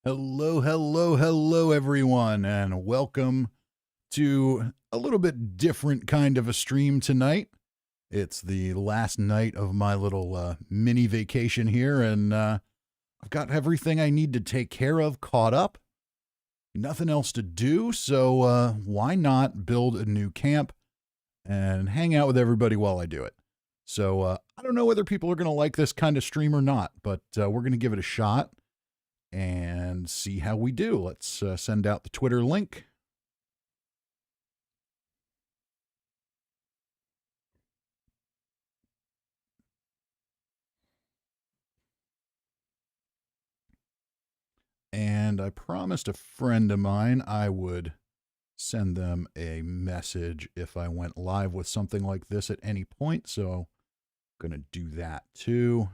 Hello, hello, hello, everyone, and welcome to a little bit different kind of a stream tonight. It's the last night of my little mini vacation here, and I've got everything I need to take care of caught up. Nothing else to do, so why not build a new camp and hang out with everybody while I do it? So I don't know whether people are going to like this kind of stream or not, but we're going to give it a shot and see how we do. Let's send out the Twitter link. And I promised a friend of mine I would send them a message if I went live with something like this at any point. So I'm going to do that too.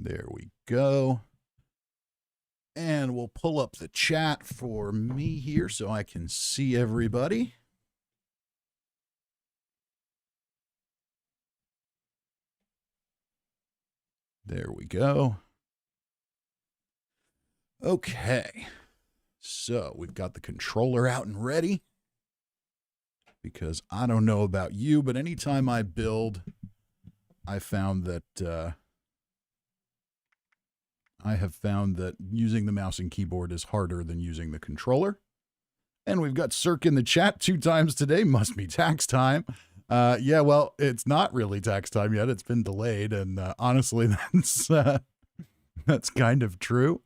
There we go. And we'll pull up the chat for me here so I can see everybody. There we go. Okay. So we've got the controller out and ready. Because I don't know about you, but anytime I build, I have found that using the mouse and keyboard is harder than using the controller. And we've got Cirque in the chat 2 times today. Must be tax time. Yeah, well, it's not really tax time yet. It's been delayed. And honestly, that's kind of true.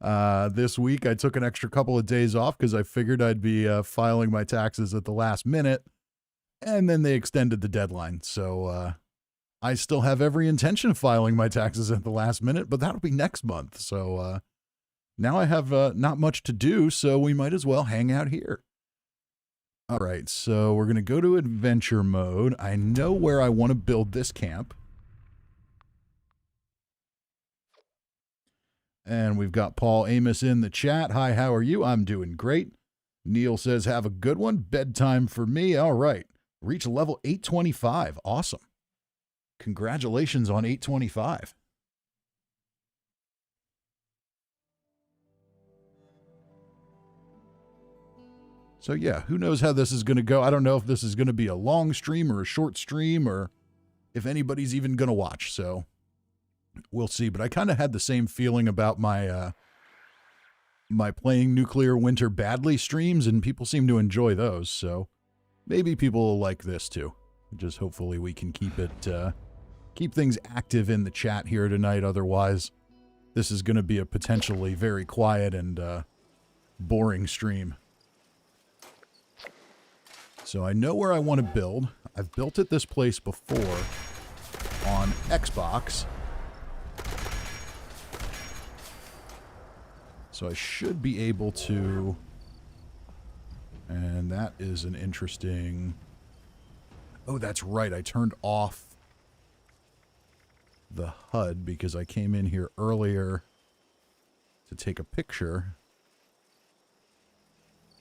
This week, I took an extra couple of days off because I figured I'd be filing my taxes at the last minute. And then they extended the deadline. So I still have every intention of filing my taxes at the last minute, but that'll be next month. So now I have not much to do, so we might as well hang out here. All right, so we're going to go to adventure mode. I know where I want to build this camp. And we've got Paul Amos in the chat. Hi, how are you? I'm doing great. Neil says, have a good one. Bedtime for me. All right. Reach level 825. Awesome. Congratulations on 825. So yeah, who knows how this is going to go. I don't know if this is going to be a long stream or a short stream or if anybody's even going to watch. So we'll see. But I kind of had the same feeling about my my playing Nuclear Winter badly streams, and people seem to enjoy those. So maybe people will like this too. Just hopefully we can keep it keep things active in the chat here tonight. Otherwise, this is going to be a potentially very quiet and boring stream. So I know where I want to build. I've built at this place before on Xbox. So I should be able to... And that is an interesting... Oh, that's right. I turned off the HUD because I came in here earlier to take a picture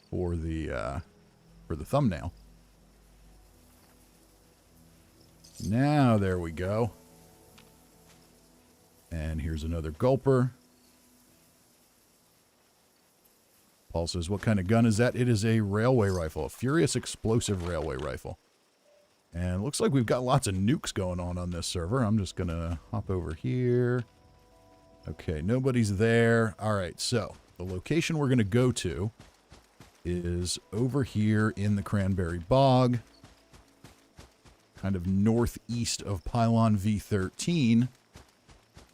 for the thumbnail. Now there we go. And here's another gulper. Paul says, what kind of gun is that? It is a railway rifle, a Furious Explosive Railway Rifle. And it looks like we've got lots of nukes going on this server. I'm just going to hop over here. Okay, nobody's there. All right, so the location we're going to go to is over here in the Cranberry Bog, kind of northeast of Pylon V13,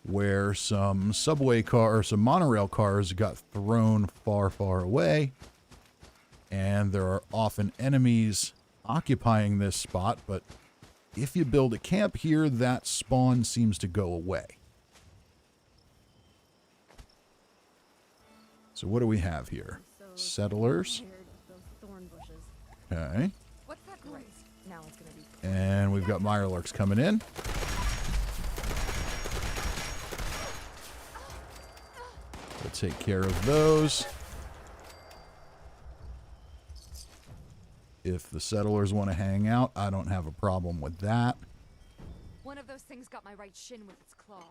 where some subway car or some monorail cars got thrown far, far away. And there are often enemies occupying this spot, but if you build a camp here, that spawn seems to go away. So what do we have here? Settlers. Okay. And we've got Mirelurks coming in. We'll take care of those. If the settlers want to hang out, I don't have a problem with that. One of those things got my right shin with its claw.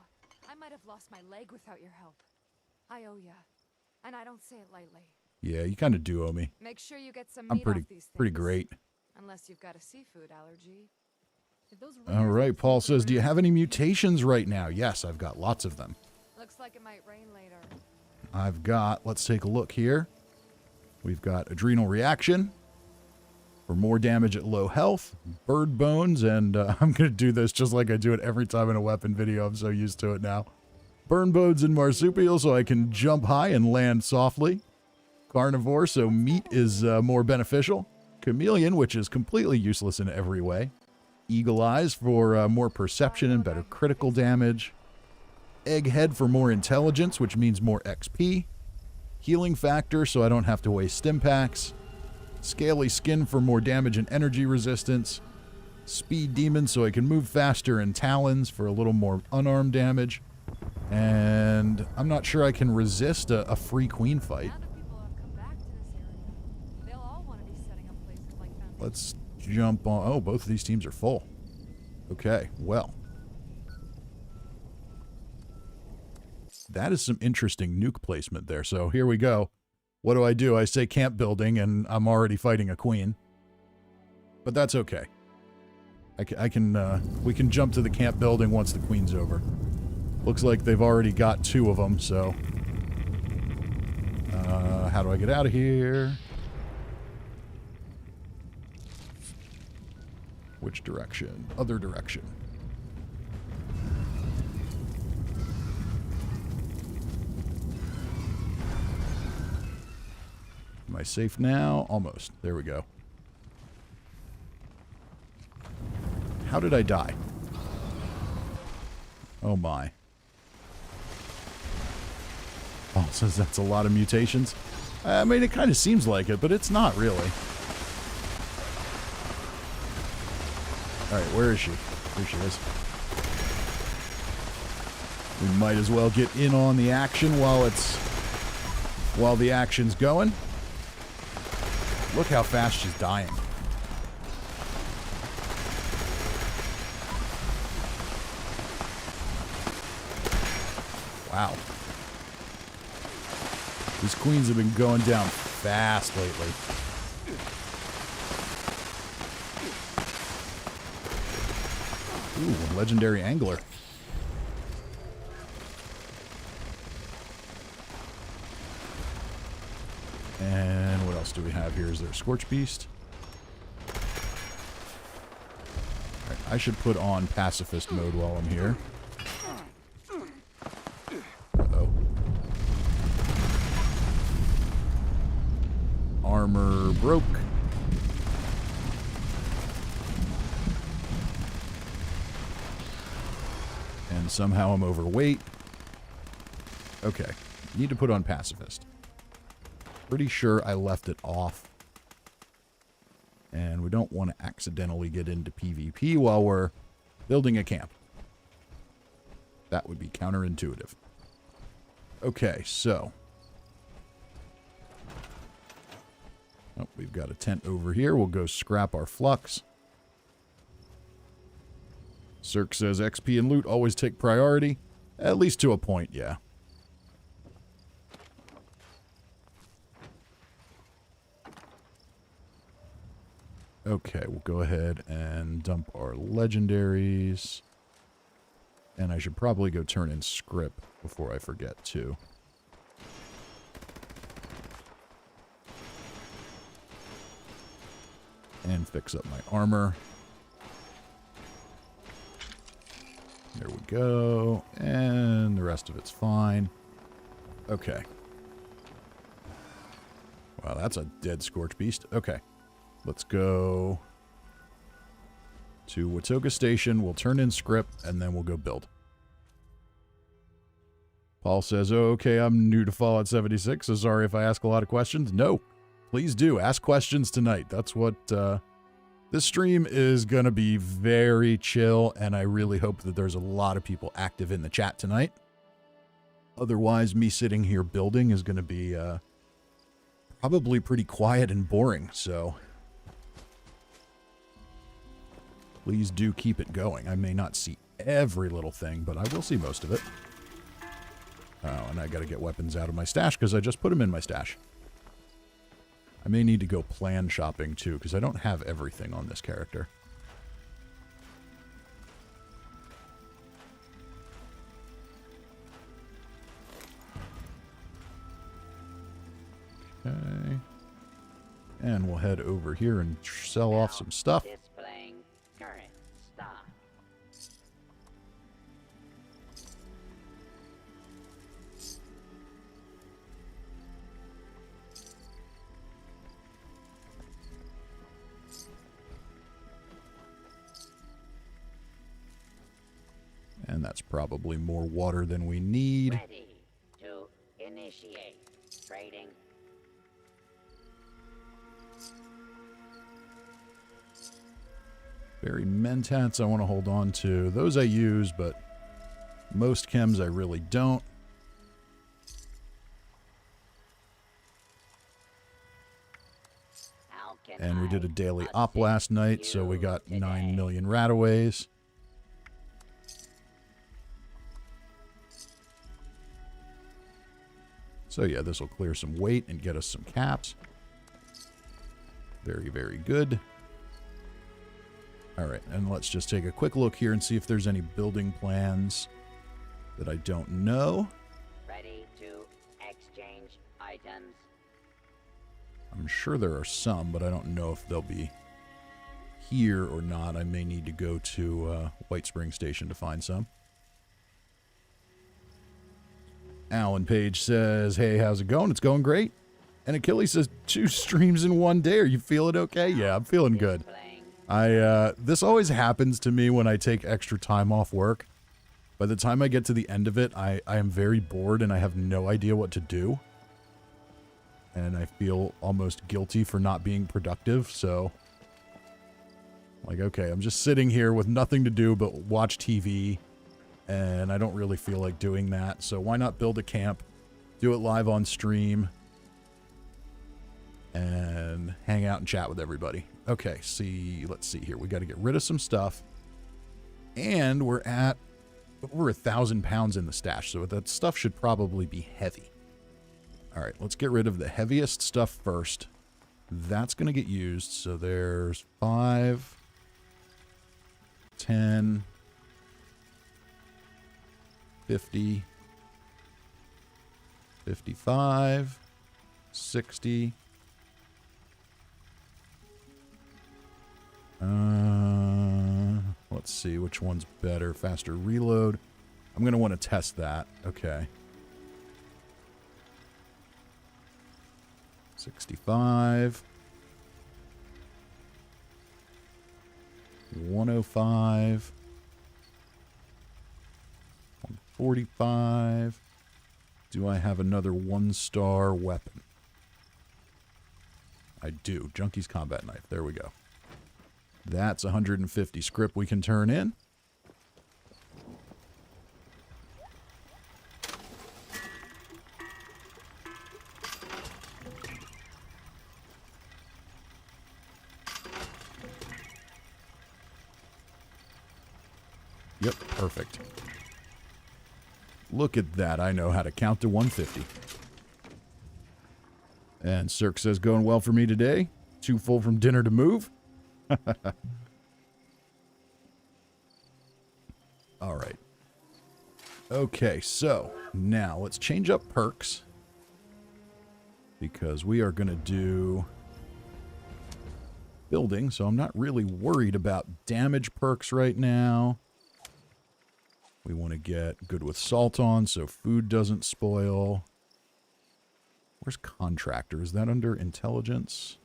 I might have lost my leg without your help. I owe ya, and I don't say it lightly. Yeah, you kind of do owe me. Make sure you get some I'm meat off these things. pretty great. Unless you've got a seafood allergy. All right, Paul says, do you have any mutations right now? Yes, I've got lots of them. Looks like it might rain later. I've got, let's take a look here. We've got adrenal reaction for more damage at low health, bird bones, and I'm going to do this just like I do it every time in a weapon video. I'm so used to it now. Burn bones and marsupial so I can jump high and land softly. Carnivore, so meat is more beneficial. Chameleon, which is completely useless in every way. Eagle eyes for more perception and better critical damage. Egghead for more intelligence, which means more XP. Healing factor, so I don't have to waste stim packs. Scaly skin for more damage and energy resistance. Speed demon, so I can move faster, and talons for a little more unarmed damage. And I'm not sure I can resist a free queen fight. Let's jump on. Oh, both of these teams are full. Okay, well. That is some interesting nuke placement there. So here we go. What do? I say camp building, and I'm already fighting a queen. But that's okay. We can jump to the camp building once the queen's over. Looks like they've already got 2 of them, so... how do I get out of here? Which direction? Other direction. Am I safe now? Almost. There we go. How did I die? Oh my. Oh, it says that's a lot of mutations. I mean, it kind of seems like it, but it's not really. Alright, where is she? Here she is. We might as well get in on the action while the action's going. Look how fast she's dying. Wow. These queens have been going down fast lately. Ooh, legendary angler. And what else do we have here? Is there a Scorch Beast? Alright, I should put on pacifist mode while I'm here. Uh-oh. Armor broke. And somehow I'm overweight. Okay, need to put on pacifist. Pretty sure I left it off. And we don't want to accidentally get into PvP while we're building a camp. That would be counterintuitive. Okay, so. Oh, we've got a tent over here. We'll go scrap our flux. Cirque says XP and loot always take priority. At least to a point, yeah. Okay, we'll go ahead and dump our legendaries. And I should probably go turn in script before I forget too. And fix up my armor. There we go. And the rest of it's fine. Okay. Wow, that's a dead Scorch Beast. Okay. Let's go to Watoga Station. We'll turn in script, and then we'll go build. Paul says, oh, okay, I'm new to Fallout 76, so sorry if I ask a lot of questions. No, please do. Ask questions tonight. That's what... this stream is going to be very chill, and I really hope that there's a lot of people active in the chat tonight. Otherwise, me sitting here building is going to be probably pretty quiet and boring, so please do keep it going. I may not see every little thing, but I will see most of it. Oh, and I got to get weapons out of my stash because I just put them in my stash. I may need to go plan shopping too because I don't have everything on this character. Okay. And we'll head over here and sell off some stuff. Displaying current stock. And that's probably more water than we need. Ready to initiate trading. Berry mentats I want to hold on to. Those I use, but most chems I really don't. How can And we did a I daily assist op last night, so we you got today? 9 million rataways. So yeah, this will clear some weight and get us some caps. Very, very good. All right, and let's just take a quick look here and see if there's any building plans that I don't know. Ready to exchange items. I'm sure there are some, but I don't know if they'll be here or not. I may need to go to White Spring Station to find some. Alan Page says, hey, how's it going? It's going great. And Achilles says, 2 streams in 1 day. Are you feeling okay? Yeah, I'm feeling good. Displaying This always happens to me when I take extra time off work. By the time I get to the end of it, I am very bored and I have no idea what to do. And I feel almost guilty for not being productive, so like, okay, I'm just sitting here with nothing to do but watch TV, and I don't really feel like doing that, so why not build a camp, do it live on stream, and hang out and chat with everybody. Okay, let's see here. We got to get rid of some stuff, and we're at over 1,000 pounds in the stash, so that stuff should probably be heavy. All right, let's get rid of the heaviest stuff first. That's going to get used. So there's 5, 10, 50, 55, 60. Let's see which one's better. Faster reload. I'm going to want to test that. Okay. 65, 105, 145. Do I have another 1-star weapon? I do. Junkie's Combat Knife. There we go. That's 150 script we can turn in. Yep, perfect. Look at that. I know how to count to 150. And Cirque says, going well for me today. Too full from dinner to move. All right. Okay, so now let's change up perks. Because we are going to do building, so I'm not really worried about damage perks right now. We want to get good with salt on so food doesn't spoil. Where's contractor? Is that under intelligence?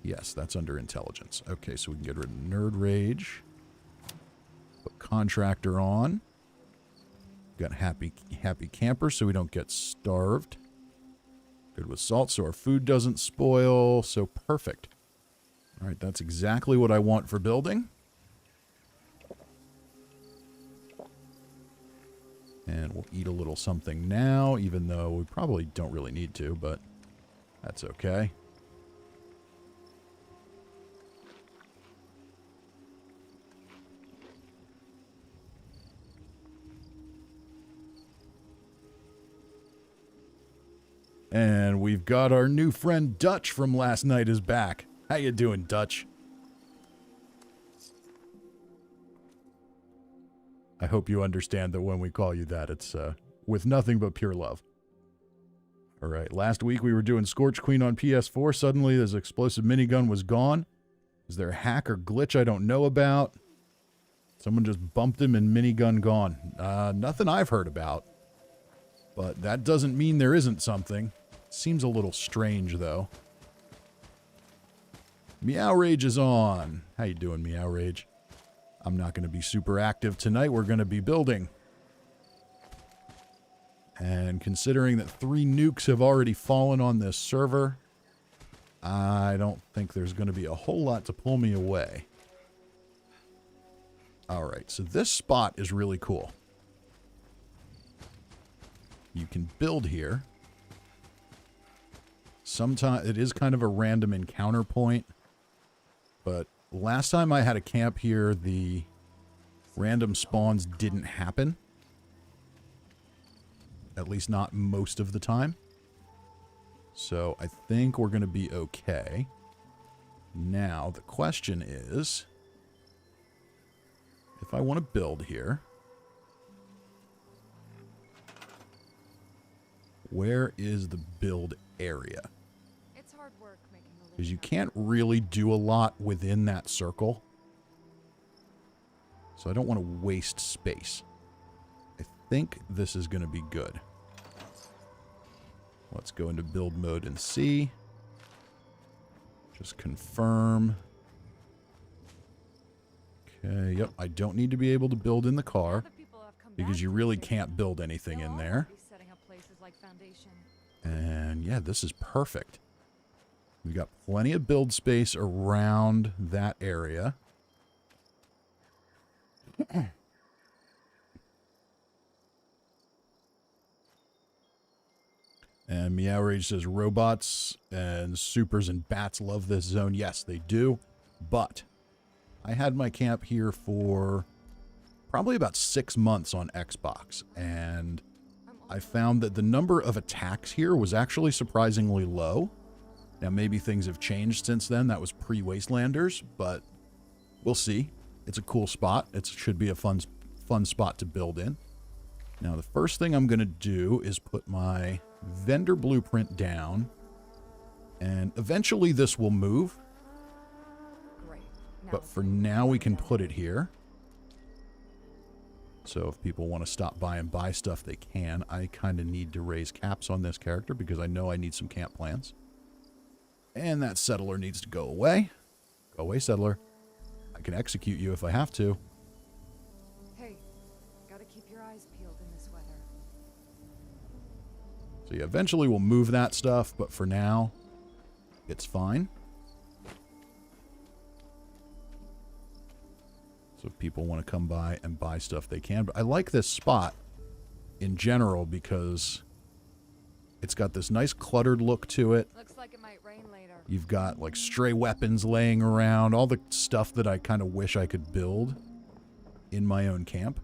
Yes, that's under intelligence. Okay, so we can get rid of nerd rage. Put contractor on. Got happy camper so we don't get starved. Good with salt so our food doesn't spoil. So perfect. All right, that's exactly what I want for building. And we'll eat a little something now, even though we probably don't really need to, but that's okay. And we've got our new friend Dutch from last night is back. How you doing, Dutch? I hope you understand that when we call you that, it's with nothing but pure love. All right, last week we were doing Scorch Queen on PS4. Suddenly this explosive minigun was gone. Is there a hack or glitch I don't know about? Someone just bumped him and minigun gone. Nothing I've heard about. But that doesn't mean there isn't something. Seems a little strange, though. Meow Rage is on. How you doing, Meow Rage? I'm not going to be super active tonight. We're going to be building. And considering that 3 nukes have already fallen on this server, I don't think there's going to be a whole lot to pull me away. Alright, so this spot is really cool. You can build here. Sometimes it is kind of a random encounter point, but last time I had a camp here, the random spawns didn't happen. At least not most of the time. So I think we're going to be okay. Now the question is, if I want to build here, where is the build area? It's hard work making a living. Because you can't really do a lot within that circle. So I don't want to waste space. I think this is going to be good. Let's go into build mode and see. Just confirm. Okay, yep, I don't need to be able to build in the car because you really can't build anything in there. And yeah, this is perfect. We've got plenty of build space around that area. And Meow Rage says robots and supers and bats love this zone. Yes, they do. But I had my camp here for probably about 6 months on Xbox, and I found that the number of attacks here was actually surprisingly low. Now, maybe things have changed since then. That was pre-Wastelanders, but we'll see. It's a cool spot. It should be a fun spot to build in. Now, the first thing I'm going to do is put my vendor blueprint down, and eventually this will move. But for now, we can put it here. So if people want to stop by and buy stuff, they can. I kind of need to raise caps on this character because I know I need some camp plans. And that settler needs to go away. Go away, settler. I can execute you if I have to. Hey, gotta keep your eyes peeled in this weather. So yeah, eventually we'll move that stuff, but for now, it's fine. So if people want to come by and buy stuff, they can. But I like this spot in general because it's got this nice cluttered look to it. Looks like it might rain later. You've got like stray weapons laying around, all the stuff that I kind of wish I could build in my own camp.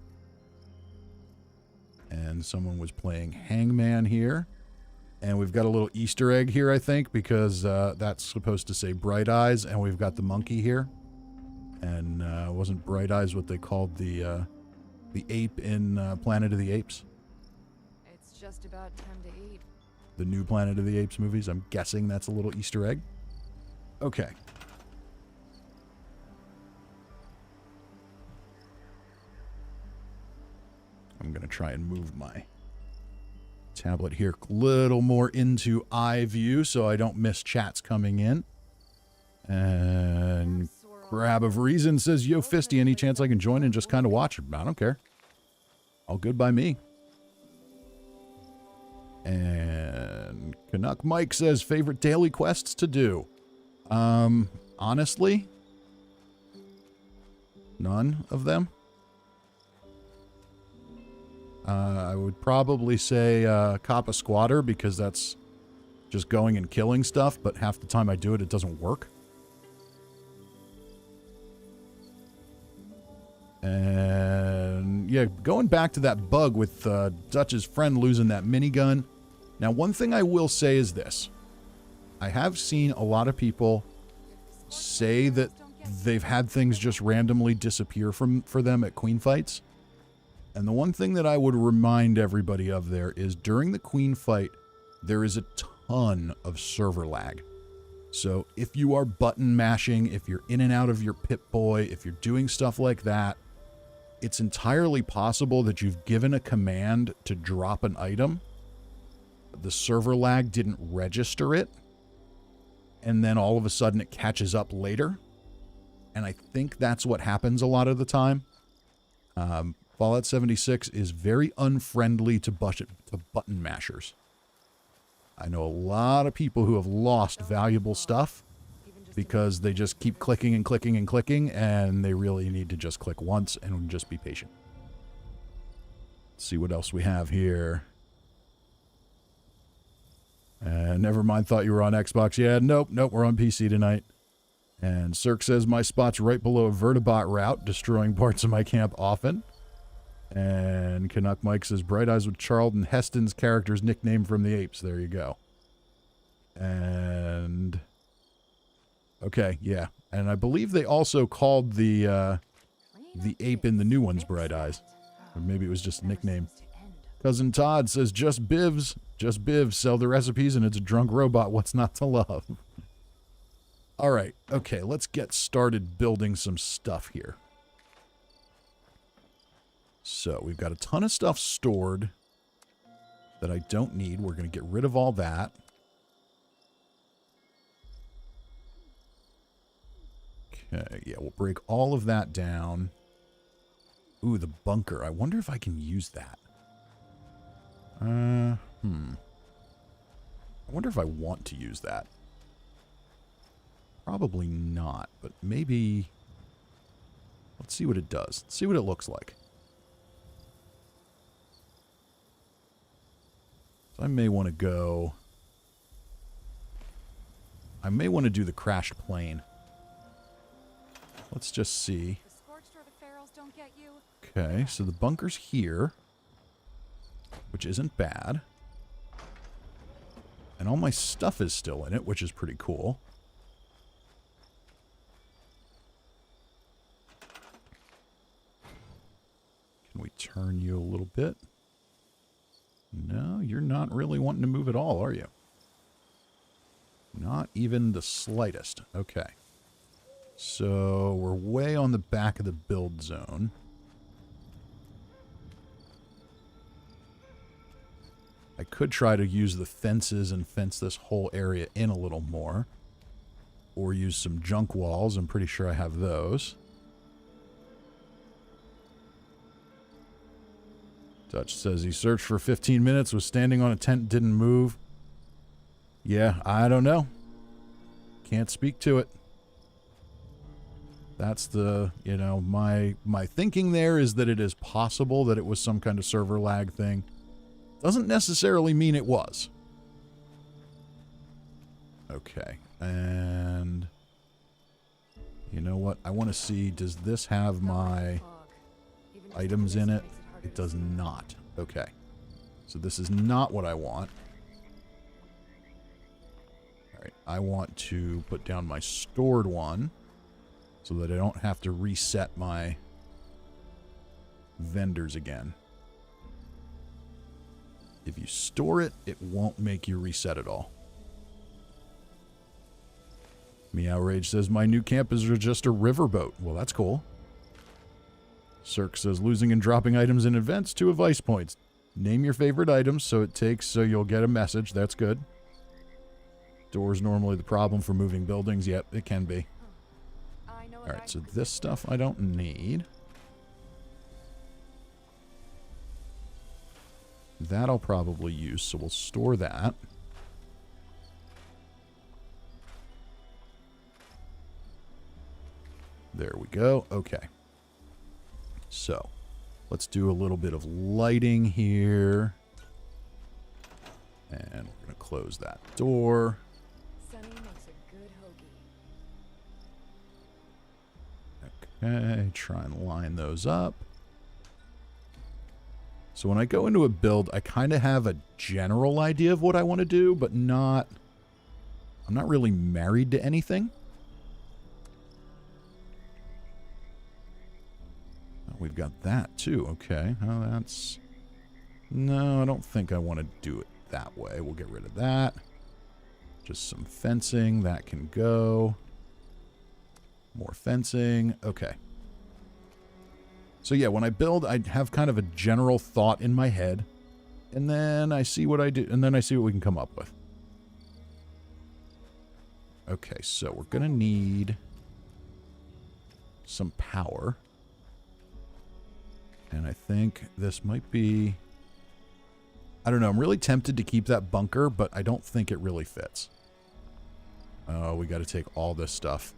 And someone was playing Hangman here. And we've got a little Easter egg here, I think, because that's supposed to say Bright Eyes, and we've got the monkey here. And wasn't Bright Eyes what they called the ape in Planet of the Apes? It's just about time to eat. The new Planet of the Apes movies. I'm guessing that's a little Easter egg. Okay. I'm going to try and move my tablet here a little more into eye view so I don't miss chats coming in. And Grab of Reason says, Yo, Fisty, any chance I can join and just kind of watch? I don't care. All good by me. And Canuck Mike says, favorite daily quests to do? Honestly, none of them. I would probably say cop a squatter because that's just going and killing stuff, but half the time I do it, it doesn't work. And yeah, going back to that bug with Dutch's friend losing that minigun. Now, one thing I will say is this. I have seen a lot of people say that they've had things just randomly disappear for them at queen fights. And the one thing that I would remind everybody of there is during the queen fight, there is a ton of server lag. So if you are button mashing, if you're in and out of your Pip-Boy, if you're doing stuff like that, it's entirely possible that you've given a command to drop an item. The server lag didn't register it. And then all of a sudden it catches up later. And I think that's what happens a lot of the time. Fallout 76 is very unfriendly to button mashers. I know a lot of people who have lost valuable stuff because they just keep clicking and clicking and clicking, and they really need to just click once and just be patient. Let's see what else we have here. Never mind, thought you were on Xbox. Yeah, nope, we're on PC tonight. And Cirque says, my spot's right below a vertibot route, destroying parts of my camp often. And Canuck Mike says, Bright Eyes with Charlton Heston's character's nickname from the Apes. There you go. And... okay, yeah. And I believe they also called the ape in the new ones Bright Eyes. Or maybe it was just a nickname. Cousin Todd says, just bivs. Just bivs. Sell the recipes and it's a drunk robot. What's not to love? All right. Okay, let's get started building some stuff here. So we've got a ton of stuff stored that I don't need. We're going to get rid of all that. Okay, yeah, we'll break all of that down. Ooh, the bunker. I wonder if I can use that. I wonder if I want to use that. Probably not, but maybe... let's see what it does. Let's see what it looks like. So I may want to go... I may want to do the crashed plane. Let's just see. Okay, so the bunker's here. Which isn't bad. And all my stuff is still in it, which is pretty cool. Can we turn you a little bit? No, you're not really wanting to move at all, are you? Not even the slightest. Okay. So we're way on the back of the build zone. I could try to use the fences and fence this whole area in a little more. Or use some junk walls. I'm pretty sure I have those. Dutch says he searched for 15 minutes, was standing on a tent, didn't move. Yeah, I don't know. Can't speak to it. That's the, you know, my thinking there is that it is possible that it was some kind of server lag thing. Doesn't necessarily mean it was. Okay, and you know what? I want to see, does this have my items in it? It does not. Okay, so this is not what I want. All right, I want to put down my stored one so that I don't have to reset my vendors again. If you store it, it won't make you reset it all. Meow Rage says, my new camp is just a riverboat. Well, that's cool. Cirque says, losing and dropping items in events, 2 advice points. Name your favorite items so you'll get a message. That's good. Door's normally the problem for moving buildings. Yep, it can be. Alright, so this stuff I don't need. That I'll probably use, so we'll store that. There we go. Okay. So, Let's do a little bit of lighting here. And we're going to close that door. Sunny makes a good hoagie. Okay, try and line those up. So when I go into a build, I kind of have a general idea of what I want to do, but I'm not really married to anything. Oh, we've got that too. Okay, oh, that's... No, I don't think I want to do it that way. We'll get rid of that. Just some fencing. That can go. More fencing. Okay. So yeah, when I build, I have kind of a general thought in my head. And then I see what I do. And then I see what we can come up with. Okay, so we're going to need some power. And I think this might be... I don't know. I'm really tempted to keep that bunker, but I don't think it really fits. Oh, we got to take all this stuff.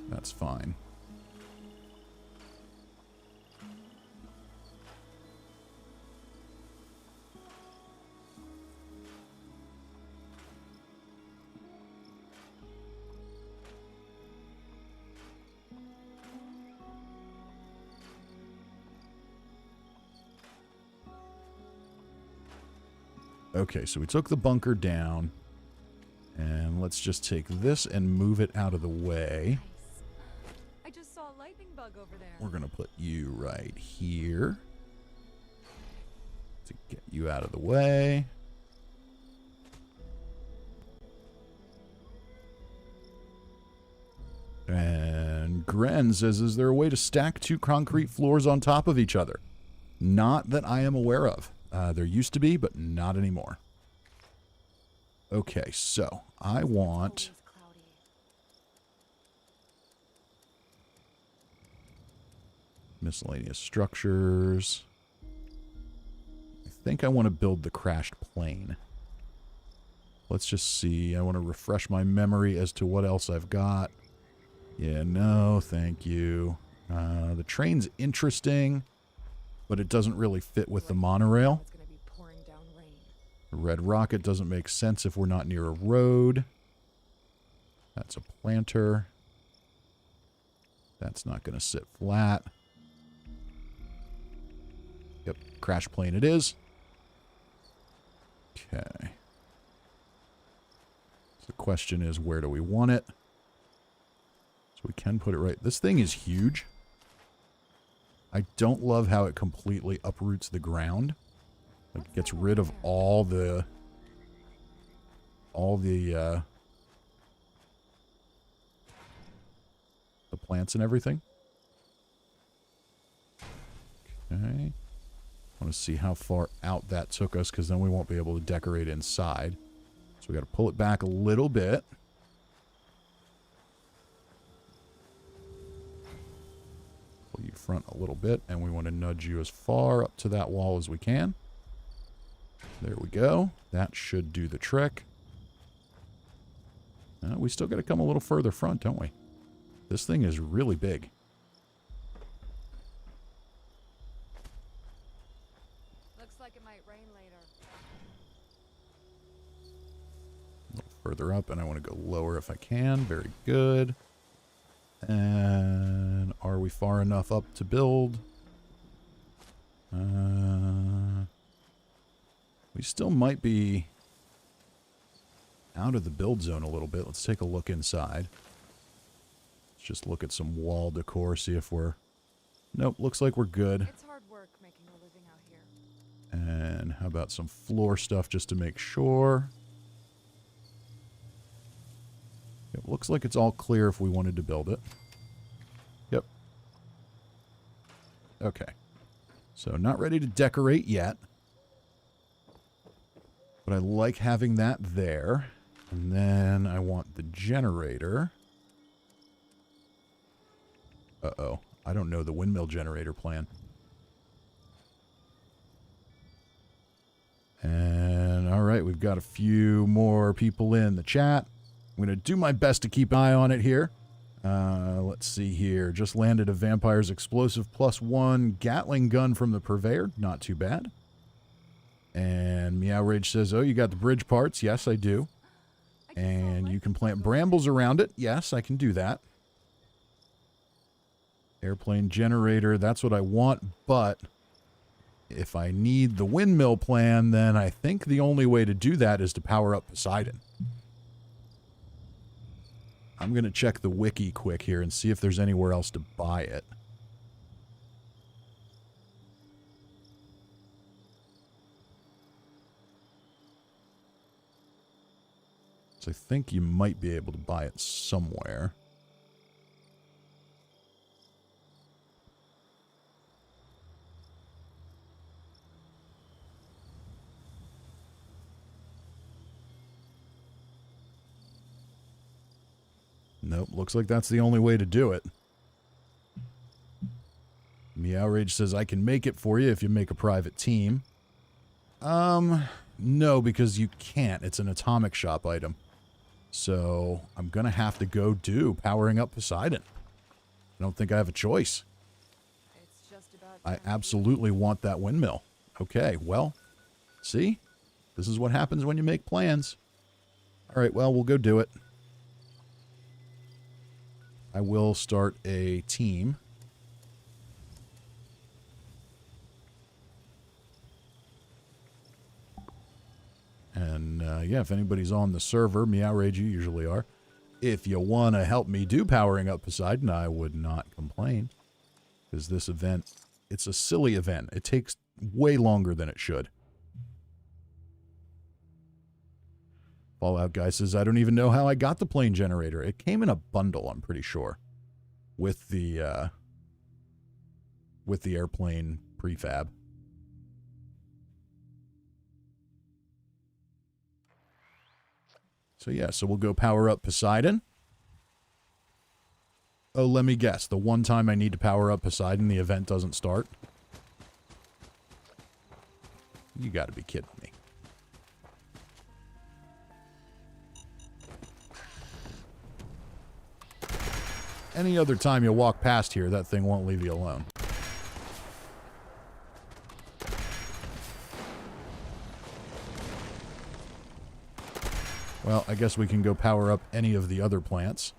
That's fine. Okay, so we took the bunker down. And let's just take this and move it out of the way. Nice. I just saw a lightning bug over there. We're going to put you right here to get you out of the way. And Gren says, is there a way to stack 2 concrete floors on top of each other? Not that I am aware of. There used to be, but not anymore. Okay, so I want... miscellaneous structures. I think I want to build the crashed plane. Let's just see. I want to refresh my memory as to what else I've got. Yeah, no, thank you. The train's interesting, but it doesn't really fit with the monorail. The red rocket doesn't make sense if we're not near a road. That's a planter. That's not going to sit flat. Yep, crash plane it is. Okay. So the question is, where do we want it? So we can put it right. This thing is huge. I don't love how it completely uproots the ground. Like, it gets rid of all the plants and everything. Okay. I want to see how far out that took us, because then we won't be able to decorate inside. So we got to pull it back a little bit. Pull you front a little bit, and we want to nudge you as far up to that wall as we can. There we go. That should do the trick. We still got to come a little further front, don't we? This thing is really big. Looks like it might rain later. A little further up, and I want to go lower if I can. Very good. And are we far enough up to build? We still might be out of the build zone a little bit. Let's take a look inside. Let's just look at some wall decor, see if we're... Nope, looks like we're good. It's hard work making a living out here. And how about some floor stuff just to make sure? It looks like it's all clear if we wanted to build it. Yep. Okay. So not ready to decorate yet. But I like having that there. And then I want the generator. Uh-oh. I don't know the windmill generator plan. And, alright, right, we've got a few more people in the chat. I'm going to do my best to keep an eye on it here. Let's see here. Just landed a Vampire's Explosive +1 Gatling gun from the Purveyor. Not too bad. And Meow Rage says, oh, you got the bridge parts. Yes, I do. And you can plant brambles around it. Yes, I can do that. Airplane generator, that's what I want. But if I need the windmill plan, then I think the only way to do that is to power up Poseidon. I'm going to check the wiki quick here and see if there's anywhere else to buy it. So I think you might be able to buy it somewhere. Nope, looks like that's the only way to do it. Meow Rage says, I can make it for you if you make a private team. No, because you can't. It's an atomic shop item. So I'm going to have to go do powering up Poseidon. I don't think I have a choice. It's just about I absolutely want that windmill. Okay, well, see? This is what happens when you make plans. All right, well, we'll go do it. I will start a team. And, yeah, if anybody's on the server, Meow Rage, you usually are. If you want to help me do powering up Poseidon, I would not complain. Because this event, it's a silly event. It takes way longer than it should. Fallout guy says, I don't even know how I got the plane generator. It came in a bundle, I'm pretty sure. With the airplane prefab. So yeah, so we'll go power up Poseidon. Oh, let me guess. The one time I need to power up Poseidon, the event doesn't start? You gotta be kidding me. Any other time you walk past here, that thing won't leave you alone. Well, I guess we can go power up any of the other plants.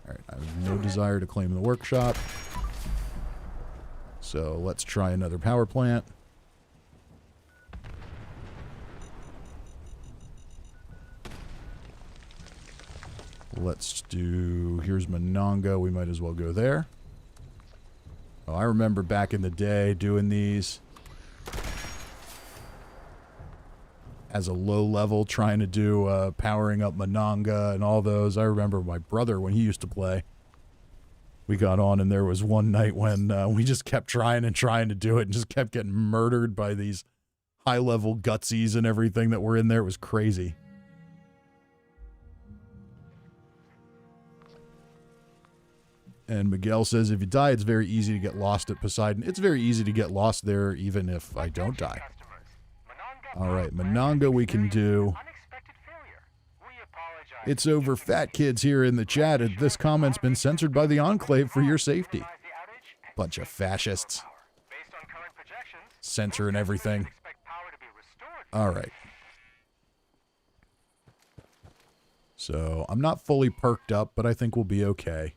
Alright, I have no desire to claim the workshop. So let's try another power plant. Let's do... Here's Mononga. We might as well go there. Oh, I remember back in the day doing these as a low level, trying to do powering up Mononga and all those. I remember my brother, when he used to play, we got on and there was one night when we just kept trying and trying to do it and just kept getting murdered by these high-level gutsies and everything that were in there. It was crazy. And Miguel says, if you die, it's very easy to get lost at Poseidon. It's very easy to get lost there, even if I don't die. All right, Mononga we can do. It's over, fat kids here in the chat. This comment's been censored by the Enclave for your safety. Bunch of fascists. Censoring everything. All right. So, I'm not fully perked up, but I think we'll be okay.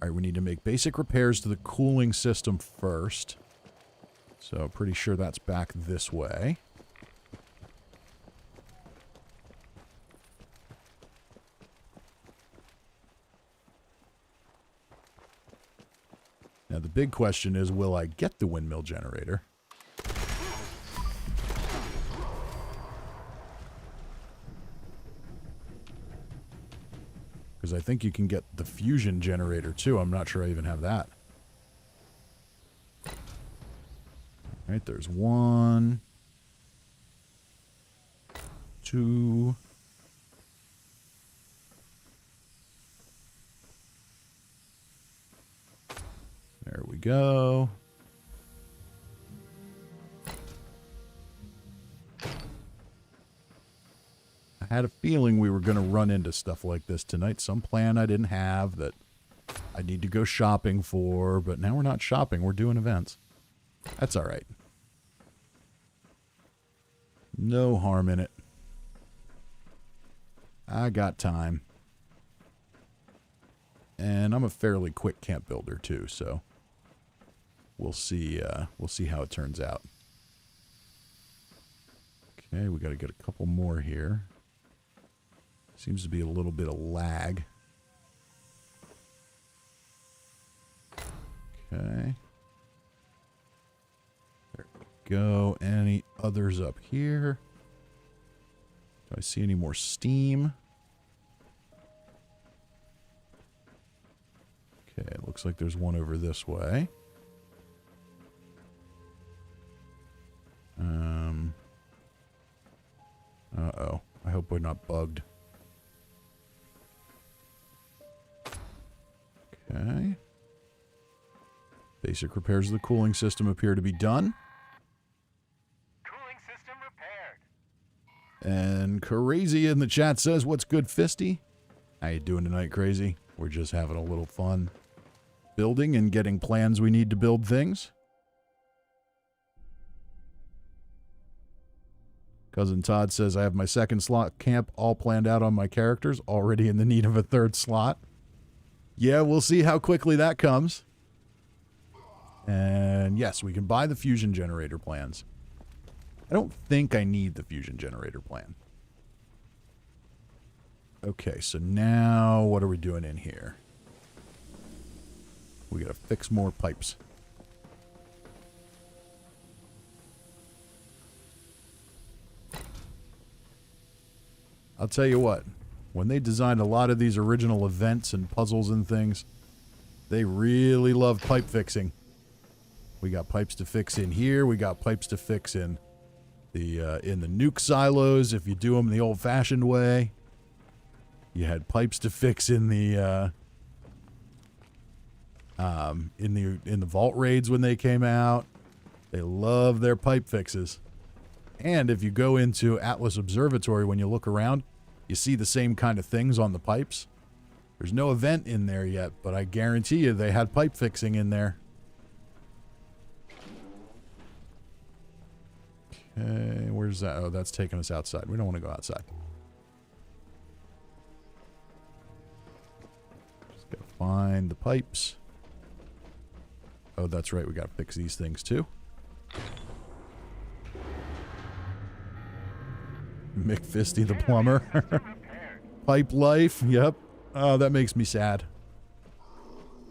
All right, we need to make basic repairs to the cooling system first. So, pretty sure that's back this way. Now, the big question is, will I get the windmill generator? Because I think you can get the fusion generator, too. I'm not sure I even have that. All right, there's 1, 2... There we go. I had a feeling we were going to run into stuff like this tonight. Some plan I didn't have that I need to go shopping for, but now we're not shopping. We're doing events. That's all right. No harm in it. I got time. And I'm a fairly quick camp builder too, so we'll see how it turns out. Okay, we got to get a couple more here. Seems to be a little bit of lag. Okay. There we go. Any others up here? Do I see any more steam? Okay, it looks like there's one over this way. Uh-oh. I hope we're not bugged. Okay. Basic repairs of the cooling system appear to be done. Cooling system repaired. And Crazy in the chat says, "What's good, Fisty? How you doing tonight, Crazy? We're just having a little fun building and getting plans we need to build things." Cousin Todd says, "I have my second slot camp all planned out on my characters, already in the need of a third slot." Yeah, we'll see how quickly that comes. And yes, we can buy the fusion generator plans. I don't think I need the fusion generator plan. Okay, so now what are we doing in here? We gotta fix more pipes. I'll tell you what, when they designed a lot of these original events and puzzles and things, they really loved pipe fixing. We got pipes to fix in here. We got pipes to fix in the nuke silos if you do them the old-fashioned way. You had pipes to fix in the vault raids when they came out. They love their pipe fixes. And if you go into Atlas Observatory, when you look around, you see the same kind of things on the pipes. There's no event in there yet, but I guarantee you they had pipe fixing in there. Okay, where's that? Oh, that's taking us outside. We don't want to go outside. Just gotta find the pipes. Oh, that's right. We gotta fix these things too. McFisty the plumber. Pipe life. Yep. Oh, that makes me sad.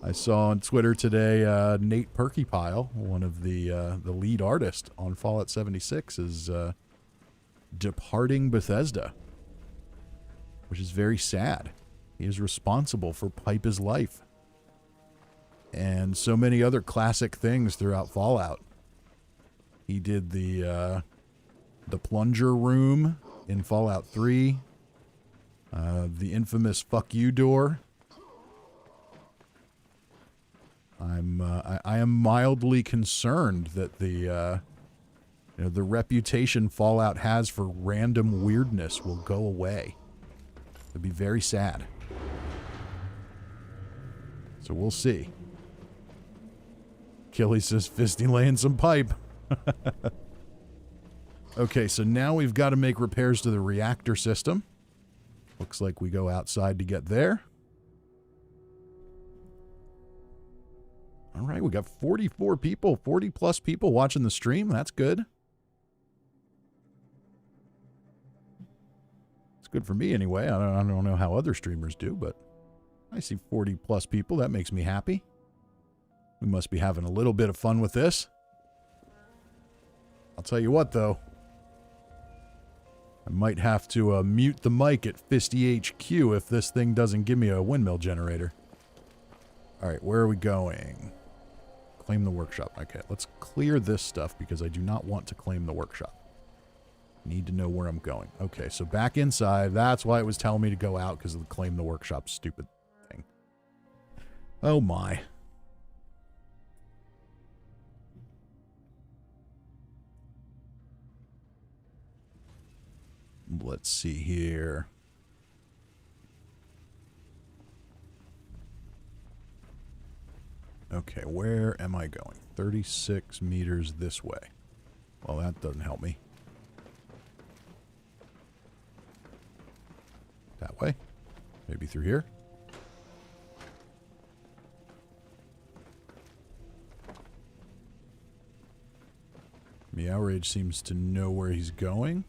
I saw on Twitter today Nate Perkypile, one of the lead artists on Fallout 76, is departing Bethesda, which is very sad. He is responsible for Pipe is Life and so many other classic things throughout Fallout. He did the plunger room in Fallout 3, the infamous "fuck you" door. I am mildly concerned that the reputation Fallout has for random weirdness will go away. It'd be very sad. So we'll see. Killy says, "Fisty laying some pipe." Okay, so now we've got to make repairs to the reactor system. Looks like we go outside to get there. All right, we got 44 people, 40 plus people watching the stream. That's good. It's good for me anyway. I don't know how other streamers do, but I see 40 plus people. That makes me happy. We must be having a little bit of fun with this. I'll tell you what, though. I might have to mute the mic at Fisty HQ if this thing doesn't give me a windmill generator. All right, where are we going? Claim the workshop. Okay, let's clear this stuff because I do not want to claim the workshop. Need to know where I'm going. Okay, so back inside. That's why it was telling me to go out, because of the claim the workshop stupid thing. Oh my. Let's see here. Okay, where am I going? 36 meters this way. Well, that doesn't help me. That way? Maybe through here? Meow Rage seems to know where he's going.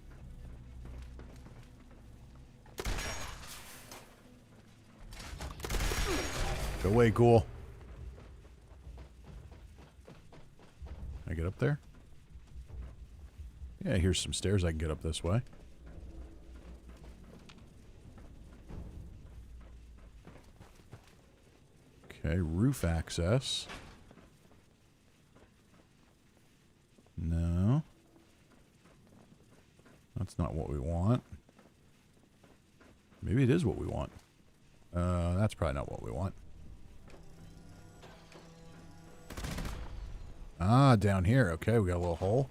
Go away, ghoul. Can I get up there? Yeah, here's some stairs I can get up this way. Okay, roof access. No. That's not what we want. Maybe it is what we want. That's probably not what we want. Ah, down here. Okay, we got a little hole.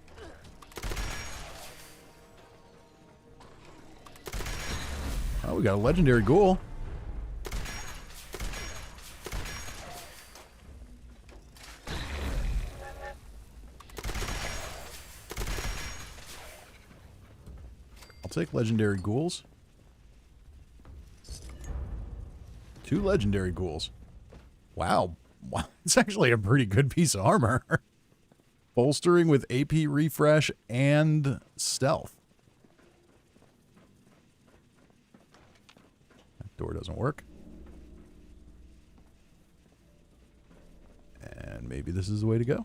Oh, we got a legendary ghoul. I'll take legendary ghouls. 2 legendary ghouls. Wow. Wow. It's actually a pretty good piece of armor. Bolstering with AP refresh and stealth. That door doesn't work. And maybe this is the way to go.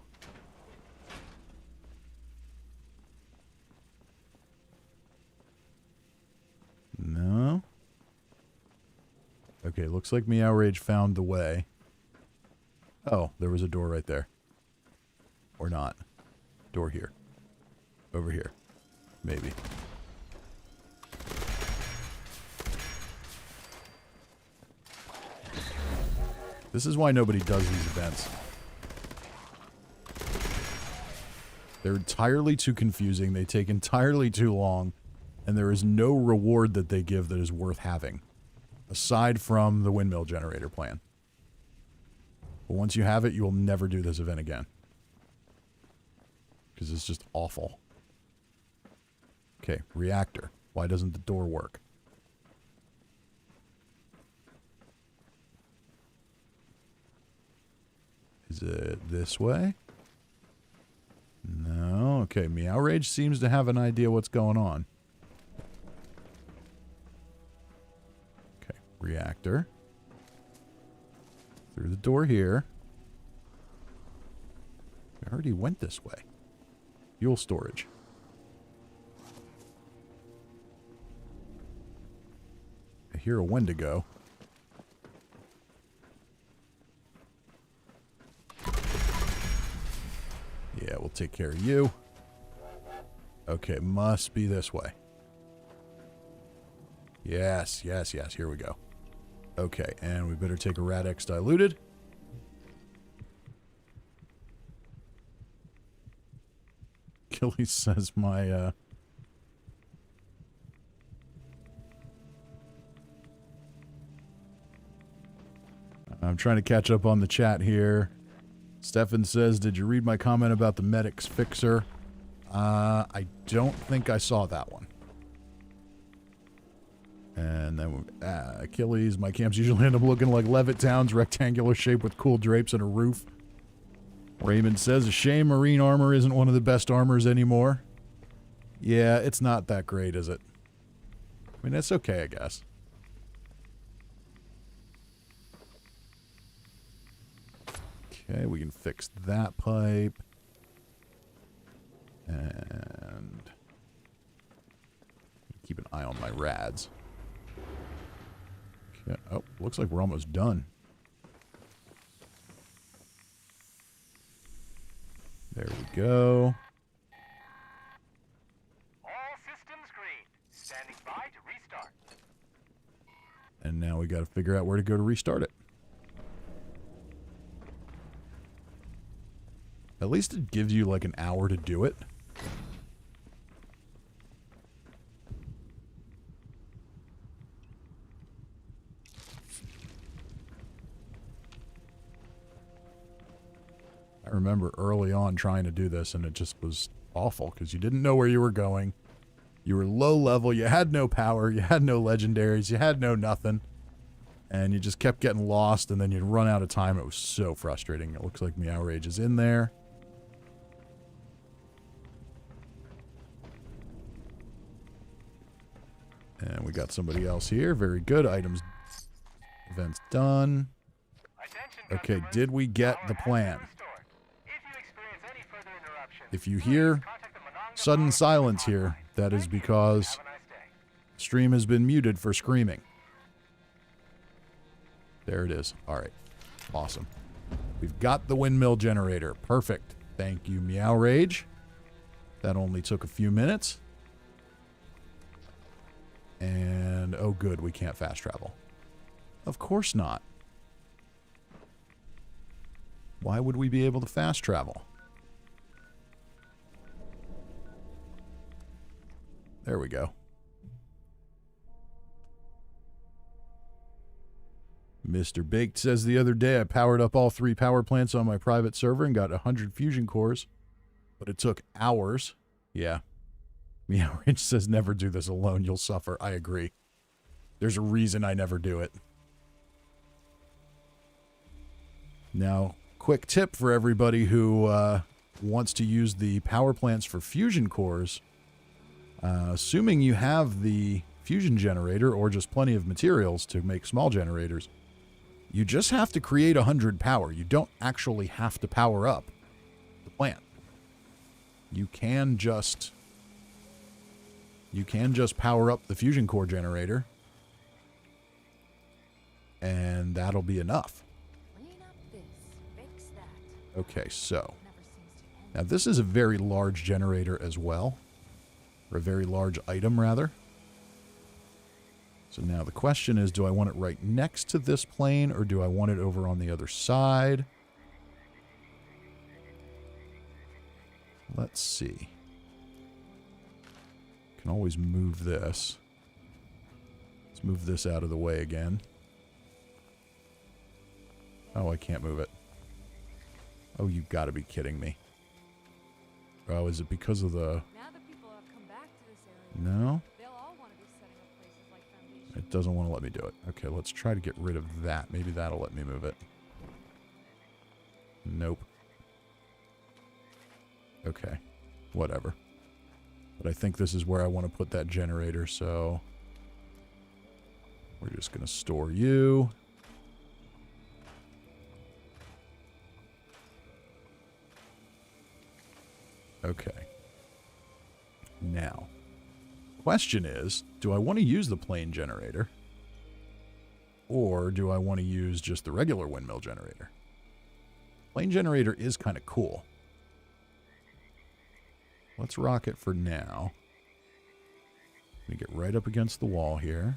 No. Okay, looks like Meow Rage found the way. Oh, there was a door right there. Or not. Door here. Over here. Maybe. This is why nobody does these events. They're entirely too confusing. They take entirely too long. And there is no reward that they give that is worth having. Aside from the windmill generator plan. But once you have it, you will never do this event again. Because it's just awful. Okay, reactor. Why doesn't the door work? Is it this way? No. Okay, Meow Rage seems to have an idea what's going on. Okay, reactor. Through the door here. I already went this way. Fuel storage. I hear a Wendigo. Yeah, we'll take care of you. Okay, must be this way. Yes, yes, yes. Here we go. Okay, and we better take a Radix diluted. Achilles says my, I'm trying to catch up on the chat here. Stefan says, did you read my comment about the medic's fixer? I don't think I saw that one. And then Achilles, my camps usually end up looking like Levitt towns, rectangular shape with cool drapes and a roof. Raymond says, a shame marine armor isn't one of the best armors anymore. Yeah, it's not that great, is it? I mean, it's okay, I guess. Okay, we can fix that pipe. And keep an eye on my rads. Okay. Oh, looks like we're almost done. There we go. All systems green. Standing by to restart. And now we got to figure out where to go to restart it. At least it gives you like an hour to do it. remember early on trying to do this, and it just was awful because you didn't know where you were going. You were low level, you had no power, you had no legendaries, you had no nothing. And you just kept getting lost, and then you'd run out of time. It was so frustrating. It looks like Meow Rage is in there. And we got somebody else here. Very good. Items, events done. Okay, did we get the plan? If you hear sudden silence here, that is because stream has been muted for screaming. There it is. All right. Awesome. We've got the windmill generator. Perfect. Thank you, Meow Rage. That only took a few minutes. And, oh good, we can't fast travel. Of course not. Why would we be able to fast travel? There we go. Mr. Baked says the other day I powered up all 3 power plants on my private server and got 100 fusion cores, but it took hours. Yeah. Meow Rage says never do this alone, you'll suffer. I agree. There's a reason I never do it. Now, quick tip for everybody who wants to use the power plants for fusion cores. Assuming you have the fusion generator or just plenty of materials to make small generators, you just have to create 100 power. You don't actually have to power up the plant. You can just power up the fusion core generator, and that'll be enough. Clean up this, fix that. Okay, so Never seems to end. now this is a very large generator as well, or a very large item rather. So now the question is, do I want it right next to this plane, or do I want it over on the other side? Let's see. Can always move this. Let's move this out of the way again. Oh, I can't move it. Oh, you've got to be kidding me. Oh, is it because of the... Now that people have come back to this area, No? they'll all want to be setting up places like Foundation. It doesn't want to let me do it. Okay, let's try to get rid of that. Maybe that'll let me move it. Nope. Okay. Whatever. But I think this is where I want to put that generator, so... we're just going to store you. Okay. Now, question is, do I want to use the plane generator? Or do I want to use just the regular windmill generator? Plane generator is kind of cool. Let's rock it for now. Let me get right up against the wall here.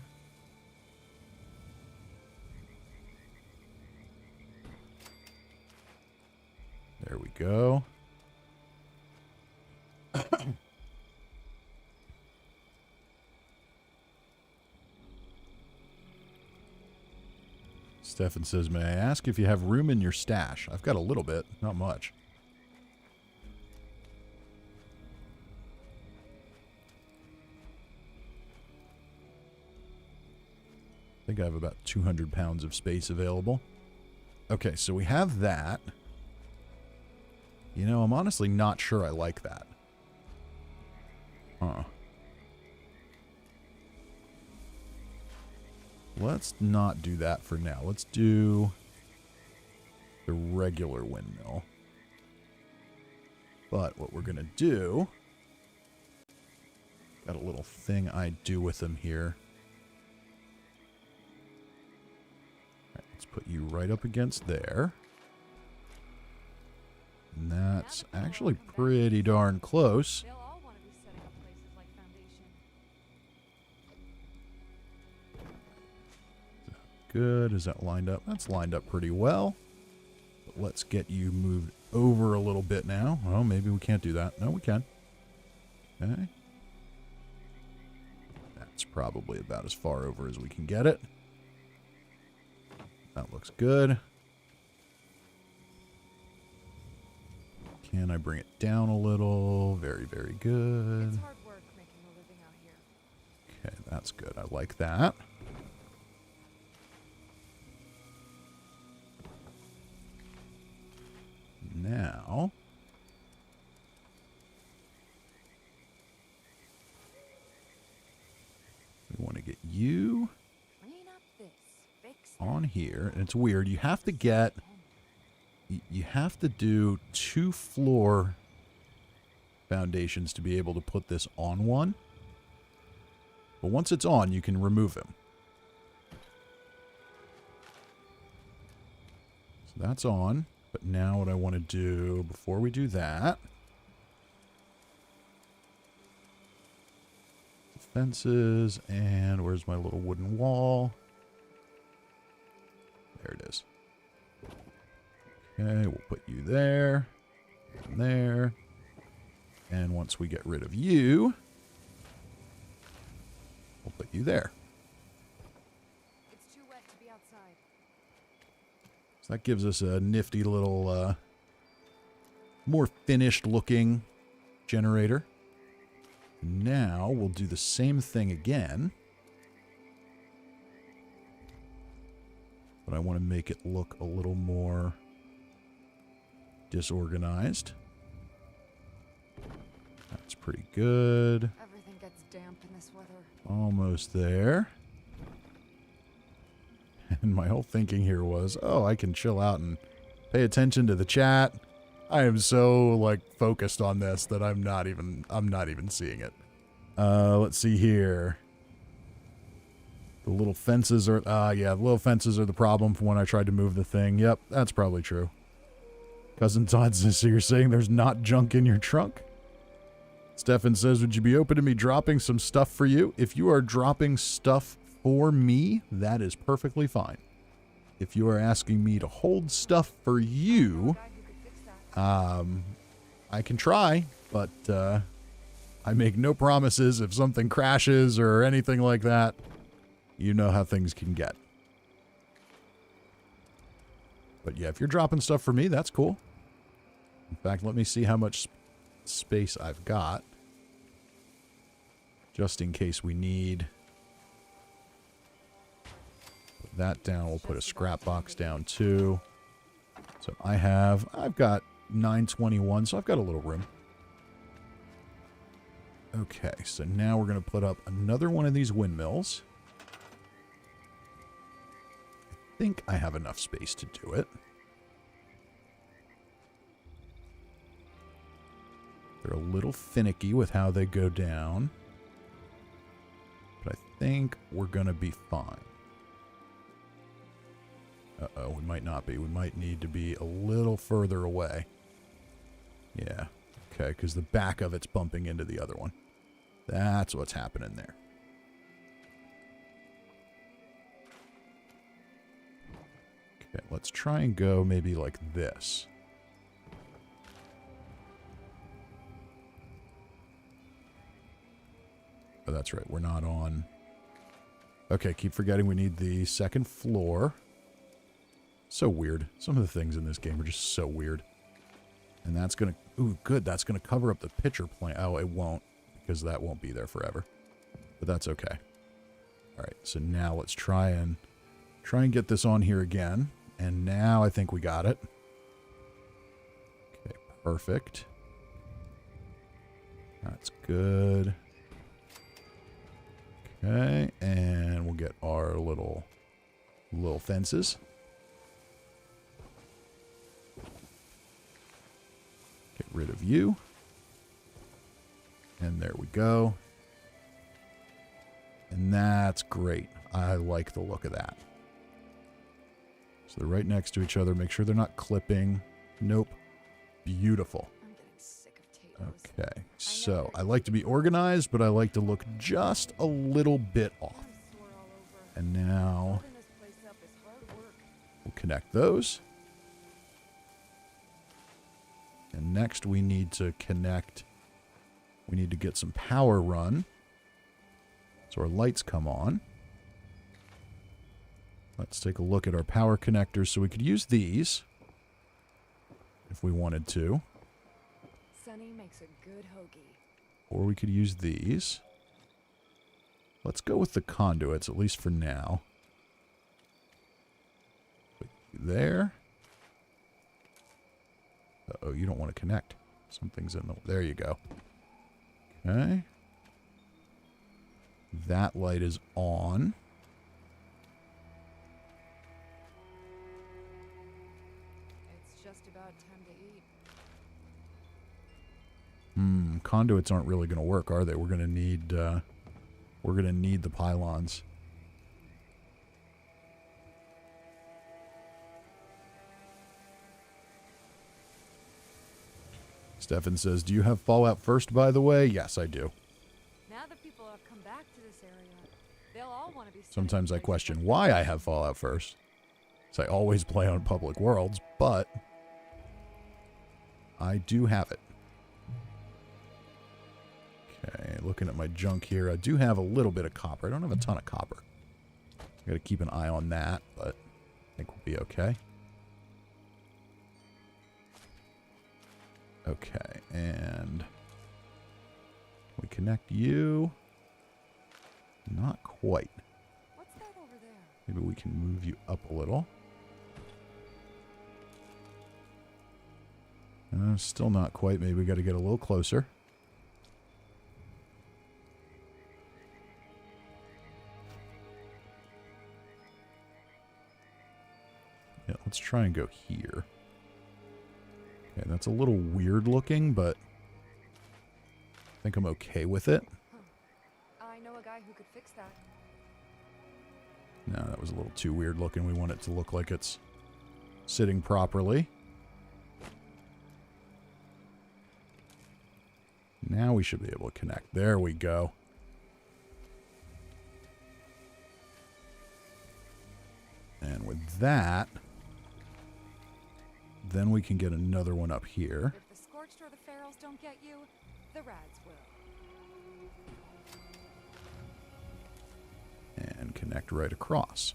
There we go. Stefan says, may I ask if you have room in your stash? I've got a little bit, not much. I think I have about 200 pounds of space available. Okay, so we have that. You know, I'm honestly not sure I like that. Huh. Let's not do that for now. Let's do the regular windmill. But what we're going to do... got a little thing I do with them here. All right, let's put you right up against there. And that's actually pretty darn close. They'll all want to be setting up places like Foundation. Good. Is that lined up? That's lined up pretty well. But let's get you moved over a little bit now. Oh, maybe we can't do that. No, we can. Okay. That's probably about as far over as we can get it. That looks good. Can I bring it down a little? Very, very good. It's hard work making a living out here. Okay, that's good. I like that. Now, we want to get you Clean up this, fix on here. And it's weird. You have to get, you have to do 2 floor foundations to be able to put this on one. But once it's on, you can remove him. So that's on. But now what I want to do, before we do that, fences, and where's my little wooden wall? There it is. Okay, we'll put you there, and there. And once we get rid of you, we'll put you there. It's too wet to be outside. So that gives us a nifty little, more finished looking generator. Now we'll do the same thing again. But I want to make it look a little more disorganized. That's pretty good. Everything gets damp in this weather. Almost there. And my whole thinking here was, oh, I can chill out and pay attention to the chat. I am so, like, focused on this that I'm not even seeing it. Let's see here. The little fences are, yeah, the little fences are the problem from when I tried to move the thing. Yep, that's probably true. Cousin Todd says, so you're saying there's not junk in your trunk? Stefan says, would you be open to me dropping some stuff for you? If you are dropping stuff for me, that is perfectly fine. If you are asking me to hold stuff for you, I can try, but I make no promises. If something crashes or anything like that, you know how things can get. But yeah, if you're dropping stuff for me, that's cool. In fact, let me see how much space I've got, just in case we need. Put that down. We'll put a scrap box down too. So I've got 921, so I've got a little room. Okay, so now we're going to put up another one of these windmills. I think I have enough space to do it. They're a little finicky with how they go down, but I think we're going to be fine. Uh-oh, we might not be. We might need to be a little further away. Yeah, okay, because the back of it's bumping into the other one. That's what's happening there. Okay, let's try and go maybe like this. Oh, that's right. We're not on. Okay, keep forgetting we need the second floor. So weird. Some of the things in this game are just so weird. And that's going to... Ooh, good. That's going to cover up the pitcher plant. Oh, it won't, because that won't be there forever. But that's okay. All right, so now let's try and get this on here again. And now I think we got it. Okay, perfect. That's good. Okay, and we'll get our little fences. Get rid of you. And there we go. And that's great. I like the look of that. So they're right next to each other. Make sure they're not clipping. Nope. Beautiful. I'm getting sick of taters. Okay. So I like to be organized, but I like to look just a little bit off. I'm sore all over. And now Holding this place up is hard work. we'll connect those. And next we need to connect. We need to get some power run, so our lights come on. Let's take a look at our power connectors. So we could use these if we wanted to. money makes a good hoagie. Or we could use these. Let's go with the conduits, at least for now. Put you there. Uh-oh, you don't want to connect. Something's in the... There you go. Okay. That light is on. It's just about time to eat. Conduits aren't really going to work, are they? We're going to need the pylons. Stefan says, "Do you have Fallout First, by the way?" Yes, I do. Now that people have come back to this area, they'll all want to be. Sometimes I question why I have Fallout First. So I always play on Public Worlds, but I do have it. Okay, looking at my junk here, I do have a little bit of copper. I don't have a ton of copper. I got to keep an eye on that, but I think we'll be okay. Okay, and we connect you. Not quite. What's that over there? Maybe we can move you up a little. Still not quite. Maybe we got to get a little closer. Yeah, let's try and go here. Okay, that's a little weird looking, but I think I'm okay with it. I know a guy who could fix that. No, that was a little too weird looking. We want it to look like it's sitting properly. Now we should be able to connect. There we go. And with that, then we can get another one up here. If the Scorched or the Ferals don't get you, the Rads will. And connect right across.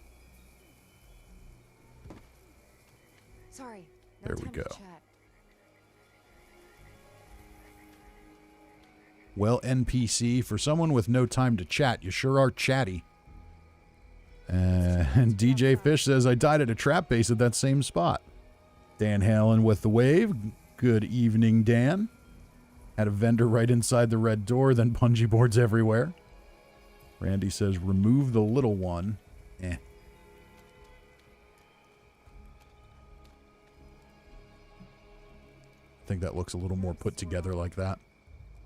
Sorry, no There we time go. to chat. Well, NPC, for someone with no time to chat, you sure are chatty. And DJ Fish says, "I died at a trap base at that same spot." Dan Halen with the wave. Good evening, Dan. Had a vendor right inside the red door, then bungee boards everywhere. Randy says, "Remove the little one." I think that looks a little more put together like that.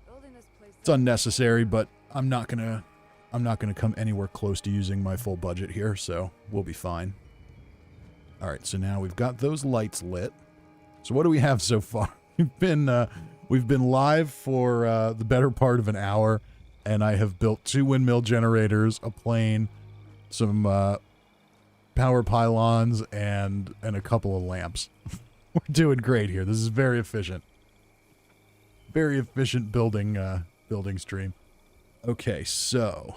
Building this place It's unnecessary, but I'm not gonna come anywhere close to using my full budget here, so we'll be fine. All right, so now we've got those lights lit. So what do we have so far? We've been live for the better part of an hour, and I have built 2 windmill generators, a plane, some power pylons, and a couple of lamps. We're doing great here. This is very efficient. Very efficient building stream. Okay, so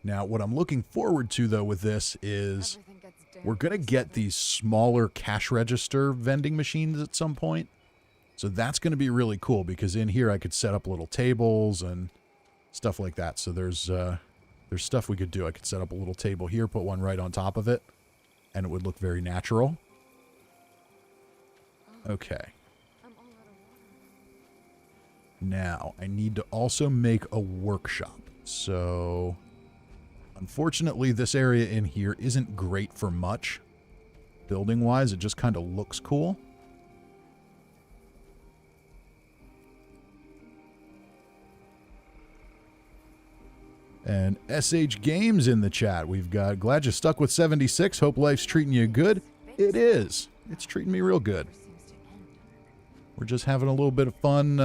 now what I'm looking forward to, though, with this is everything gets damn we're going to get expensive. these smaller cash register vending machines at some point. So that's going to be really cool because in here I could set up little tables and stuff like that. So there's stuff we could do. I could set up a little table here, put one right on top of it, and it would look very natural. Okay. I'm all out of water. Now, I need to also make a workshop. So, unfortunately, this area in here isn't great for much. Building-wise, it just kind of looks cool. And SH Games in the chat. We've got, "Glad you stuck with 76. Hope life's treating you good." It is. It's treating me real good. Never seems to end. We're just having a little bit of fun,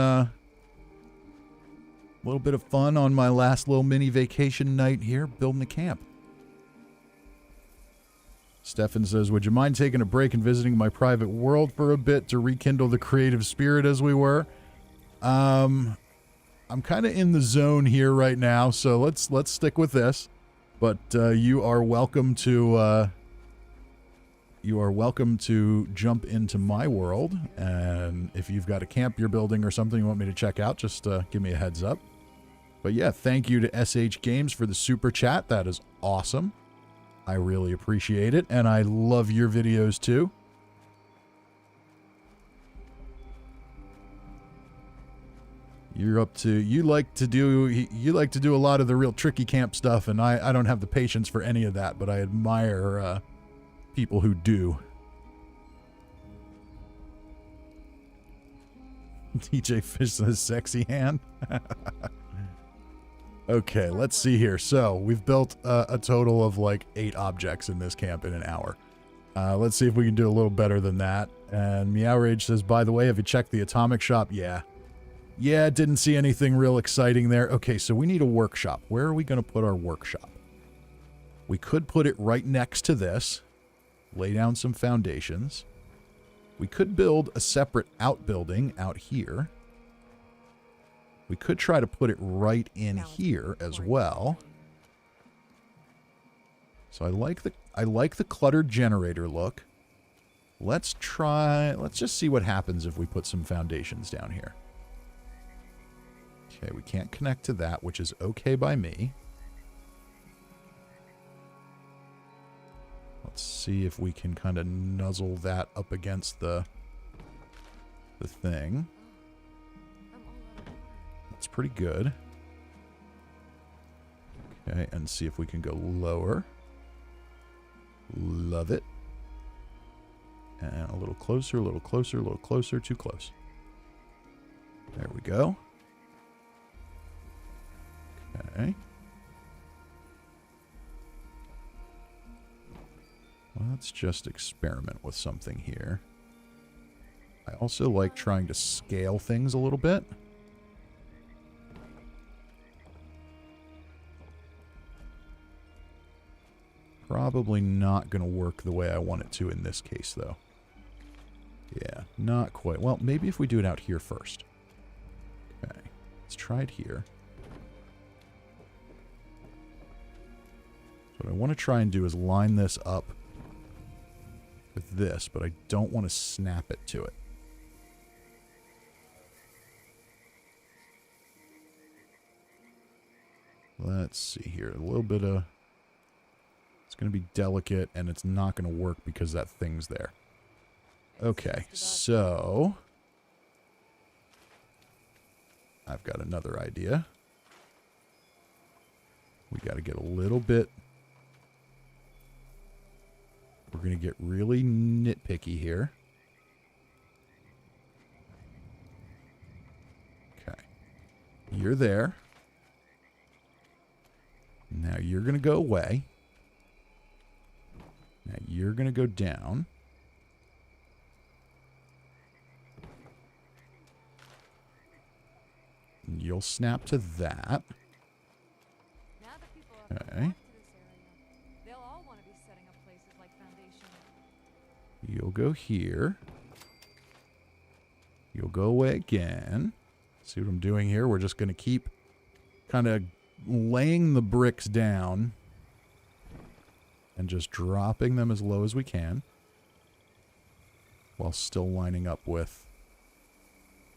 on my last little mini vacation night here, building a camp. Stefan says, "Would you mind taking a break and visiting my private world for a bit to rekindle the creative spirit as we were?" I'm kind of in the zone here right now, so let's stick with this. But you are welcome to you are welcome to jump into my world. And if you've got a camp you're building or something you want me to check out, just give me a heads up. But yeah, thank you to SH Games for the super chat. That is awesome. I really appreciate it. And I love your videos too. You're up to, you like to do a lot of the real tricky camp stuff, and I don't have the patience for any of that, but I admire people who do. DJ Fish says sexy hand. Okay, let's see here. So we've built a total of like 8 objects in this camp in an hour. Let's see if we can do a little better than that. And Meow Rage says, by the way, have you checked the atomic shop? Yeah. Yeah, didn't see anything real exciting there. Okay, so we need a workshop. Where are we going to put our workshop? We could put it right next to this. Lay down some foundations. We could build a separate outbuilding out here. We could try to put it right in here as well. So I like the cluttered generator look. Let's just see what happens if we put some foundations down here. Okay, we can't connect to that, which is okay by me. Let's see if we can kind of nuzzle that up against the thing. That's pretty good. Okay, and see if we can go lower. Love it. And a little closer, a little closer, a little closer, too close. There we go. Okay. Let's just experiment with something here. I also like trying to scale things a little bit. Probably not going to work the way I want it to in this case, though. Yeah, not quite. Well, maybe if we do it out here first. Okay, let's try it here. So what I want to try and do is line this up with this, but I don't want to snap it to it. Let's see here. A little bit of... It's going to be delicate, and it's not going to work because that thing's there. Okay, so... I've got another idea. We got to get a little bit... We're going to get really nitpicky here. Okay. You're there. Now you're going to go away. Now you're going to go down. And you'll snap to that. Okay. You'll go here. You'll go away again. See what I'm doing here? We're just going to keep kind of laying the bricks down and just dropping them as low as we can while still lining up with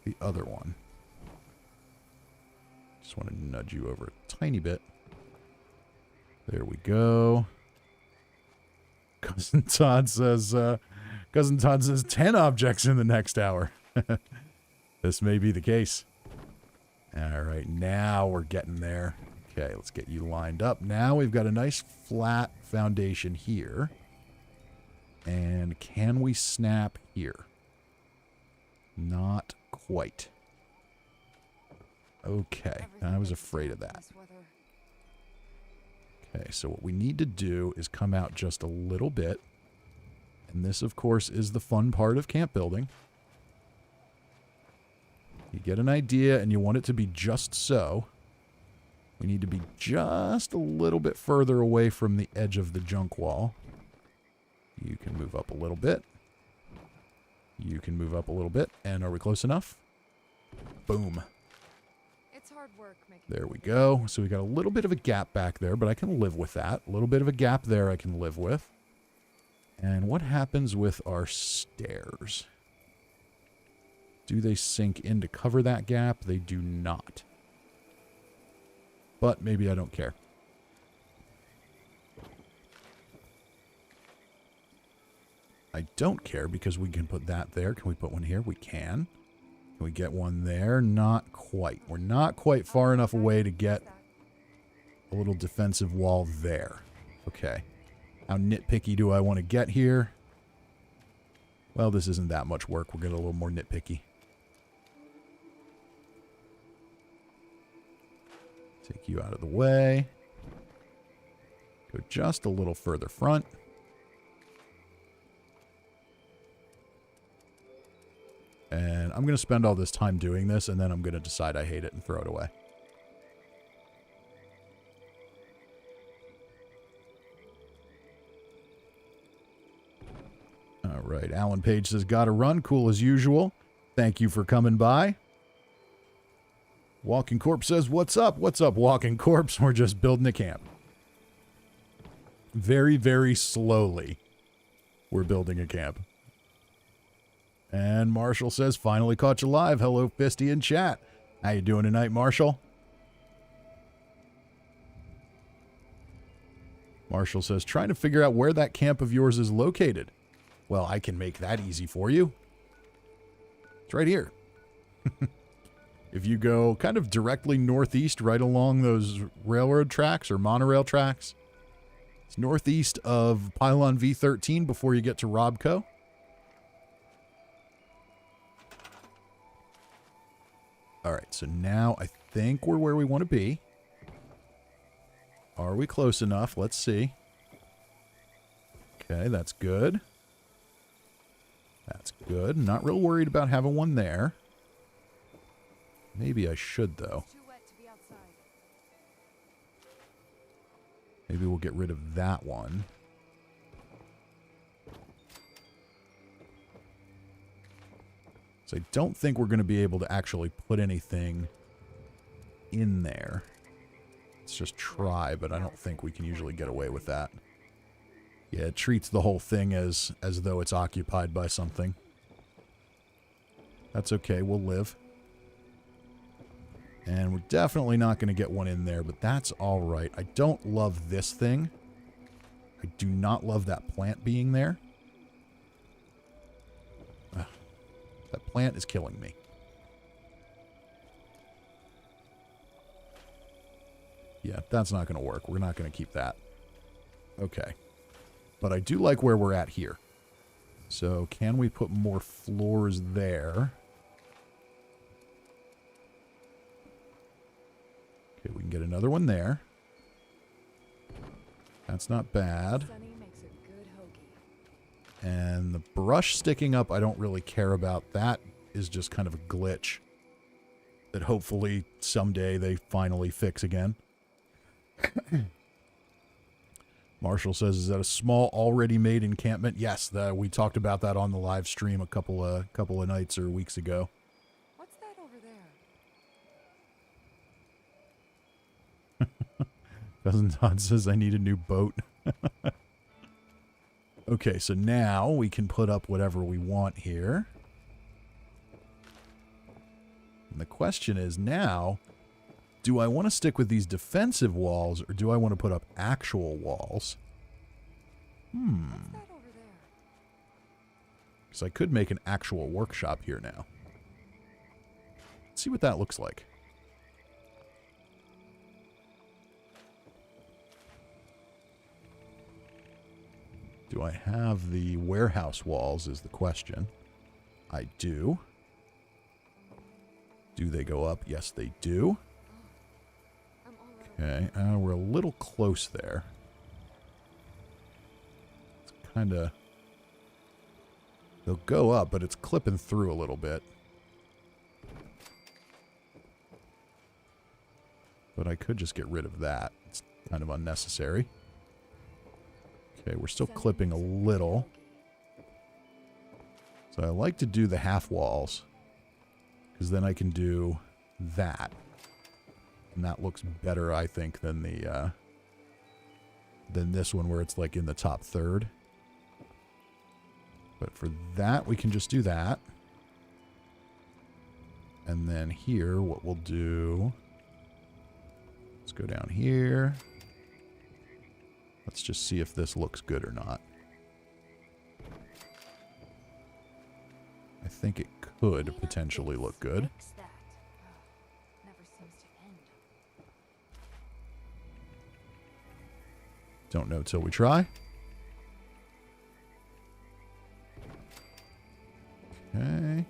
the other one. Just want to nudge you over a tiny bit. There we go. Cousin Todd says 10 objects in the next hour. This may be the case. All right, now we're getting there. Okay, let's get you lined up. Now we've got a nice flat foundation here. And can we snap here? Not quite. Okay, I was afraid of that. Okay, so what we need to do is come out just a little bit. And this, of course, is the fun part of camp building. You get an idea and you want it to be just so. We need to be just a little bit further away from the edge of the junk wall. You can move up a little bit. You can move up a little bit. And are we close enough? Boom. It's hard work making. There we go. So we got a little bit of a gap back there, but I can live with that. A little bit of a gap there I can live with. And what happens with our stairs? Do they sink in to cover that gap? They do not. But maybe I don't care. I don't care because we can put that there. Can we put one here? We can. Can we get one there? Not quite. We're not quite far enough away to get a little defensive wall there. Okay. How nitpicky do I want to get here? Well, this isn't that much work. We're getting a little more nitpicky. Take you out of the way. Go just a little further front. And I'm going to spend all this time doing this, and then I'm going to decide I hate it and throw it away. All right, Alan Page says, gotta run, cool as usual. Thank you for coming by. Walking Corpse says, what's up? What's up, Walking Corpse? We're just building a camp. Very, very slowly, we're building a camp. And Marshall says, finally caught you live. Hello, Fisty in chat. How you doing tonight, Marshall? Marshall says, trying to figure out where that camp of yours is located. Well, I can make that easy for you. It's right here. If you go kind of directly northeast, right along those railroad tracks or monorail tracks, it's northeast of Pylon V13 before you get to Robco. All right, so now I think we're where we want to be. Are we close enough? Let's see. Okay, that's good. That's good. Not real worried about having one there. Maybe I should, though. Too wet to be outside. Maybe we'll get rid of that one. So I don't think we're going to be able to actually put anything in there. Let's just try, but I don't think we can usually get away with that. Yeah, it treats the whole thing as though it's occupied by something. That's okay, we'll live. And we're definitely not going to get one in there, but that's all right. I don't love this thing. I do not love that plant being there. Ugh, that plant is killing me. Yeah, that's not going to work. We're not going to keep that. Okay. But I do like where we're at here. So can we put more floors there? Okay, we can get another one there. That's not bad. Sunny makes a good hoagie. And the brush sticking up, I don't really care about. That is just kind of a glitch that hopefully someday they finally fix again. Marshall says, is that a small already made encampment? Yes, we talked about that on the live stream a couple of nights or weeks ago. What's that over there? Cousin Todd says, I need a new boat. Okay, so now we can put up whatever we want here. And the question is now, do I want to stick with these defensive walls or do I want to put up actual walls? What's that over there? Because I could make an actual workshop here now. Let's see what that looks like. Do I have the warehouse walls is the question. I do. Do they go up? Yes, they do. Okay, we're a little close there. It's kind of... They'll go up, but it's clipping through a little bit. But I could just get rid of that. It's kind of unnecessary. Okay, we're still clipping a little. So I like to do the half walls. Because then I can do that. And that looks better, I think, than the than this one where it's like in the top third. But for that, we can just do that. And then here, what we'll do... Let's go down here. Let's just see if this looks good or not. I think it could potentially look good. Fix that. Oh, never seems to end. Don't know till we try. Okay.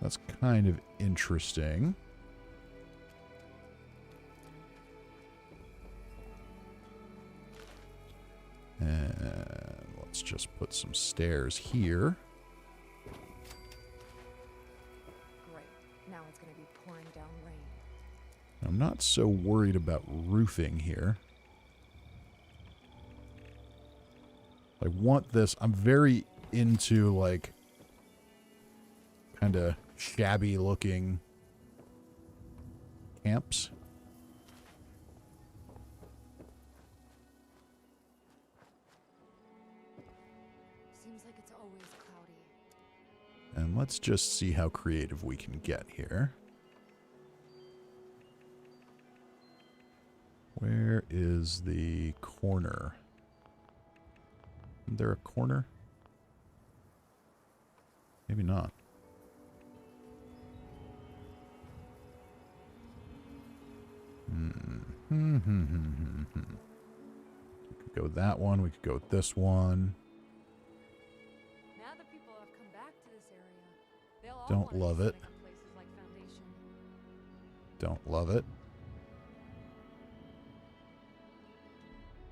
That's kind of interesting. And let's just put some stairs here. Great. Now it's going to be pouring down rain. I'm not so worried about roofing here. I want this. I'm very into, like, kind of shabby looking camps. Seems like it's always cloudy. And let's just see how creative we can get here. Where is the corner? Isn't there a corner? Maybe not. We could go with that one. We could go with this one. Now that people have come back to this area, they'll all Don't wanna love be it. setting up places like Foundation. Don't love it.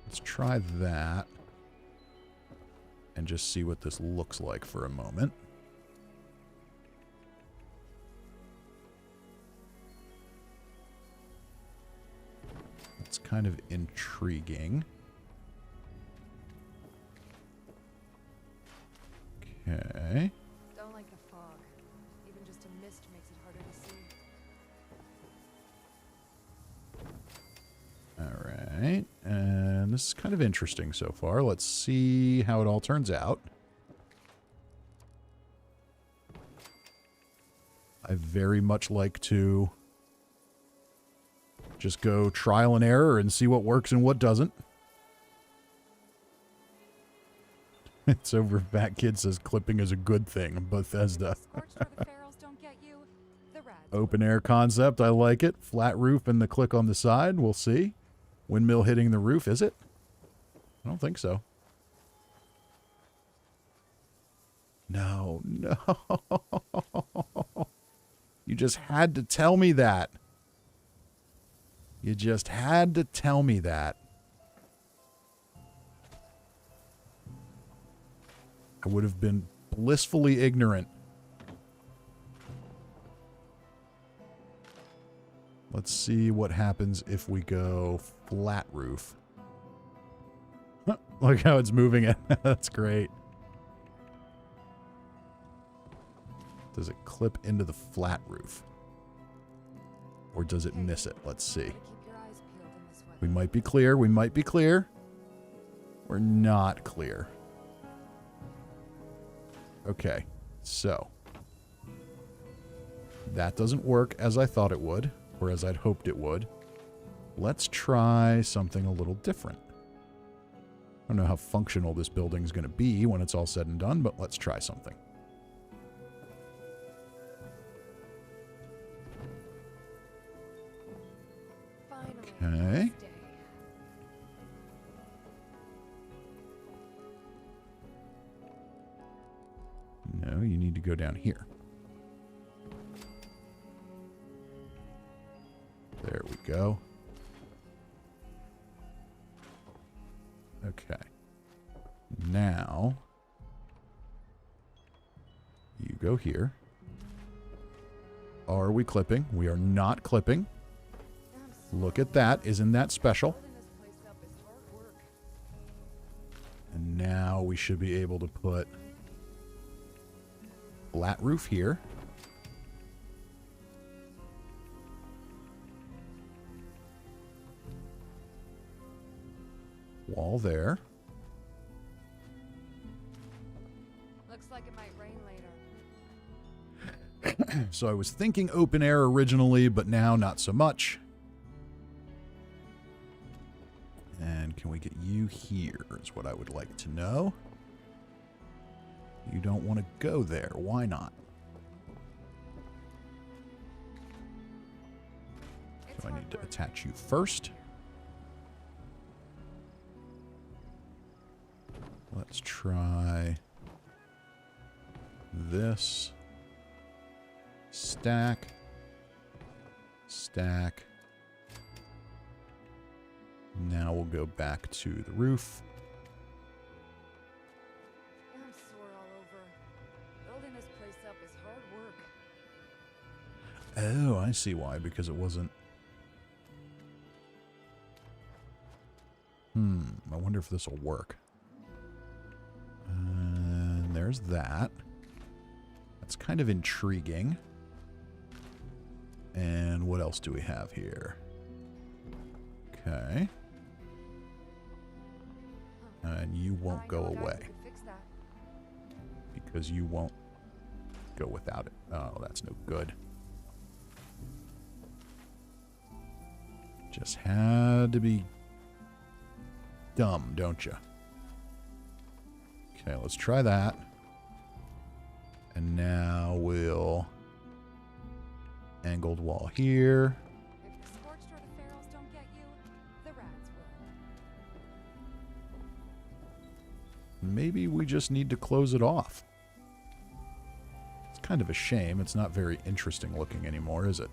Let's try that. And just see what this looks like for a moment. It's kind of intriguing. Okay. Don't like the fog. Even just a mist makes it harder to see. Alright. And this is kind of interesting so far. Let's see how it all turns out. I very much like to just go trial and error and see what works and what doesn't. It's over. Fat Kid says clipping is a good thing. Bethesda. Scorched where the ferals don't get you. The rats. Open air concept. I like it. Flat roof and the click on the side. We'll see. Windmill hitting the roof. Is it? I don't think so. No. No. You just had to tell me that. You just had to tell me that. I would have been blissfully ignorant. Let's see what happens if we go flat roof. Look how it's moving it. That's great. Does it clip into the flat roof? Or does it miss it? Let's see. Keep your eyes peeled in this weather. We might be clear. We might be clear. We're not clear. Okay. So. That doesn't work as I thought it would. Or as I'd hoped it would. Let's try something a little different. I don't know how functional this building's going to be when it's all said and done, but let's try something. Finally, Okay. this day. No, you need to go down here. There we go. Okay. Now, you go here. Are we clipping? We are not clipping. Look at that. Isn't that special? Building this place up is hard work. And now we should be able to put flat roof here. Wall there. Looks like it might rain later. So I was thinking open air originally, but now not so much. And can we get you here is what I would like to know. You don't want to go there. Why not? So I need to attach you first. Let's try this. Stack. Stack. Now we'll go back to the roof. I'm sore all over. Building this place up is hard work. Oh, I see why. Because it wasn't... I wonder if this will work. And there's that. That's kind of intriguing. And what else do we have here? Okay. And you won't go away. Because you won't go without it. Oh, that's no good. Just had to be dumb, don't you? Okay, let's try that. And now we'll angled wall here. If the scorched or the ferals don't get you, the rats will. Maybe we just need to close it off. It's kind of a shame. It's not very interesting looking anymore, is it?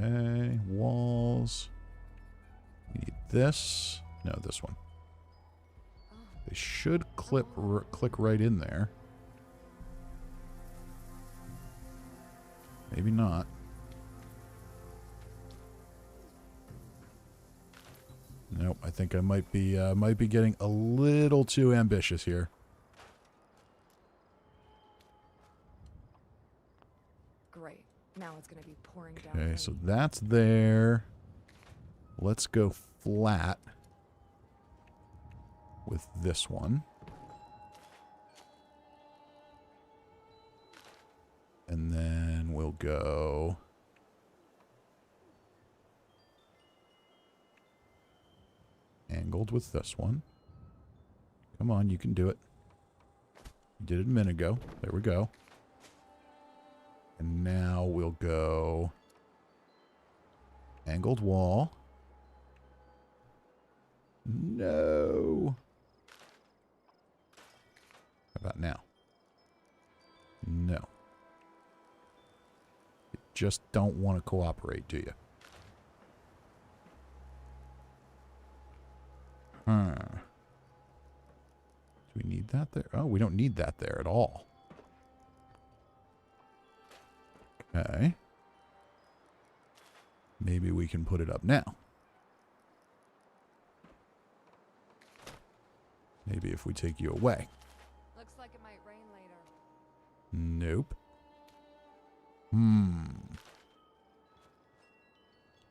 Okay, walls. We need this. No, this one. They should click right in there. Maybe not. Nope, I think I might be getting a little too ambitious here. Great. Now it's going to be pouring down. Okay, rain. so that's there. Let's go flat with this one. And then we'll go angled with this one. Come on, you can do it. You did it a minute ago. There we go. And now we'll go angled wall. No. How about now? No. You just don't want to cooperate, do you? Huh. Do we need that there? Oh, we don't need that there at all. Okay. Maybe we can put it up now. Maybe if we take you away. Looks like it might rain later. Nope.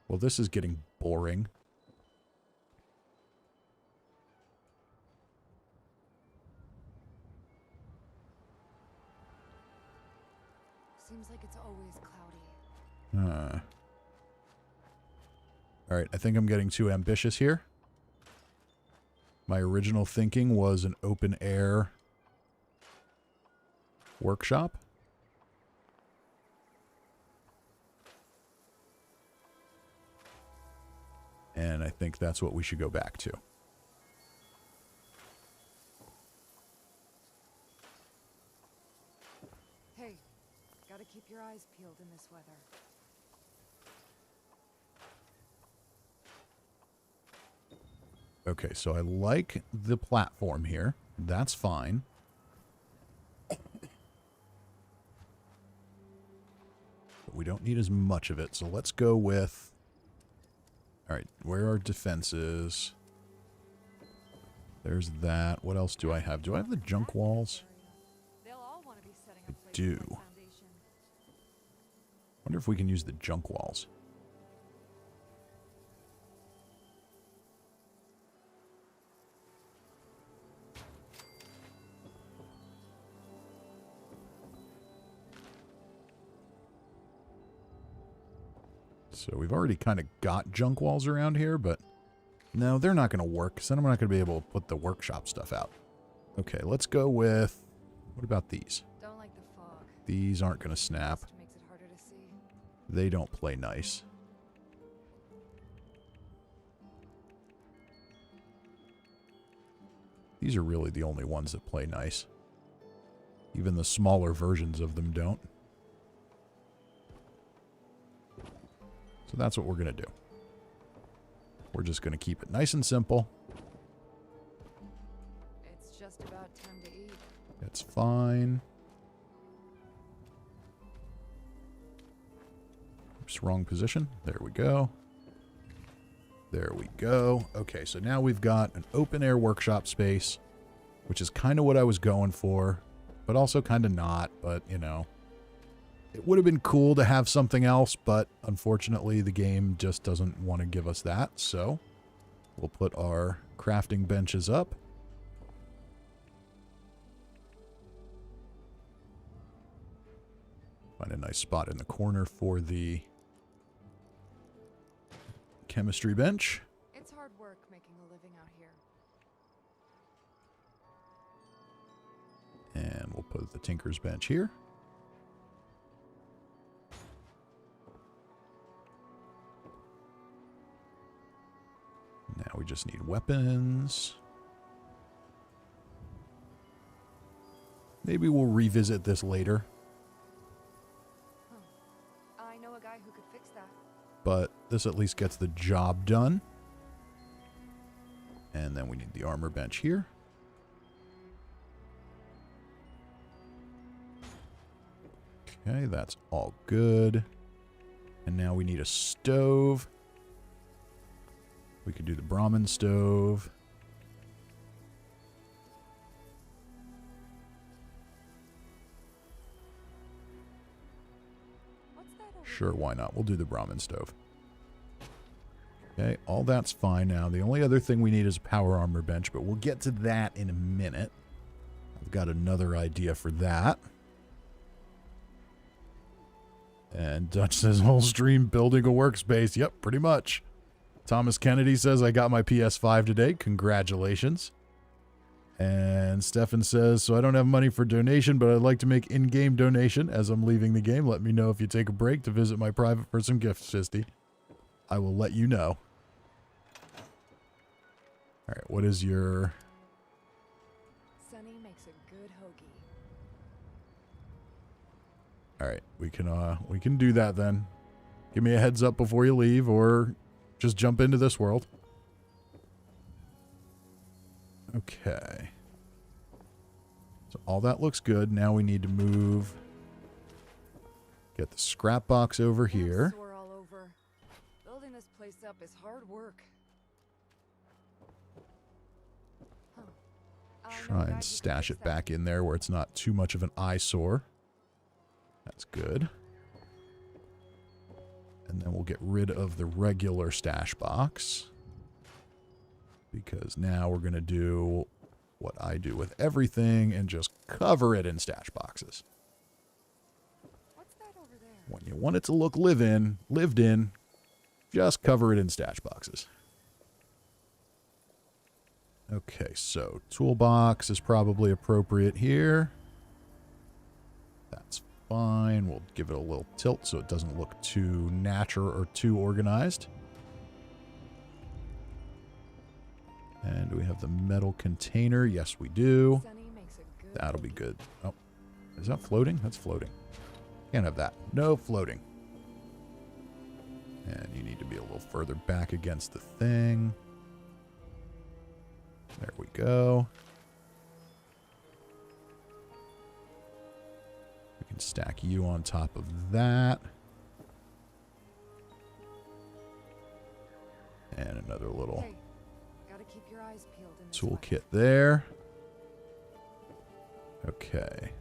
Well, this is getting boring. Seems like it's always cloudy. Alright, I think I'm getting too ambitious here. My original thinking was an open air workshop. And I think that's what we should go back to. Hey, gotta keep your eyes peeled in this weather. Okay, so I like the platform here. That's fine. But we don't need as much of it, so let's go with... Alright, where are defenses? There's that. What else do I have? Do I have the junk walls? They'll all want to be setting I up places do. Foundation. Wonder if we can use the junk walls. So we've already kind of got junk walls around here, but no, they're not going to work, because then I'm not going to be able to put the workshop stuff out. Okay, let's go with... What about these? Don't like the fog. These aren't going to snap. Just makes it harder to see. They don't play nice. These are really the only ones that play nice. Even the smaller versions of them don't. So that's what we're going to do. We're just going to keep it nice and simple. It's just about time to eat. It's fine. Oops, wrong position. There we go. There we go. Okay, so now we've got an open air workshop space, which is kind of what I was going for, but also kind of not, but you know. It would have been cool to have something else, but unfortunately the game just doesn't want to give us that, so we'll put our crafting benches up. Find a nice spot in the corner for the chemistry bench. It's hard work making a living out here. And we'll put the tinker's bench here. Now we just need weapons. Maybe we'll revisit this later. I know a guy who could fix that. But this at least gets the job done. And then we need the armor bench here. Okay, that's all good. And now we need a stove. We could do the Brahmin stove. What's that over Sure, why not? We'll do the Brahmin stove. Okay, all that's fine now. The only other thing we need is a power armor bench, but we'll get to that in a minute. I've got another idea for that. And Dutch says, whole stream building a workspace. Yep, pretty much. Thomas Kennedy says, I got my PS5 today. Congratulations. And Stefan says, so I don't have money for donation, but I'd like to make in-game donation as I'm leaving the game. Let me know if you take a break to visit my private for some gifts, Fisty. I will let you know. All right, what is your... Sunny makes a good hoagie. All right, we can do that then. Give me a heads up before you leave, or just jump into this world. Okay. So all that looks good. Now we need to move. Get the scrap box over I'm here. sore all over. Building this place up is hard work. Huh. I know a Try guy and who could stash fix it that. back in there where it's not too much of an eyesore. That's good. And then we'll get rid of the regular stash box. Because now we're going to do what I do with everything and just cover it in stash boxes. What's that over there? When you want it to look lived in, just cover it in stash boxes. Okay, so toolbox is probably appropriate here. That's fine. We'll give it a little tilt so it doesn't look too natural or too organized. And do we have the metal container? Yes, we do. Sunny makes a good That'll be hoagie. good. Oh, is that floating? That's floating. Can't have that. No floating. And you need to be a little further back against the thing. There we go. We can stack you on top of that. And another little Hey, gotta keep your eyes peeled in this fight. toolkit there. Okay.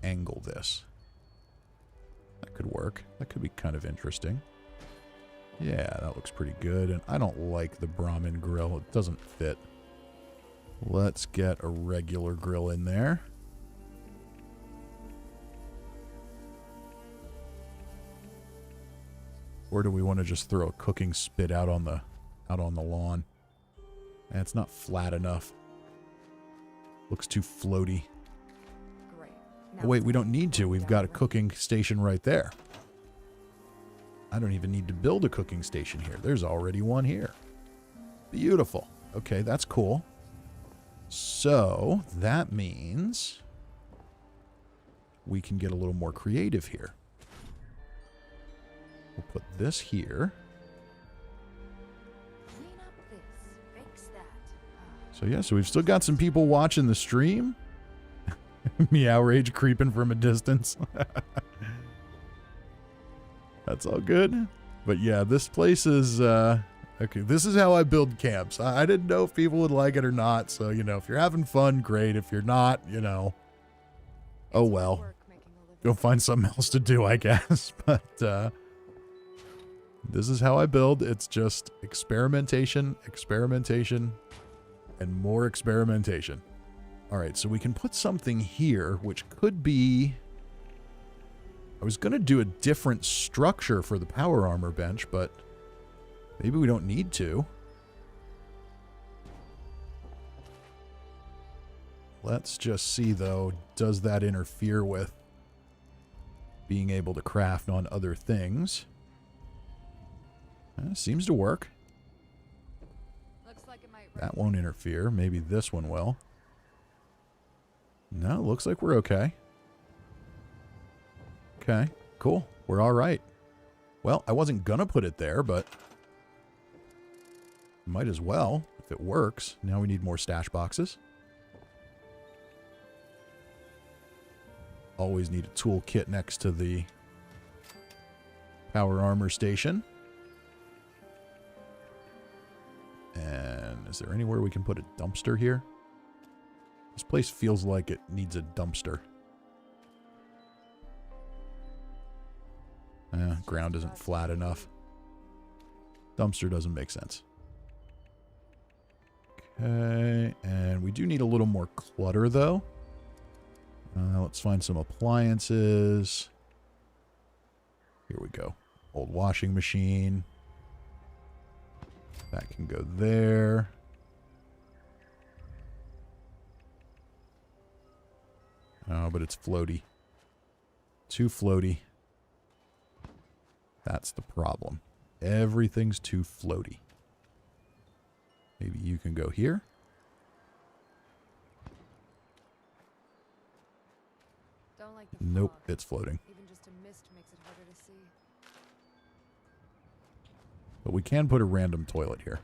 angle this. That could work. That could be kind of interesting. Yeah, that looks pretty good. And I don't like the Brahmin grill. It doesn't fit. Let's get a regular grill in there. Or do we want to just throw a cooking spit out on the lawn? That's not flat enough. Looks too floaty. Great. Oh, wait, we don't need to. We've got a cooking station right there. I don't even need to build a cooking station here. There's already one here. Beautiful. Okay, that's cool. So that means we can get a little more creative here. We'll put this here. Clean up this, fix that. So yeah, so we've still got some people watching the stream. Meow Rage creeping from a distance. That's all good. But yeah, this place is, okay, this is how I build camps. I didn't know if people would like it or not. So, you know, if you're having fun, great. If you're not, you know, oh well. Go find something else to do, I guess. But, this is how I build. It's just experimentation, experimentation, and more experimentation. All right, so we can put something here, which could be... I was going to do a different structure for the power armor bench, but maybe we don't need to. Let's just see, though, does that interfere with being able to craft on other things? Seems to work. Looks like it might That won't interfere. Maybe this one will. No, looks like we're okay. Okay, cool. We're all right. Well, I wasn't gonna put it there, but might as well if it works. Now we need more stash boxes. Always need a toolkit next to the power armor station. And is there anywhere we can put a dumpster here? This place feels like it needs a dumpster. Ground isn't flat enough. Dumpster doesn't make sense. Okay, and we do need a little more clutter, though. Let's find some appliances. Here we go. Old washing machine. That can go there. Oh, but it's floaty. Too floaty. That's the problem. Everything's too floaty. Maybe you can go here. Don't like the Nope, fog. it's floating. Even just a mist makes it harder to see. But we can put a random toilet here.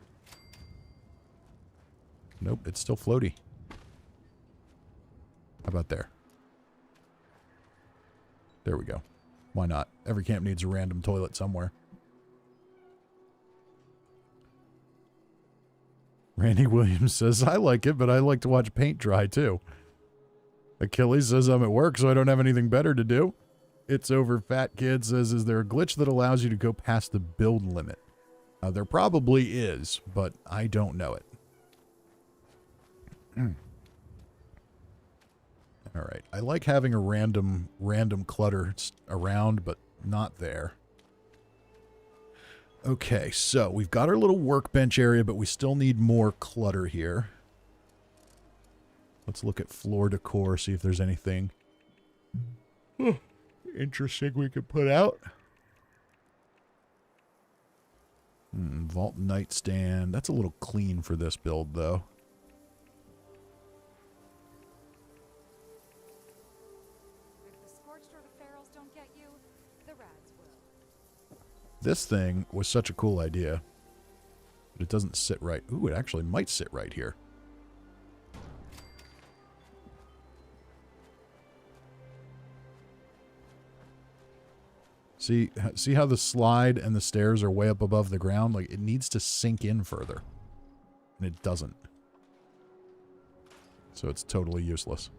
Nope, it's still floaty. How about there? There we go. Why not? Every camp needs a random toilet somewhere. Randy Williams says, I like it, but I like to watch paint dry too. Achilles says, I'm at work, so I don't have anything better to do. It's Over Fat Kid says, is there a glitch that allows you to go past the build limit? There probably is, but I don't know it. All right. I like having a random clutter around, but not there. Okay, so we've got our little workbench area, but we still need more clutter here. Let's look at floor decor, see if there's anything interesting we could put out. Vault nightstand. That's a little clean for this build, though. If the scorched or the ferals don't get you, the rads will. This thing was such a cool idea, but it doesn't sit right. Ooh, it actually might sit right here. See how the slide and the stairs are way up above the ground? Like, it needs to sink in further. And it doesn't. So it's totally useless.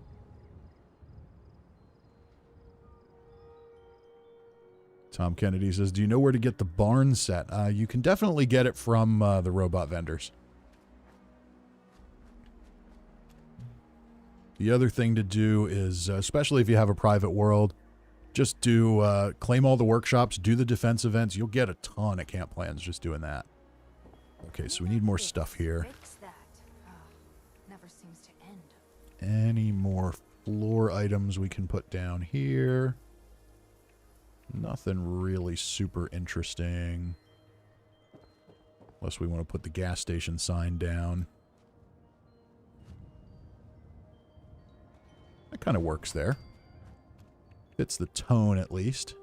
Tom Kennedy says, do you know where to get the barn set? You can definitely get it from the robot vendors. The other thing to do is, especially if you have a private world, just do claim all the workshops, do the defense events. You'll get a ton of camp plans just doing that. Okay, so we need more stuff here. Fix that. Never seems to end. Any more floor items we can put down here? Nothing really super interesting. Unless we want to put the gas station sign down. That kind of works there. Fits the tone at least.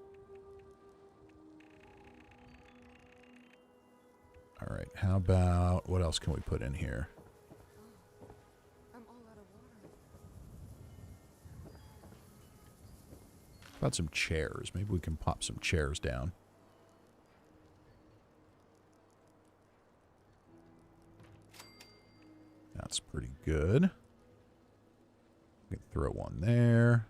Alright, how about... what else can we put in here? I'm all out of water. How about some chairs? Maybe we can pop some chairs down. That's pretty good. We can throw one there.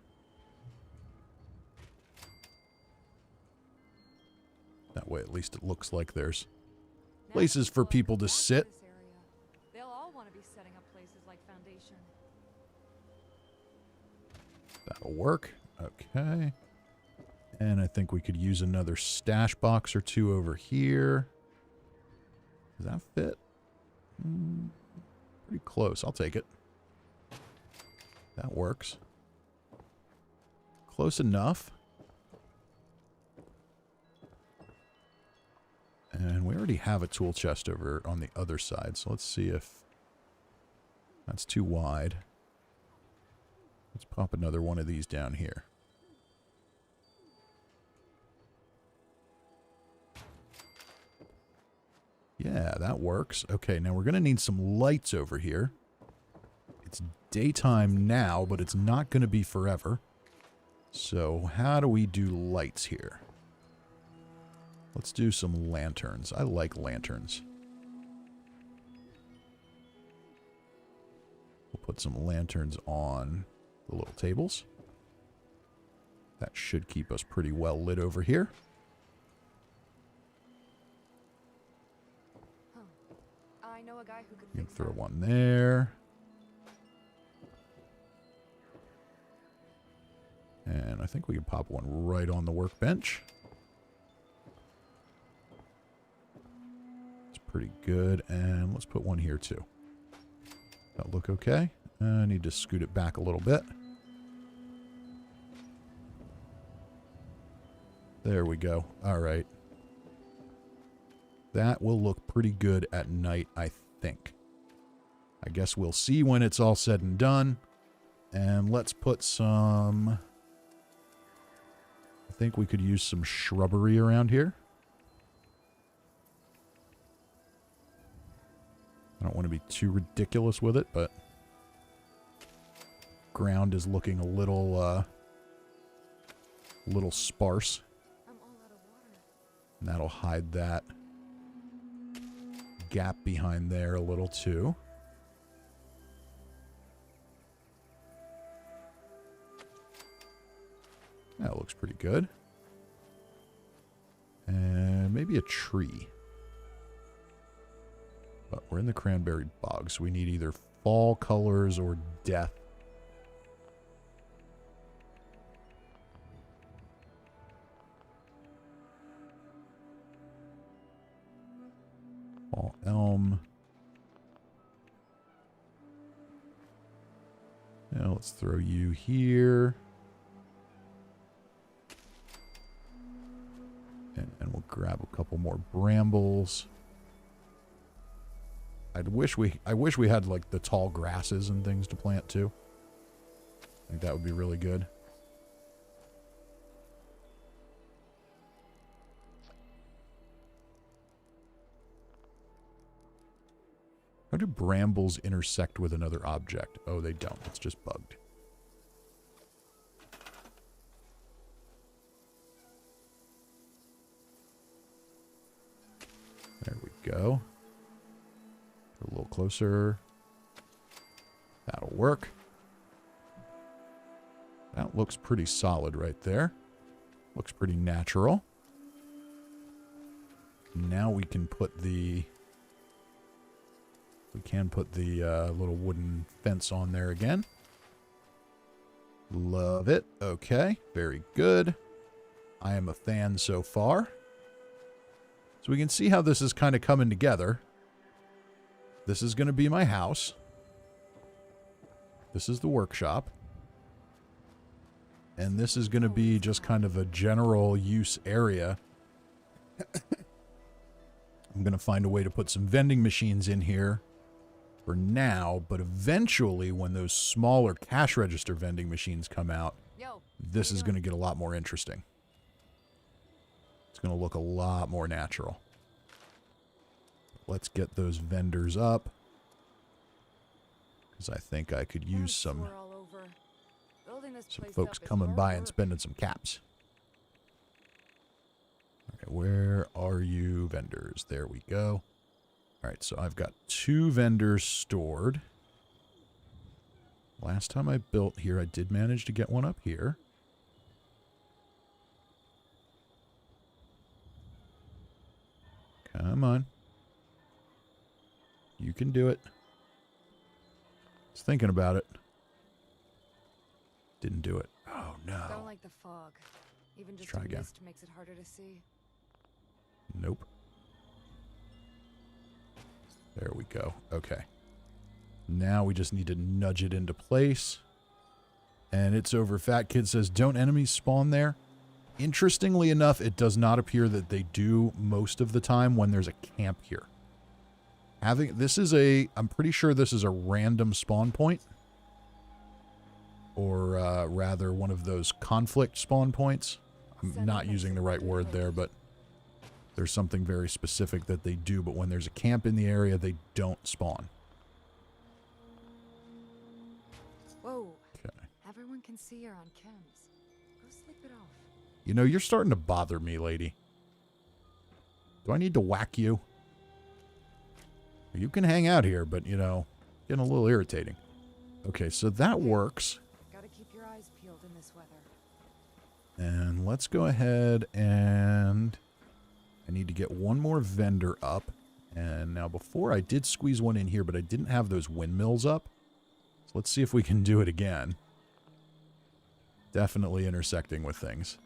That way at least it looks like there's places for people to sit. They'll all want to be setting up places like Foundation. That'll work. Okay. And I think we could use another stash box or two over here. Does that fit? Pretty close. I'll take it. That works. Close enough. And we already have a tool chest over on the other side, so let's see if that's too wide. Let's pop another one of these down here. Yeah, that works. Okay, now we're going to need some lights over here. It's daytime now, but it's not going to be forever. So how do we do lights here? Let's do some lanterns. I like lanterns. We'll put some lanterns on the little tables. That should keep us pretty well lit over here. I know a guy who could You can fix throw that. one there. And I think we can pop one right on the workbench. It's pretty good. And let's put one here too. That look okay? I need to scoot it back a little bit. There we go. All right. That will look pretty good at night, I think. I guess we'll see when it's all said and done. And let's put some... I think we could use some shrubbery around here. I don't want to be too ridiculous with it, but... ground is looking a little sparse. I'm all out of water. And that'll hide that gap behind there a little too. That looks pretty good. And maybe a tree. But we're in the cranberry bog, so we need either fall colors or death. Fall elm. Now let's throw you here. And we'll grab a couple more brambles. I wish we had like the tall grasses and things to plant too. I think that would be really good. How do brambles intersect with another object? Oh, they don't. It's just bugged. There we go. A little closer. That'll work. That looks pretty solid right there. Looks pretty natural. Now we can put the... We can put the little wooden fence on there again. Love it. Okay, very good. I am a fan so far. So we can see how this is kind of coming together. This is going to be my house. This is the workshop. And this is going to be just kind of a general use area. I'm going to find a way to put some vending machines in here for now, but eventually when those smaller cash register vending machines come out, this is going to get a lot more interesting. It's going to look a lot more natural. Let's get those vendors up, because I think I could use some folks coming by and spending some caps. Okay, where are you, vendors? There we go. All right, so I've got 2 vendors stored. Last time I built here, I did manage to get one up here. Come on. You can do it. Just thinking about it. Didn't do it. Oh, no. Don't like the fog. Even just try again. mist makes it harder to see. Nope. There we go. Okay. Now we just need to nudge it into place. And it's over. Fat Kid says, don't enemies spawn there? Interestingly enough, it does not appear that they do most of the time when there's a camp here. I'm pretty sure this is a random spawn point. Or rather one of those conflict spawn points. I'm not using the right word there, but there's something very specific that they do. But when there's a camp in the area, they don't spawn. Whoa. Okay. Everyone can see you're on chems. Go sleep it off. You know, you're starting to bother me, lady. Do I need to whack you? You can hang out here, but, you know, getting a little irritating. Okay, so that works. Gotta keep your eyes peeled in this weather. And let's go ahead and... I need to get one more vendor up. And now before I did squeeze one in here, but I didn't have those windmills up. So let's see if we can do it again. Definitely intersecting with things.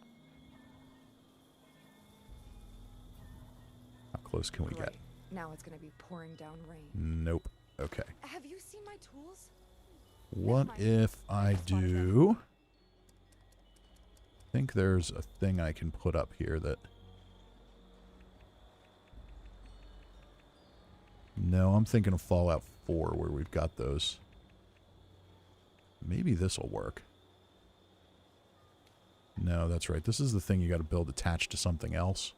How close can we get? Now it's gonna be pouring down rain. Nope. Okay. Have you seen my tools? What if I do... I think there's a thing I can put up here that... No, I'm thinking of Fallout 4 where we've got those. Maybe this will work. No, that's right. This is the thing you got to build attached to something else.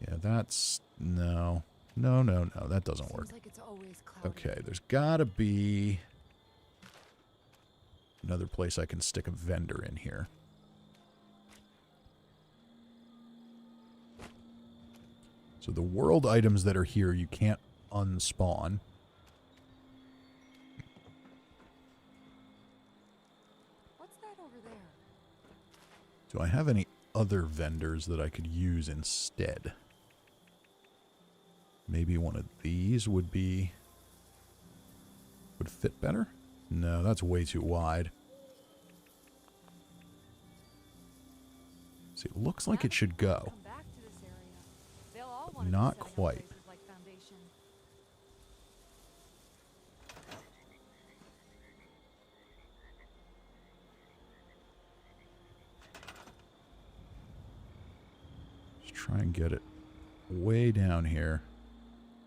Yeah, that's... No. No, no, no. That doesn't work. Like it's always cloudy. Okay, there's got to be another place I can stick a vendor in here. So the world items that are here, you can't unspawn. What's that over there? Do I have any other vendors that I could use instead? Maybe one of these would fit better? No, that's way too wide. See, it looks like it should go. Not quite. Just try and get it way down here.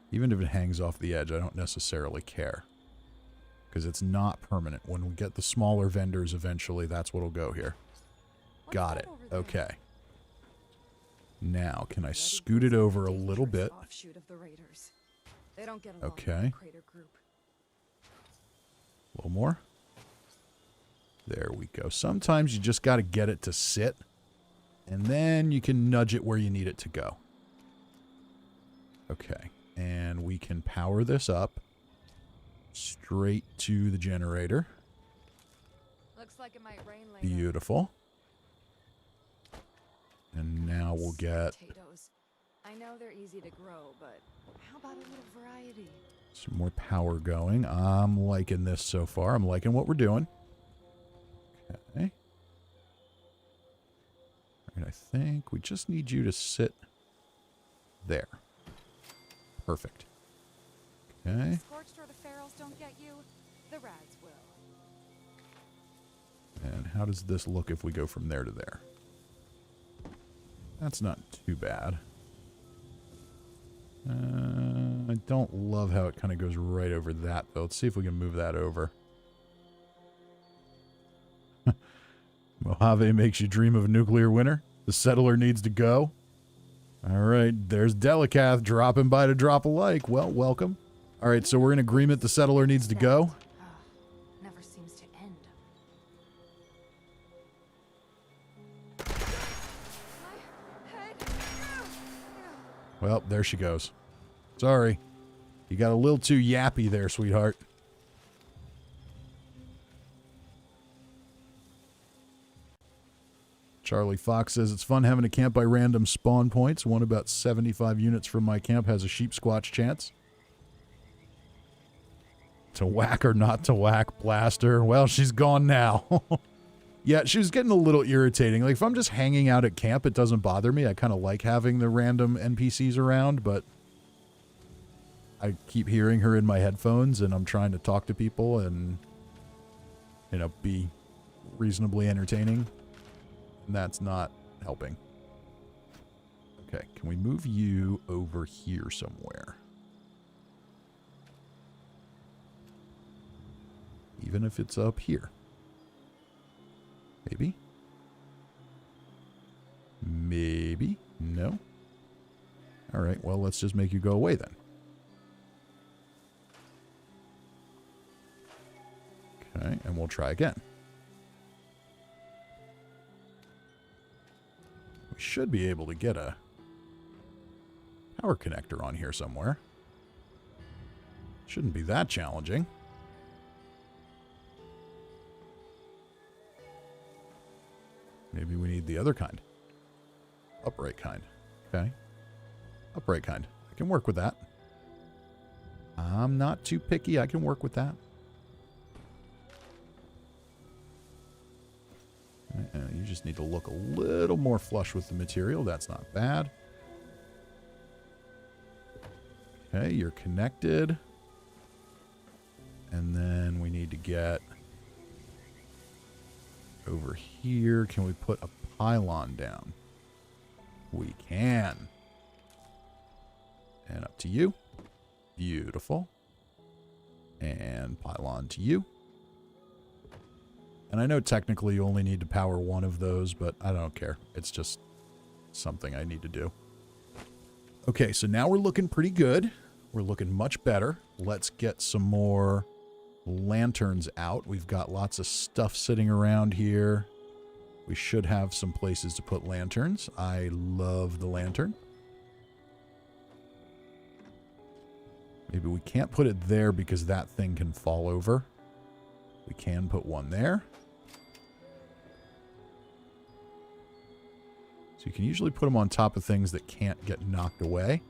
Even if it hangs off the edge, I don't necessarily care. Because it's not permanent. When we get the smaller vendors eventually, that's what'll go here. Got it. Okay. Now, can I scoot it over a little bit? Okay. A little more. There we go. Sometimes you just got to get it to sit. And then you can nudge it where you need it to go. Okay. And we can power this up straight to the generator. Looks like it might rain later. Beautiful. And now we'll get... I know they're easy to grow, but how about a little variety? Some more power going. I'm liking this so far. I'm liking what we're doing. Okay. All right, I think we just need you to sit there. Perfect. Okay. The scorched or the ferals don't get you, the rads will. And how does this look if we go from there to there? That's not too bad. I don't love how it kind of goes right over that, though. Let's see if we can move that over. Mojave makes you dream of a nuclear winter. The settler needs to go. All right, there's Delicath dropping by to drop a like. Well, welcome. All right, so we're in agreement the settler needs to go. Never seems to end. My head. Well, there she goes. Sorry. You got a little too yappy there, sweetheart. Charlie Fox says, it's fun having a camp by random spawn points. One about 75 units from my camp has a sheep squatch chance. To whack or not to whack, Blaster. Well, she's gone now. Yeah, she was getting a little irritating. Like, if I'm just hanging out at camp, it doesn't bother me. I kind of like having the random NPCs around, but I keep hearing her in my headphones, and I'm trying to talk to people and, you know, be reasonably entertaining. And that's not helping. Okay, can we move you over here somewhere? Even if it's up here. Maybe? Maybe? No? Alright, well, let's just make you go away then. Okay, and we'll try again. We should be able to get a power connector on here somewhere. Shouldn't be that challenging. Maybe we need the other kind. Upright kind. Okay. Upright kind. I can work with that. I'm not too picky. I can work with that. You just need to look a little more flush with the material. That's not bad. Okay, you're connected. And then we need to get over here. Can we put a pylon down? We can. And up to you. Beautiful. And pylon to you. And I know technically you only need to power one of those, but I don't care. It's just something I need to do. Okay, so now we're looking pretty good. We're looking much better. Let's get some more lanterns out. We've got lots of stuff sitting around here. We should have some places to put lanterns. I love the lantern. Maybe we can't put it there because that thing can fall over. We can put one there. So you can usually put them on top of things that can't get knocked away.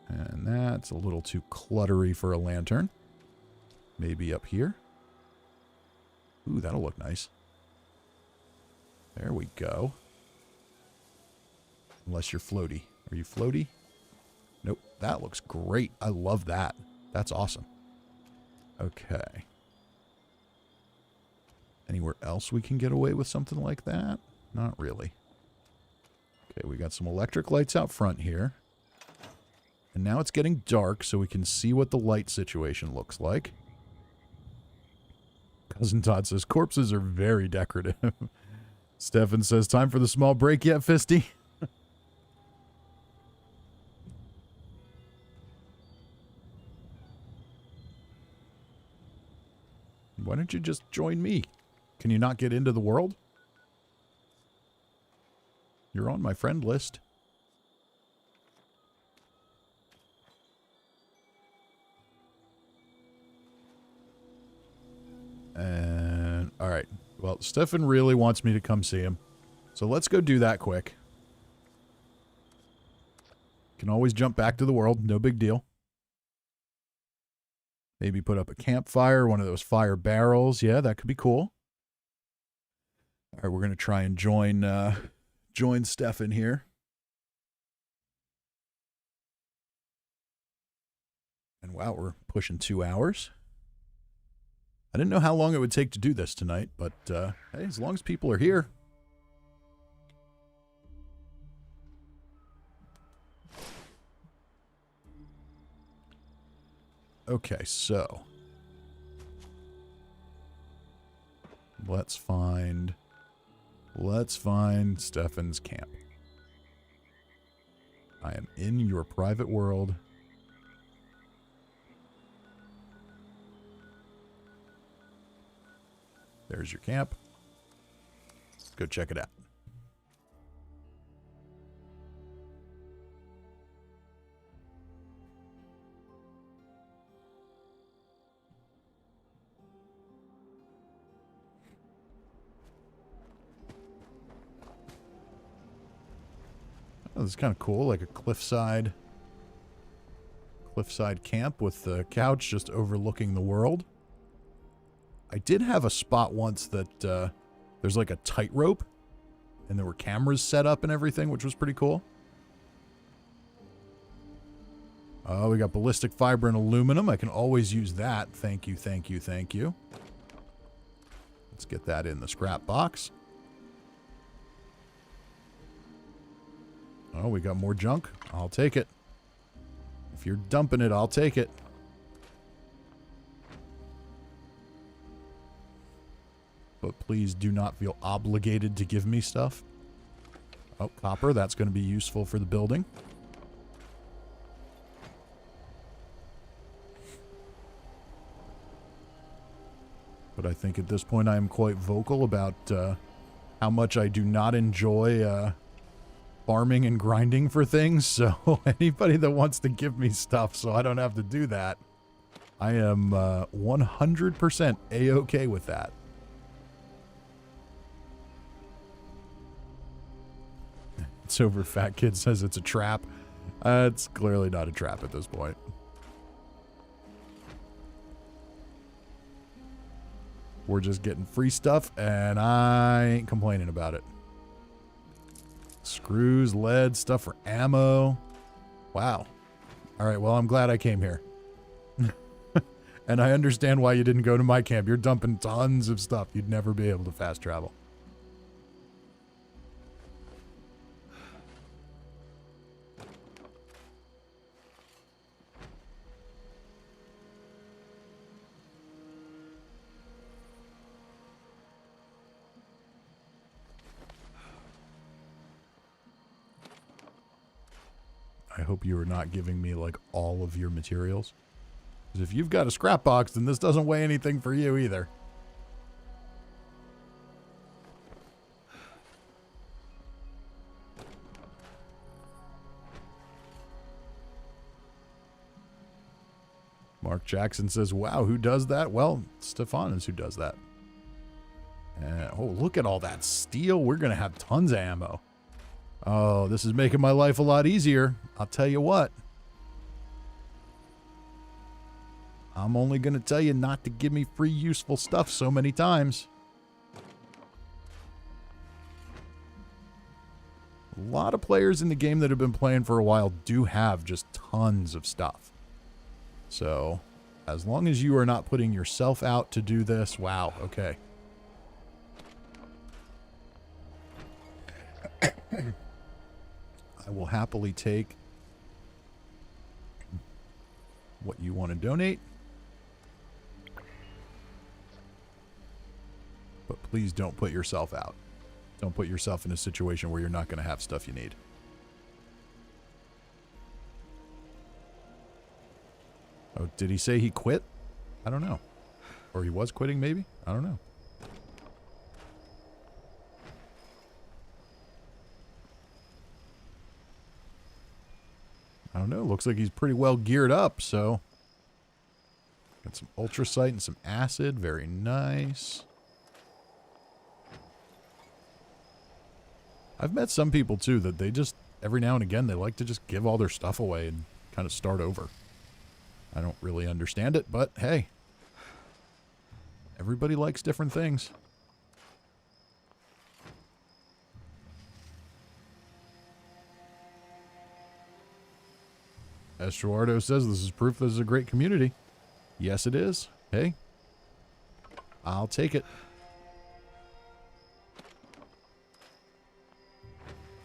And that's a little too cluttery for a lantern. Maybe up here. Ooh, that'll look nice. There we go. Unless you're floaty. Are you floaty? Nope. That looks great. I love that. That's awesome. Okay. Anywhere else we can get away with something like that? Not really. Okay, we got some electric lights out front here. And now it's getting dark, so we can see what the light situation looks like. Cousin Todd says, corpses are very decorative. Stefan says, time for the small break yet, Fisty? Why don't you just join me? Can you not get into the world? You're on my friend list. And, alright. Well, Stefan really wants me to come see him. So let's go do that quick. Can always jump back to the world. No big deal. Maybe put up a campfire, one of those fire barrels. Yeah, that could be cool. All right, we're going to try and join Stefan here. And wow, we're pushing 2 hours. I didn't know how long it would take to do this tonight, but hey, as long as people are here. Okay, so let's find Stefan's camp. I am in your private world. There's your camp. Let's go check it out. Oh, this is kind of cool, like a cliffside camp with the couch just overlooking the world. I did have a spot once that there's like a tightrope and there were cameras set up and everything, which was pretty cool. Oh, we got ballistic fiber and aluminum. I can always use that. Thank you, thank you, thank you. Let's get that in the scrap box. Oh, we got more junk. I'll take it. If you're dumping it, I'll take it. But please do not feel obligated to give me stuff. Oh, copper. That's going to be useful for the building. But I think at this point I am quite vocal about how much I do not enjoy farming and grinding for things. So anybody that wants to give me stuff so I don't have to do that, I am 100% A-okay with that. Sober Fat Kid says it's a trap. It's clearly not a trap at this point. We're just getting free stuff, and I ain't complaining about it. Screws, lead, stuff for ammo. Wow. All right, well, I'm glad I came here. And I understand why you didn't go to my camp. You're dumping tons of stuff. You'd never be able to fast travel. I hope you are not giving me, like, all of your materials. Because if you've got a scrap box, then this doesn't weigh anything for you either. Mark Jackson says, wow, who does that? Well, Stefan is who does that. Oh, look at all that steel. We're going to have tons of ammo. Oh, this is making my life a lot easier. I'll tell you what. I'm only going to tell you not to give me free useful stuff so many times. A lot of players in the game that have been playing for a while do have just tons of stuff. So, as long as you are not putting yourself out to do this, wow, okay. I will happily take what you want to donate. But please don't put yourself out. Don't put yourself in a situation where you're not going to have stuff you need. Oh, did he say he quit? I don't know. Or he was quitting, maybe? I don't know. I don't know. Looks like he's pretty well geared up, so. Got some ultracite and some acid. Very nice. I've met some people too that they just, every now and again, they like to just give all their stuff away and kind of start over. I don't really understand it, but hey, everybody likes different things. Estuardo says this is proof this is a great community. Yes, it is. Hey, I'll take it.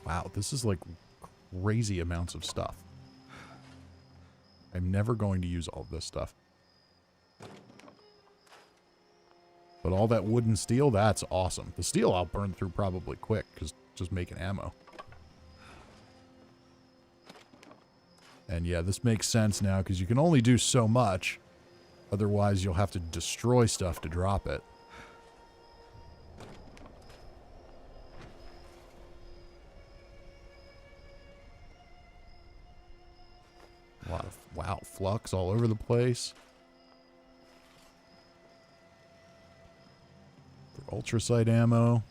Wow, this is like crazy amounts of stuff. I'm never going to use all of this stuff. But all that wood and steel, that's awesome. The steel I'll burn through probably quick, because just making ammo. And yeah, this makes sense now, because you can only do so much. Otherwise, you'll have to destroy stuff to drop it. A lot of, wow, flux all over the place. Ultrasight ammo.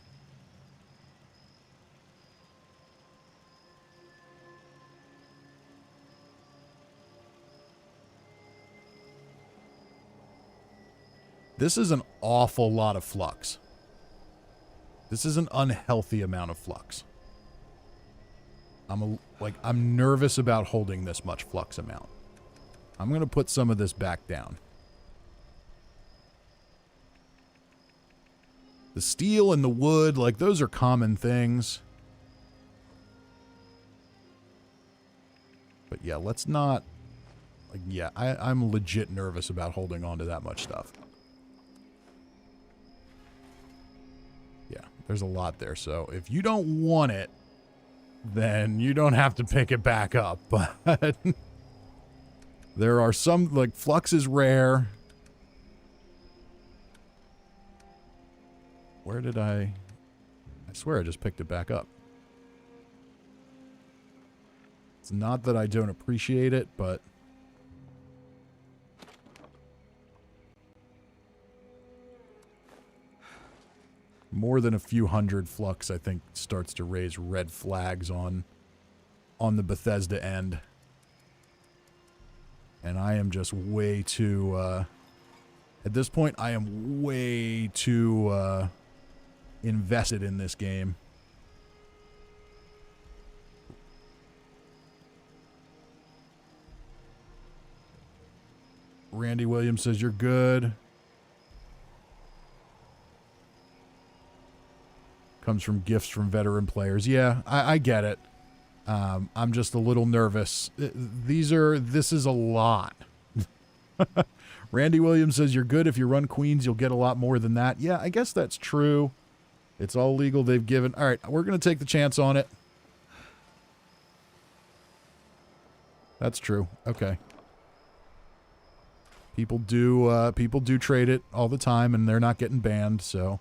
This is an awful lot of flux. This is an unhealthy amount of flux. I'm nervous about holding this much flux amount. I'm going to put some of this back down. The steel and the wood, like, those are common things. But yeah, let's not... Like, yeah, I'm legit nervous about holding on to that much stuff. Yeah, there's a lot there. So if you don't want it, then you don't have to pick it back up. But there are some, like, flux is rare. Where did I swear I just picked it back up. It's not that I don't appreciate it, but more than a few hundred flux, I think, starts to raise red flags on the Bethesda end. And I am just way too, at this point, I am way too, invested in this game. Randy Williams says you're good. Comes from gifts from veteran players. Yeah, I get it. I'm just a little nervous. This is a lot. Randy Williams says you're good. If you run queens, you'll get a lot more than that. Yeah, I guess that's true. It's all legal. They've given. All right, we're going to take the chance on it. That's true. Okay. People do trade it all the time, and they're not getting banned, so...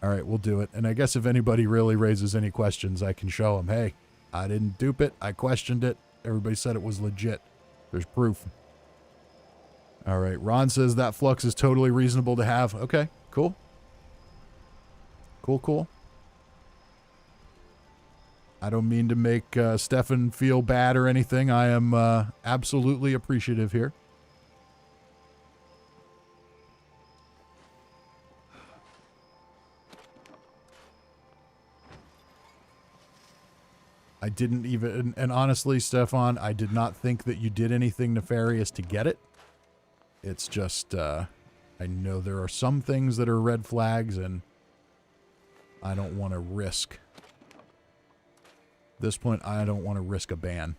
All right, we'll do it. And I guess if anybody really raises any questions, I can show them, hey, I didn't dupe it. I questioned it. Everybody said it was legit. There's proof. All right, Ron says that flux is totally reasonable to have. Okay, cool. Cool. I don't mean to make Stefan feel bad or anything. I am absolutely appreciative here. I didn't even, and honestly, Stefan, I did not think that you did anything nefarious to get it. It's just, I know there are some things that are red flags, and I don't want to risk. At this point, I don't want to risk a ban.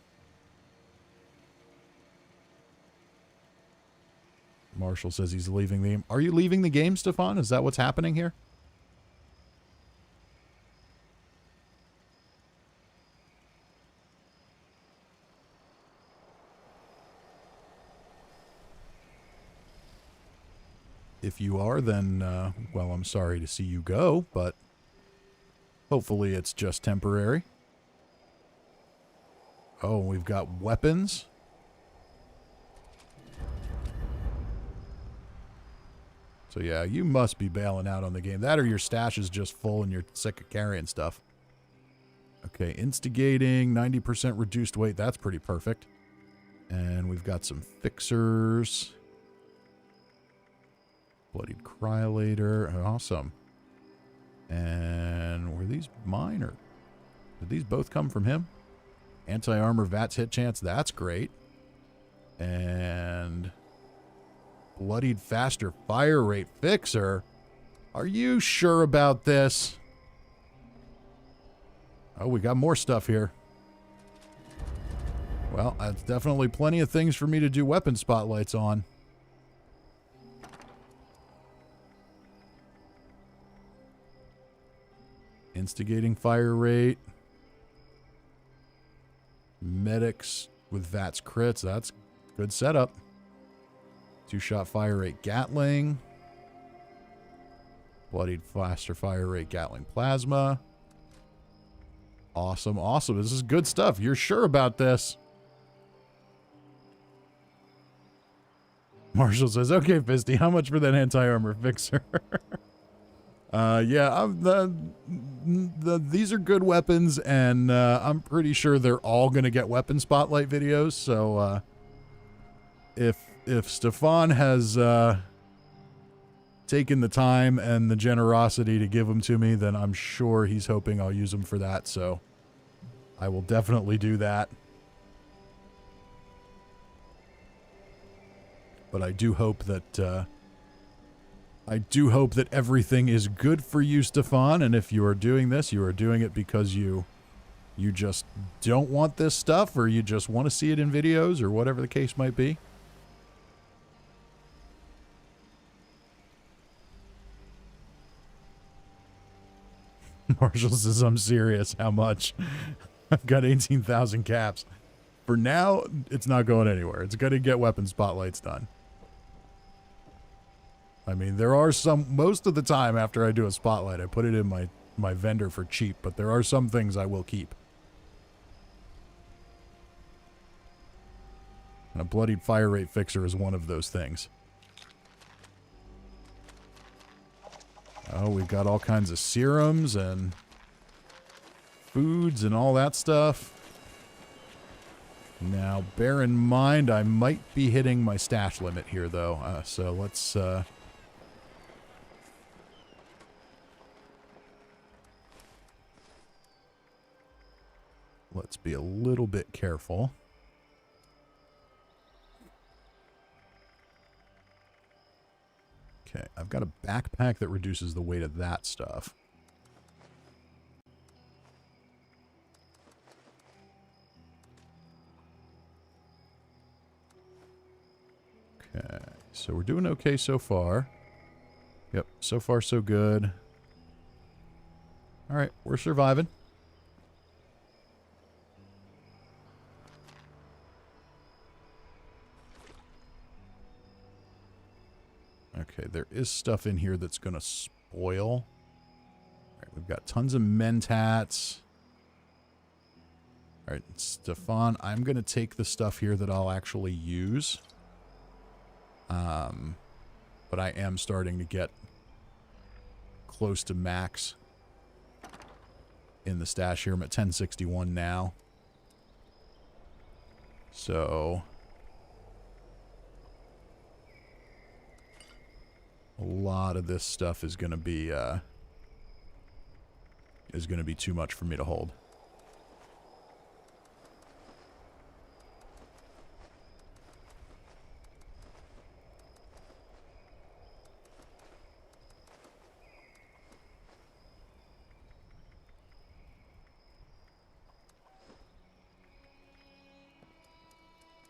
Marshall says he's leaving the game. Are you leaving the game, Stefan? Is that what's happening here? If you are, then, well, I'm sorry to see you go, but hopefully it's just temporary. Oh, we've got weapons. So yeah, you must be bailing out on the game. That or your stash is just full and you're sick of carrying stuff. Okay, instigating, 90% reduced weight. That's pretty perfect. And we've got some fixers. Bloodied Cryolator. Awesome. And were these mine, or did these both come from him? Anti-armor VATS hit chance. That's great. And bloodied faster fire rate fixer. Are you sure about this? Oh, we got more stuff here. Well, that's definitely plenty of things for me to do weapon spotlights on. Instigating fire rate. Medics with VATS crits. That's good setup. 2-shot fire rate Gatling. Bloodied faster fire rate Gatling plasma. Awesome, awesome. This is good stuff. You're sure about this? Marshall says, okay, Fisty, how much for that anti-armor fixer? Yeah, these are good weapons, and I'm pretty sure they're all going to get weapon spotlight videos, so if Stefan has taken the time and the generosity to give them to me, then I'm sure he's hoping I'll use them for that, so I will definitely do that. But I do hope that everything is good for you, Stefan, and if you are doing this, you are doing it because you just don't want this stuff, or you just want to see it in videos, or whatever the case might be. Marshall says, I'm serious. How much? I've got 18,000 caps. For now, it's not going anywhere. It's going to get weapon spotlights done. I mean, there are some, most of the time after I do a spotlight, I put it in my vendor for cheap, but there are some things I will keep. And a bloodied fire rate fixer is one of those things. Oh, we've got all kinds of serums and foods and all that stuff. Now, bear in mind, I might be hitting my stash limit here, though. So let's be a little bit careful. Okay, I've got a backpack that reduces the weight of that stuff. Okay, so we're doing okay so far. Yep, so far so good. All right, we're surviving. Okay, there is stuff in here that's going to spoil. All right, we've got tons of mentats. All right, Stefan, I'm going to take the stuff here that I'll actually use. But I am starting to get close to max in the stash here. I'm at 1061 now. So a lot of this stuff is going to be too much for me to hold.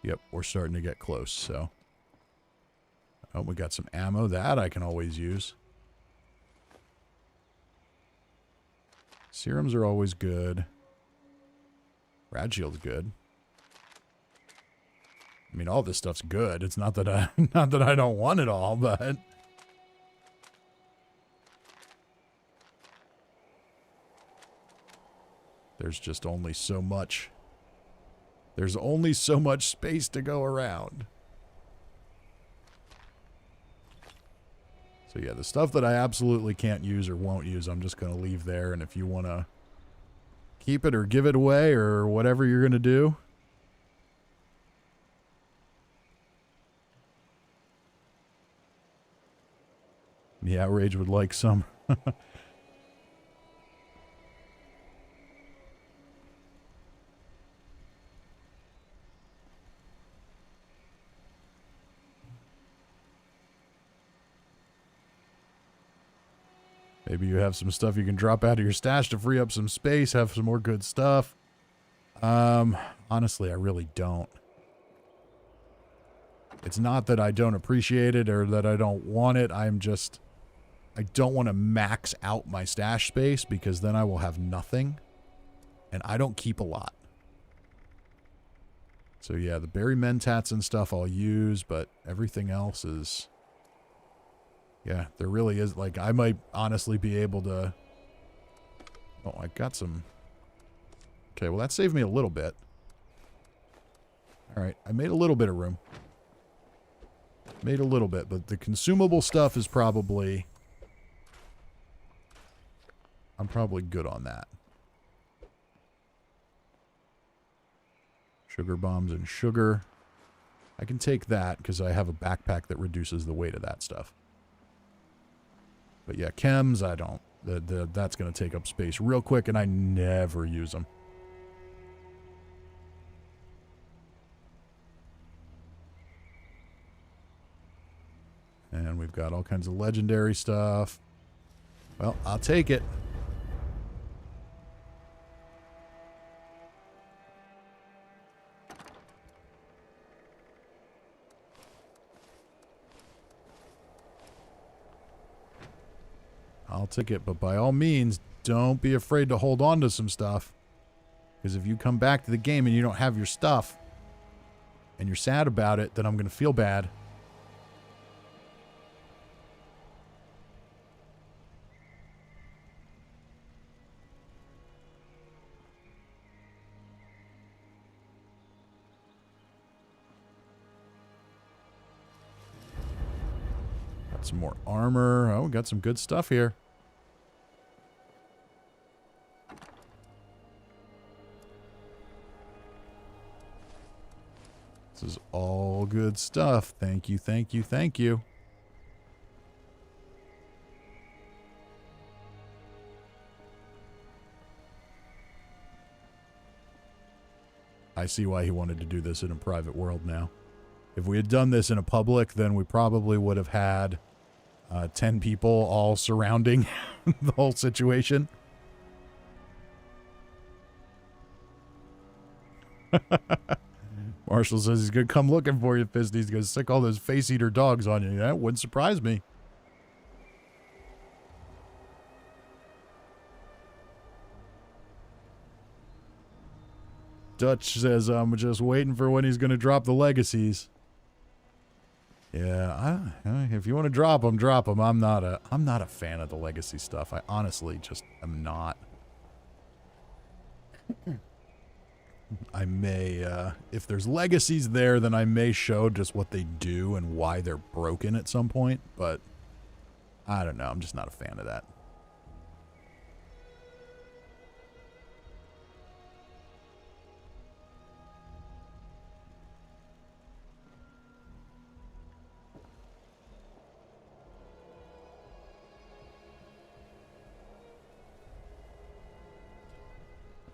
Yep, we're starting to get close, so. Oh, we got some ammo. That I can always use. Serums are always good. Rad shield's good. I mean, all this stuff's good. It's not that I don't want it all, but there's just only so much. There's only so much space to go around. So yeah, the stuff that I absolutely can't use or won't use, I'm just going to leave there. And if you want to keep it or give it away or whatever you're going to do. The outrage would like some. Maybe you have some stuff you can drop out of your stash to free up some space, have some more good stuff. Honestly, I really don't. It's not that I don't appreciate it or that I don't want it. I don't want to max out my stash space because then I will have nothing. And I don't keep a lot. So yeah, the berry mentats and stuff I'll use, but everything else is... Yeah, there really is, like, I might honestly be able to... Oh, I got some... Okay, well, that saved me a little bit. Alright, I made a little bit of room. Made a little bit, but the consumable stuff is probably... I'm probably good on that. Sugar bombs and sugar. I can take that, because I have a backpack that reduces the weight of that stuff. But yeah, chems, I don't. That's going to take up space real quick, and I never use them. And we've got all kinds of legendary stuff. Well, I'll take it. I'll take it, but by all means, don't be afraid to hold on to some stuff. Because if you come back to the game and you don't have your stuff, and you're sad about it, then I'm going to feel bad. Got some more armor. Oh, we got some good stuff here. This is all good stuff. Thank you, thank you, thank you. I see why he wanted to do this in a private world now. If we had done this in a public, then we probably would have had 10 people all surrounding the whole situation. Marshall says he's going to come looking for you, Fisty. He's going to stick all those face-eater dogs on you. That wouldn't surprise me. Dutch says, I'm just waiting for when he's going to drop the legacies. Yeah, if you want to drop them, drop them. I'm not a fan of the legacy stuff. I honestly just am not. I may, if there's legacies there, then I may show just what they do and why they're broken at some point, but I don't know. I'm just not a fan of that.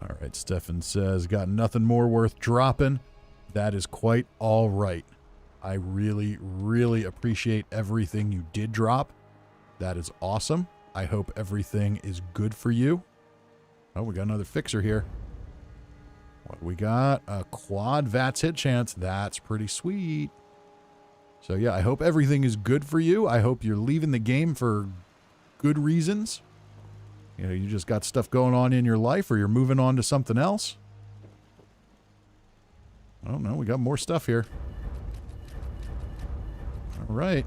All right, Stefan says, got nothing more worth dropping. That is quite all right. I really, really appreciate everything you did drop. That is awesome. I hope everything is good for you. Oh, we got another fixer here. What we got? A quad VATS hit chance. That's pretty sweet. So yeah, I hope everything is good for you. I hope you're leaving the game for good reasons. You know, you just got stuff going on in your life or you're moving on to something else. I don't know. We got more stuff here. All right.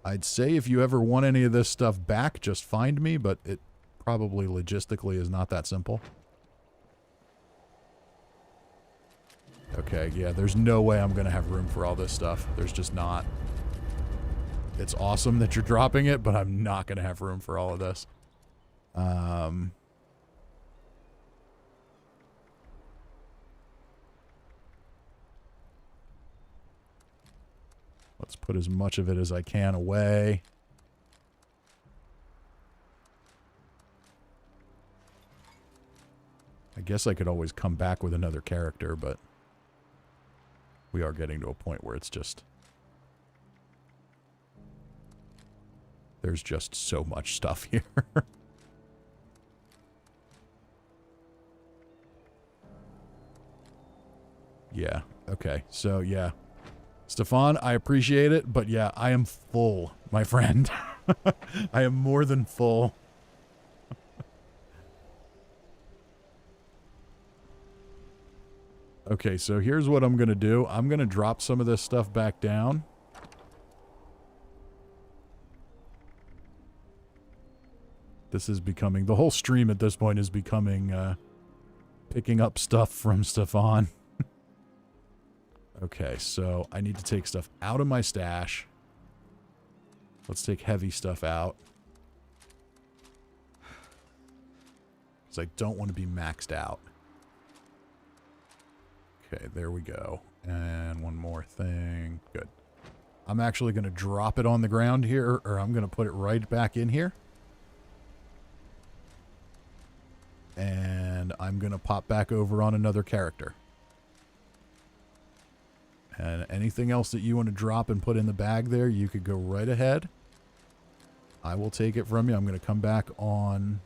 I'd say if you ever want any of this stuff back, just find me, but it probably logistically is not that simple. Okay, yeah, there's no way I'm going to have room for all this stuff. There's just not. It's awesome that you're dropping it, but I'm not going to have room for all of this. Let's put as much of it as I can away. I guess I could always come back with another character, but we are getting to a point where it's just... There's just so much stuff here. Yeah, okay. So, yeah. Stefan, I appreciate it, but yeah, I am full, my friend. I am more than full. Okay, so here's what I'm going to do. I'm going to drop some of this stuff back down. This is becoming... The whole stream at this point is becoming... picking up stuff from Stefan. Okay, so I need to take stuff out of my stash. Let's take heavy stuff out. Because I don't want to be maxed out. Okay, there we go. And one more thing. Good. I'm actually going to drop it on the ground here, or I'm going to put it right back in here. And I'm going to pop back over on another character. And anything else that you want to drop and put in the bag there, you could go right ahead. I will take it from you. I'm going to come back on...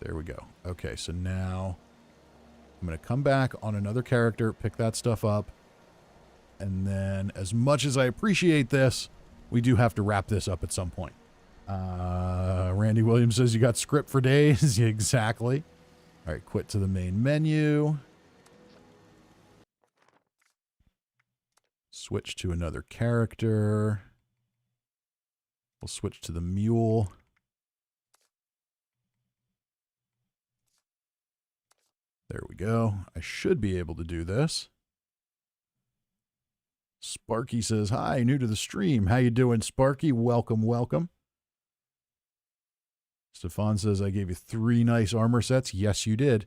There we go. Okay, so now I'm going to come back on another character, pick that stuff up, and then as much as I appreciate this, we do have to wrap this up at some point. Randy Williams says you got script for days. Exactly. All right, quit to the main menu. Switch to another character. We'll switch to the mule. There we go. I should be able to do this. Sparky says, hi, new to the stream. How you doing, Sparky? Welcome, welcome. Stefan says, I gave you 3 nice armor sets. Yes, you did.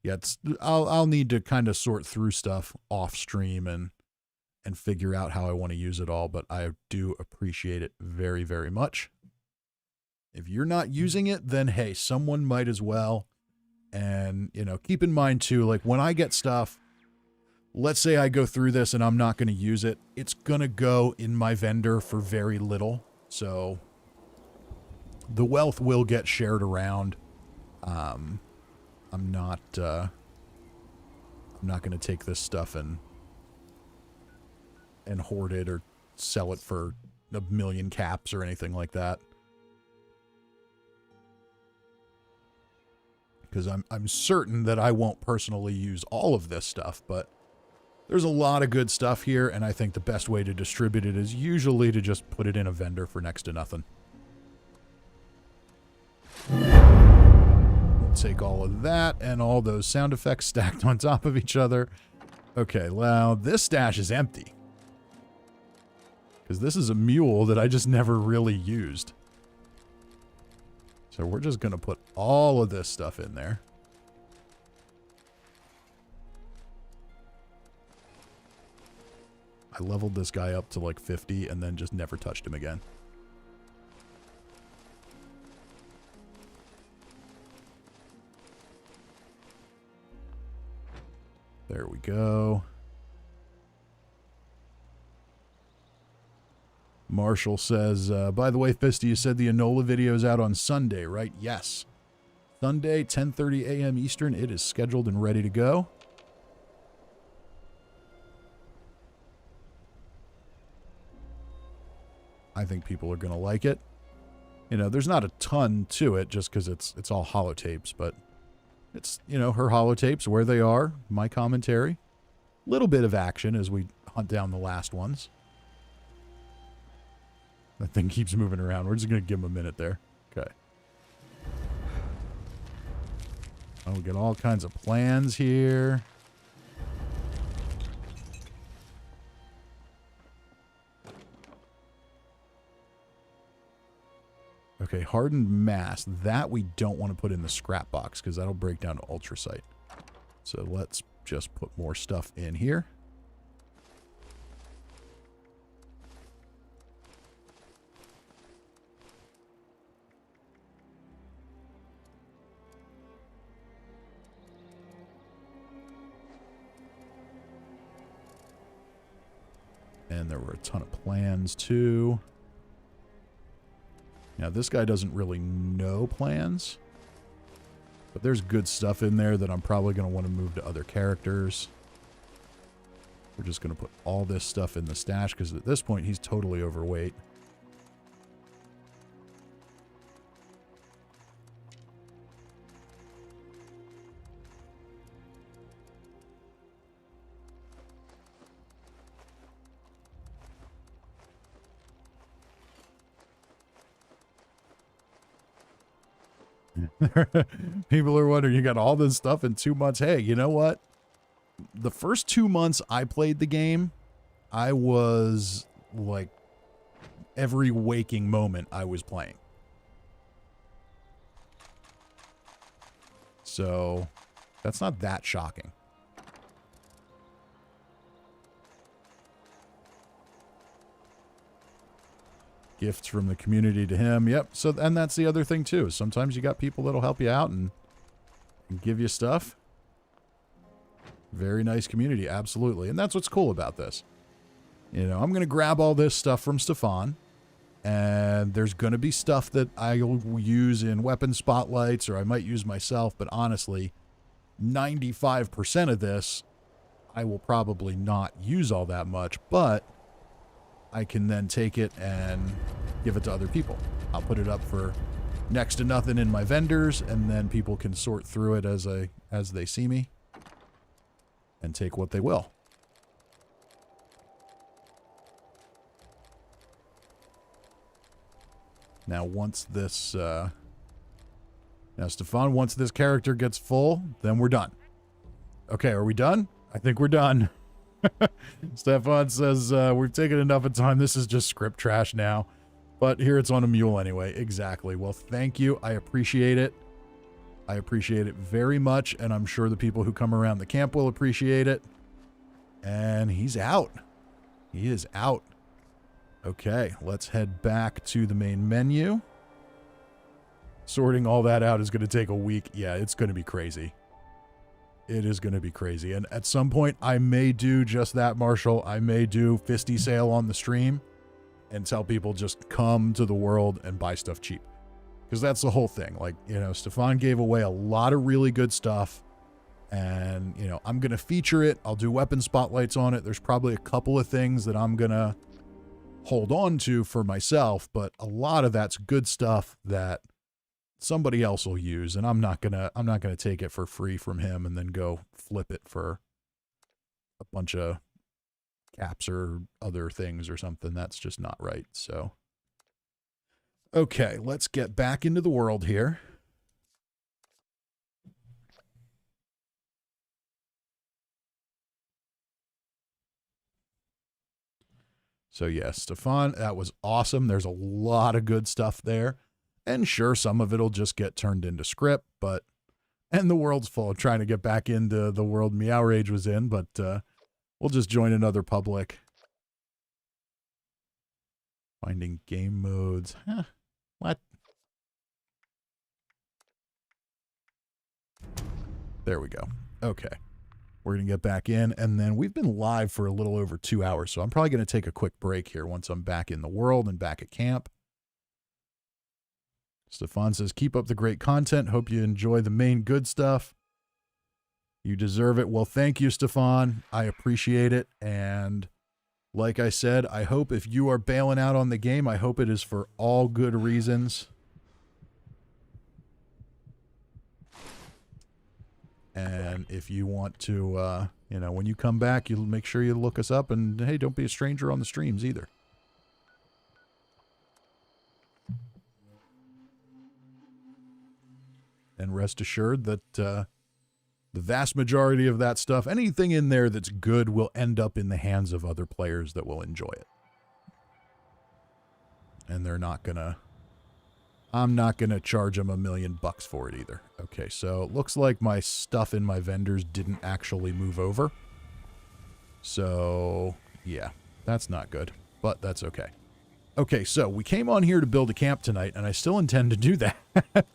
Yeah, I'll need to kind of sort through stuff off stream and figure out how I want to use it all, but I do appreciate it very, very much. If you're not using it, then hey, someone might as well. And, you know, keep in mind too, like when I get stuff, let's say I go through this and I'm not going to use it. It's going to go in my vendor for very little. So the wealth will get shared around. I'm not going to take this stuff and hoard it or sell it for 1 million caps or anything like that. Because I'm certain that I won't personally use all of this stuff, but there's a lot of good stuff here, and I think the best way to distribute it is usually to just put it in a vendor for next to nothing. We'll take all of that and all those sound effects stacked on top of each other. Okay, well, this stash is empty. Because this is a mule that I just never really used. So we're just going to put all of this stuff in there. I leveled this guy up to like 50 and then just never touched him again. There we go. Marshall says, by the way, Fisty, you said the Enola video is out on Sunday, right? Yes. Sunday, 10:30 a.m. Eastern. It is scheduled and ready to go. I think people are going to like it. You know, there's not a ton to it just because it's all holotapes, but it's, you know, her holotapes, where they are, my commentary. Little bit of action as we hunt down the last ones. That thing keeps moving around. We're just going to give him a minute there. Okay. Oh, we got all kinds of plans here. Okay, hardened mass. That we don't want to put in the scrap box because that'll break down to ultracite. So let's just put more stuff in here. And there were a ton of plans too. Now, this guy doesn't really know plans, but there's good stuff in there that I'm probably going to want to move to other characters. We're just going to put all this stuff in the stash because at this point, he's totally overweight. People are wondering, you got all this stuff in 2 months. Hey, you know what? The first 2 months I played the game, I was like every waking moment I was playing. So that's not that shocking. Gifts from the community to him. Yep. So, and that's the other thing too. Sometimes you got people that'll help you out and give you stuff. Very nice community. Absolutely. And that's what's cool about this. You know, I'm going to grab all this stuff from Stefan, and there's going to be stuff that I'll use in weapon spotlights or I might use myself. But honestly, 95% of this, I will probably not use all that much, but I can then take it and give it to other people. I'll put it up for next to nothing in my vendors, and then people can sort through it as they see me and take what they will. Now, once this, now Stefan, once this character gets full, then we're done. Okay, are we done? I think we're done. Stefan says, we've taken enough of time. This is just script trash now. But here it's on a mule anyway. Exactly. Well, thank you. I appreciate it. I appreciate it very much. And I'm sure the people who come around the camp will appreciate it. And he's out. He is out. Okay, let's head back to the main menu. Sorting all that out is going to take a week. Yeah, it's going to be crazy. It is going to be crazy. And at some point, I may do just that, Marshall. I may do Fisty Sale on the stream and tell people just come to the world and buy stuff cheap. Because that's the whole thing. Like, you know, Stefan gave away a lot of really good stuff. And, you know, I'm going to feature it. I'll do weapon spotlights on it. There's probably a couple of things that I'm going to hold on to for myself. But a lot of that's good stuff that somebody else will use, and I'm not gonna take it for free from him and then go flip it for a bunch of caps or other things or something. That's just not right. So, okay, let's get back into the world here. So yes, Stefan, that was awesome. There's a lot of good stuff there. And sure, some of it'll just get turned into script, but, and the world's full of trying to get back into the world Meow Rage was in, but we'll just join another public. Finding game modes. Huh? What? There we go. Okay. We're going to get back in, and then we've been live for a little over 2 hours, so I'm probably going to take a quick break here once I'm back in the world and back at camp. Stefan says, keep up the great content. Hope you enjoy the main good stuff. You deserve it. Well, thank you, Stefan. I appreciate it. And like I said, I hope if you are bailing out on the game, I hope it is for all good reasons. And if you want to, you know, when you come back, you'll make sure you look us up. And, hey, don't be a stranger on the streams either. And rest assured that the vast majority of that stuff, anything in there that's good, will end up in the hands of other players that will enjoy it. And they're not gonna... I'm not gonna charge them $1 million for it either. Okay, so it looks like my stuff in my vendors didn't actually move over. So, yeah, that's not good, but that's okay. Okay, so we came on here to build a camp tonight, and I still intend to do that.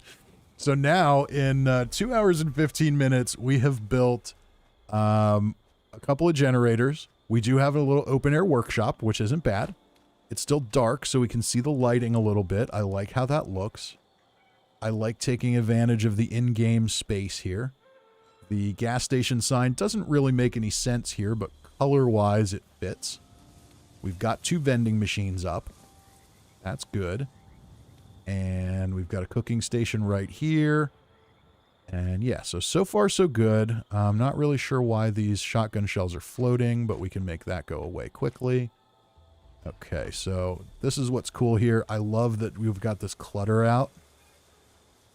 So now, in 2 hours and 15 minutes, we have built a couple of generators. We do have a little open-air workshop, which isn't bad. It's still dark, so we can see the lighting a little bit. I like how that looks. I like taking advantage of the in-game space here. The gas station sign doesn't really make any sense here, but color-wise, it fits. We've got 2 vending machines up. That's good. And we've got a cooking station right here. And yeah, so far so good. I'm not really sure why these shotgun shells are floating, but we can make that go away quickly. Okay, so this is what's cool here. I love that we've got this clutter out.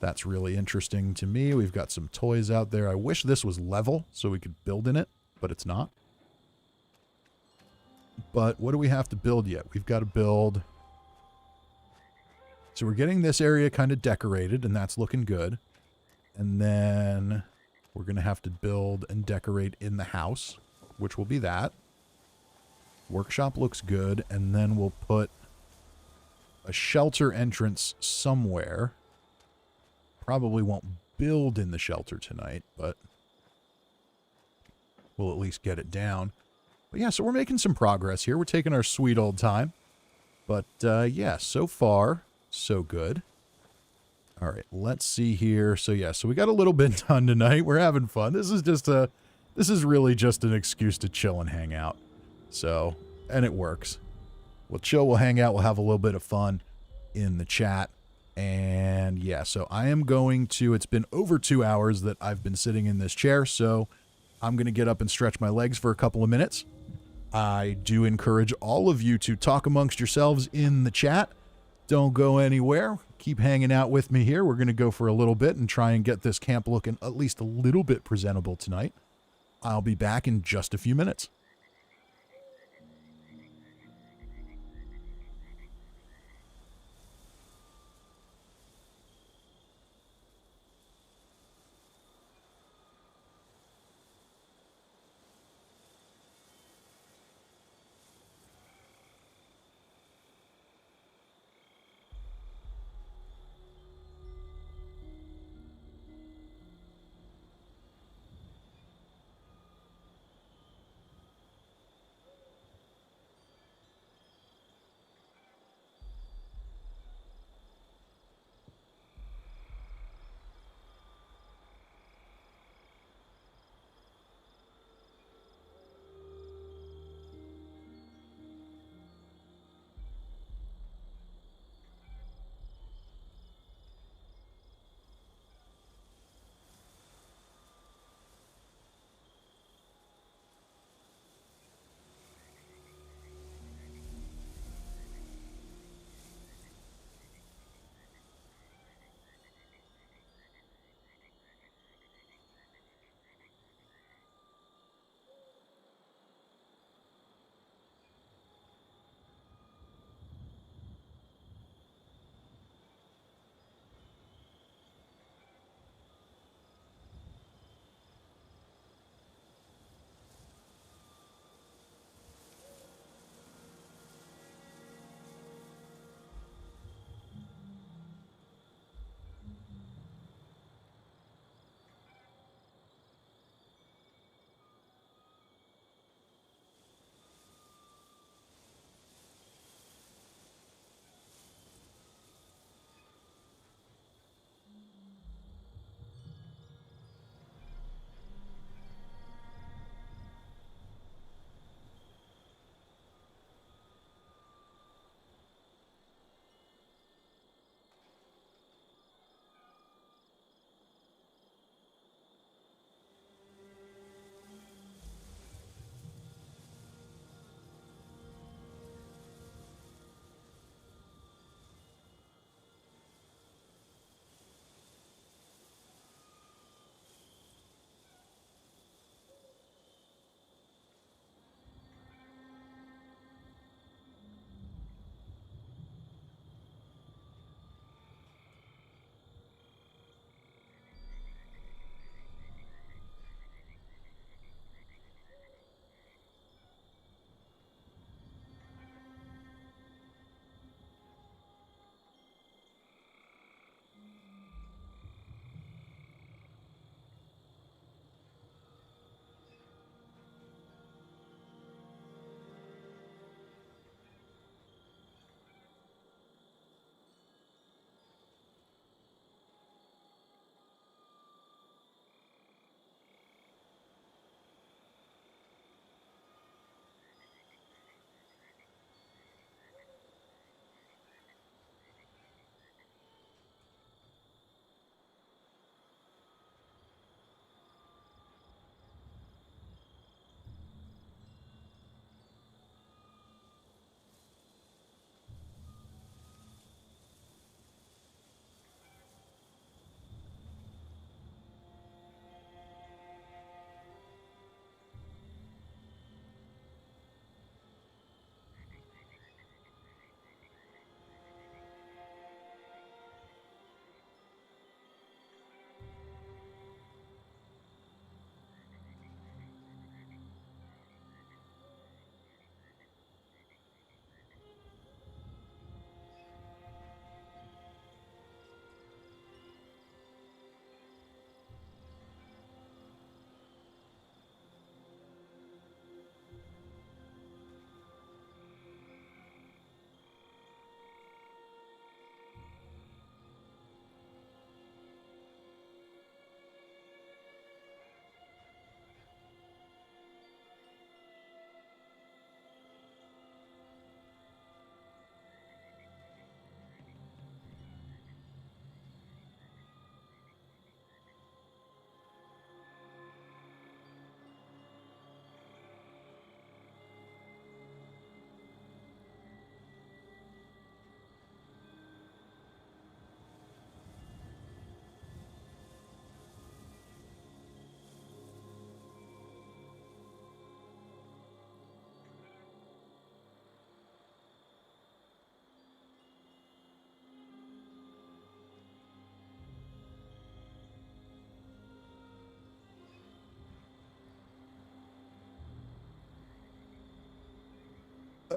That's really interesting to me. We've got some toys out there. I wish this was level so we could build in it, but it's not. But what do we have to build yet? We've got to build... So we're getting this area kind of decorated, and that's looking good. And then we're going to have to build and decorate in the house, which will be that. Workshop looks good, and then we'll put a shelter entrance somewhere. Probably won't build in the shelter tonight, but we'll at least get it down. But yeah, so we're making some progress here. We're taking our sweet old time. But yeah, so far, so good. All right, let's see here. So yeah, so we got a little bit done tonight. We're having fun. This is really just an excuse to chill and hang out. So, and it works. We'll chill, we'll hang out, we'll have a little bit of fun in the chat. And yeah, so I am going to, it's been over 2 hours that I've been sitting in this chair, so I'm going to get up and stretch my legs for a couple of minutes. I do encourage all of you to talk amongst yourselves in the chat. Don't go anywhere. Keep hanging out with me here. We're going to go for a little bit and try and get this camp looking at least a little bit presentable tonight. I'll be back in just a few minutes.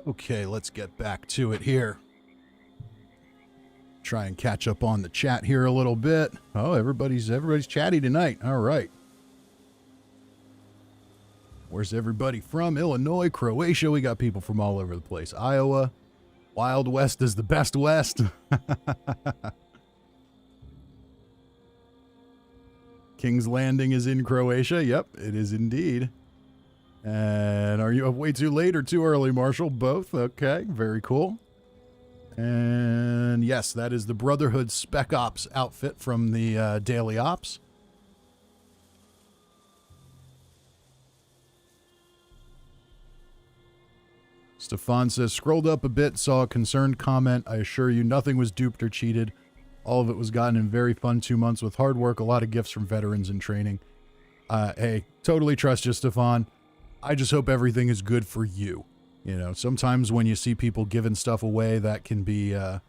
Okay, let's get back to it here. Try and catch up on the chat here a little bit. Oh, everybody's chatty tonight. All right. Where's everybody from? Illinois, Croatia. We got people from all over the place. Iowa. Wild West is the best West. King's Landing is in Croatia. Yep, it is indeed. And are you up way too late or too early, Marshall? Both. Okay, very cool. And yes, that is the Brotherhood Spec Ops outfit from the Daily Ops. Stefan says, scrolled up a bit, saw a concerned comment. I assure you nothing was duped or cheated. All of it was gotten in very fun 2 months with hard work, a lot of gifts from veterans in training. Hey, totally trust you, Stefan. I just hope everything is good for you. You know, sometimes when you see people giving stuff away, that can be an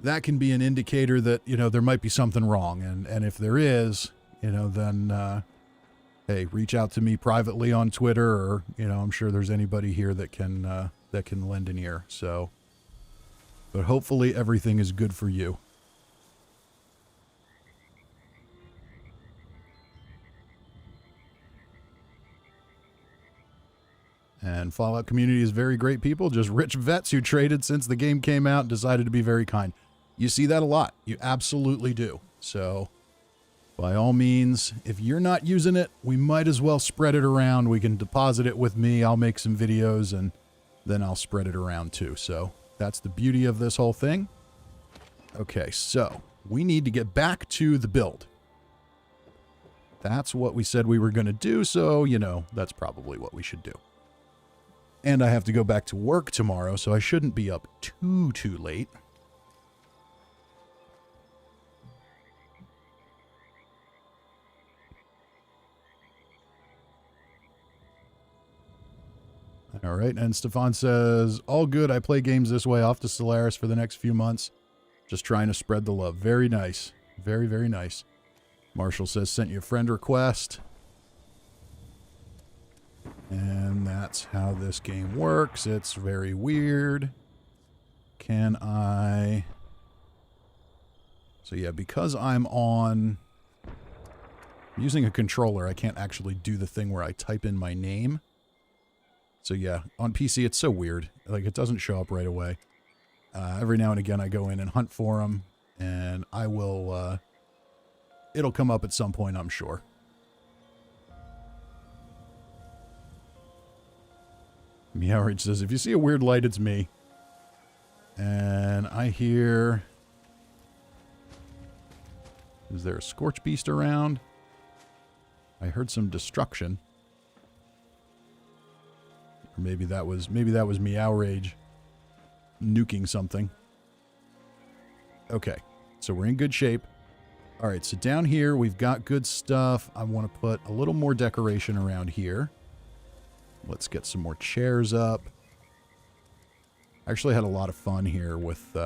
indicator that, you know, there might be something wrong. And if there is, you know, then, hey, reach out to me privately on Twitter, or, you know, I'm sure there's anybody here that can lend an ear. So, but hopefully everything is good for you. And Fallout community is very great people, just rich vets who traded since the game came out and decided to be very kind. You see that a lot. You absolutely do. So, by all means, if you're not using it, we might as well spread it around. We can deposit it with me. I'll make some videos, and then I'll spread it around too. So, that's the beauty of this whole thing. Okay, so we need to get back to the build. That's what we said we were going to do, so, you know, that's probably what we should do. And I have to go back to work tomorrow, so I shouldn't be up too late. All right, and Stefan says, all good. I play games this way, off to Solaris for the next few months. Just trying to spread the love. Very nice. Very, very nice. Marshall says, sent you a friend request. And that's how this game works. It's very weird. Can I... So yeah, because I'm using a controller, I can't actually do the thing where I type in my name. So yeah, on PC it's so weird. Like, it doesn't show up right away. Every now and again I go in and hunt for them, and I will, it'll come up at some point, I'm sure. Meowridge says, if you see a weird light, it's me. And I hear... Is there a Scorch Beast around? I heard some destruction. Or maybe that was Meowrage nuking something. Okay, so we're in good shape. All right, so down here we've got good stuff. I want to put a little more decoration around here. Let's get some more chairs up. I actually had a lot of fun here with...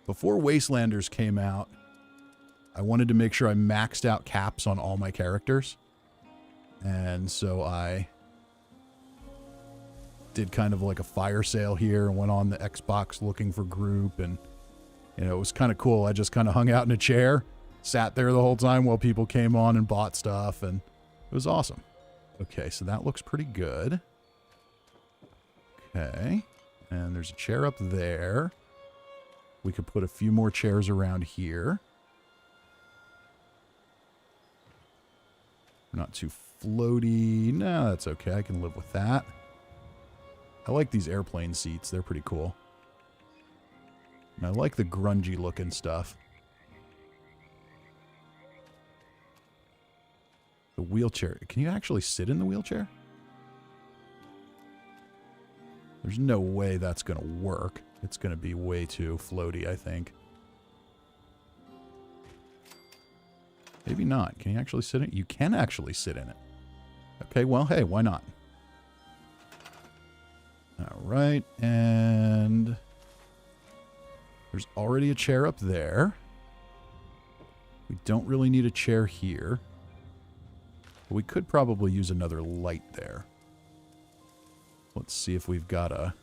before Wastelanders came out, I wanted to make sure I maxed out caps on all my characters. And so I did kind of like a fire sale here and went on the Xbox looking for group. And, you know, it was kind of cool. I just kind of hung out in a chair, sat there the whole time while people came on and bought stuff. And it was awesome. Okay, so that looks pretty good. Okay, and there's a chair up there. We could put a few more chairs around here. Not too floaty. No, that's okay. I can live with that. I like these airplane seats. They're pretty cool. And I like the grungy looking stuff. The wheelchair. Can you actually sit in the wheelchair? There's no way that's going to work. It's going to be way too floaty, I think. Maybe not. Can you actually sit in it? You can actually sit in it. Okay, well, hey, why not? All right, and there's already a chair up there. We don't really need a chair here. We could probably use another light there. Let's see if we've got a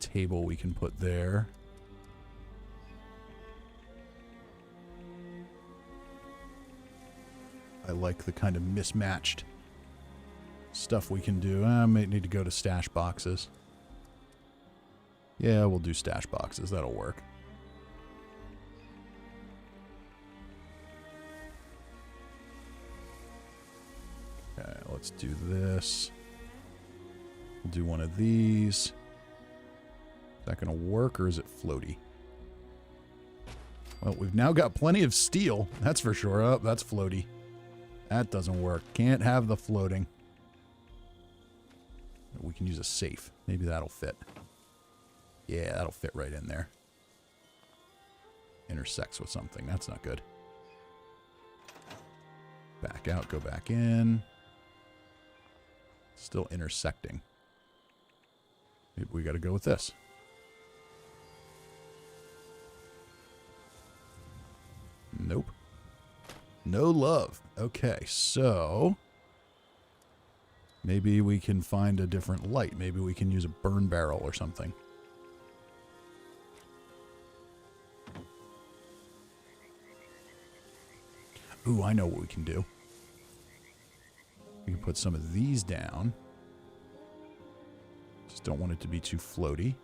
table we can put there. I like the kind of mismatched stuff we can do. I might need to go to stash boxes. Yeah, we'll do stash boxes. That'll work. Okay, let's do this. We'll do one of these. Is that going to work, or is it floaty? Well, we've now got plenty of steel. That's for sure. Oh, that's floaty. That doesn't work. Can't have the floating. We can use a safe. Maybe that'll fit. Yeah, that'll fit right in there. Intersects with something. That's not good. Back out, go back in. Still intersecting. Maybe we got to go with this. Nope. No love. Okay, so maybe we can find a different light. Maybe we can use a burn barrel or something. Ooh, I know what we can do. We can put some of these down. Just don't want it to be too floaty.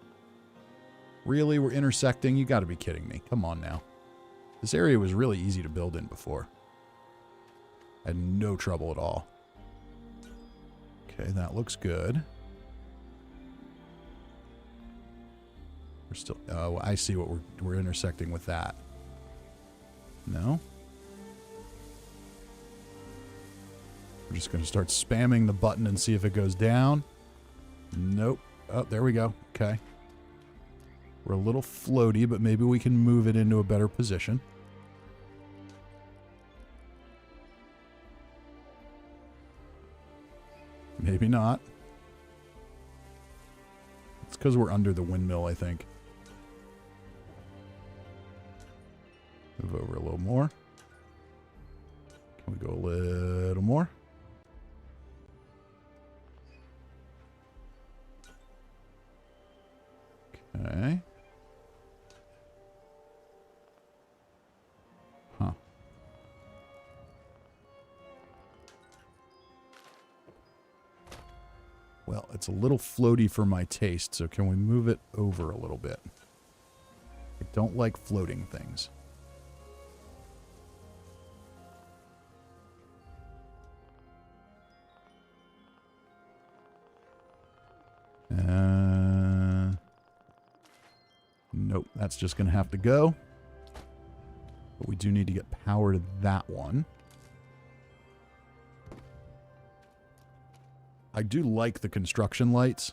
Really? We're intersecting? You got to be kidding me. Come on now. This area was really easy to build in before. I had no trouble at all. Okay, that looks good. We're still... Oh, I see what we're intersecting with that. No? We're just going to start spamming the button and see if it goes down. Nope. Oh, there we go. Okay. We're a little floaty, but maybe we can move it into a better position. Maybe not. It's because we're under the windmill, I think. Move over a little more. Can we go a little more? Okay. Huh. Well, it's a little floaty for my taste, so can we move it over a little bit? I don't like floating things. Nope, that's just going to have to go. But we do need to get power to that one. I do like the construction lights.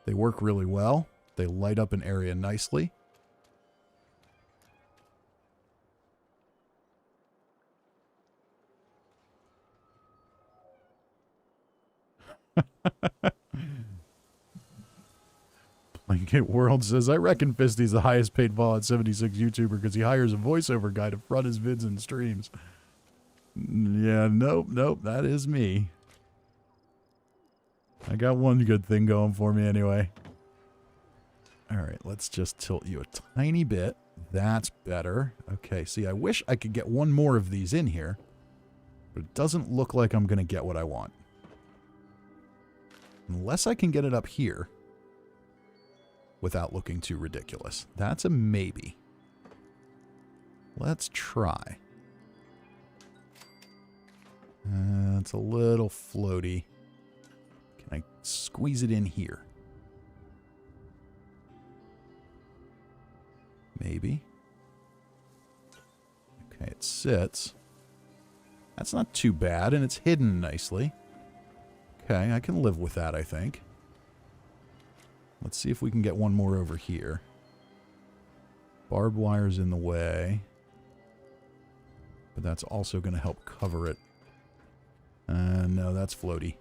They work really well. They light up an area nicely. Blanket World says, I reckon Fisty's the highest paid Fallout 76 YouTuber because he hires a voiceover guy to front his vids and streams. Yeah, nope, that is me. I got one good thing going for me anyway. Alright, let's just tilt you a tiny bit. That's better. Okay, see, I wish I could get one more of these in here, but it doesn't look like I'm going to get what I want. Unless I can get it up here without looking too ridiculous. That's a maybe. Let's try. It's a little floaty. Can I squeeze it in here? Maybe. Okay, it sits. That's not too bad, and it's hidden nicely. Okay, I can live with that, I think. Let's see if we can get one more over here. Barbed wire's in the way. But that's also going to help cover it. No, that's floaty.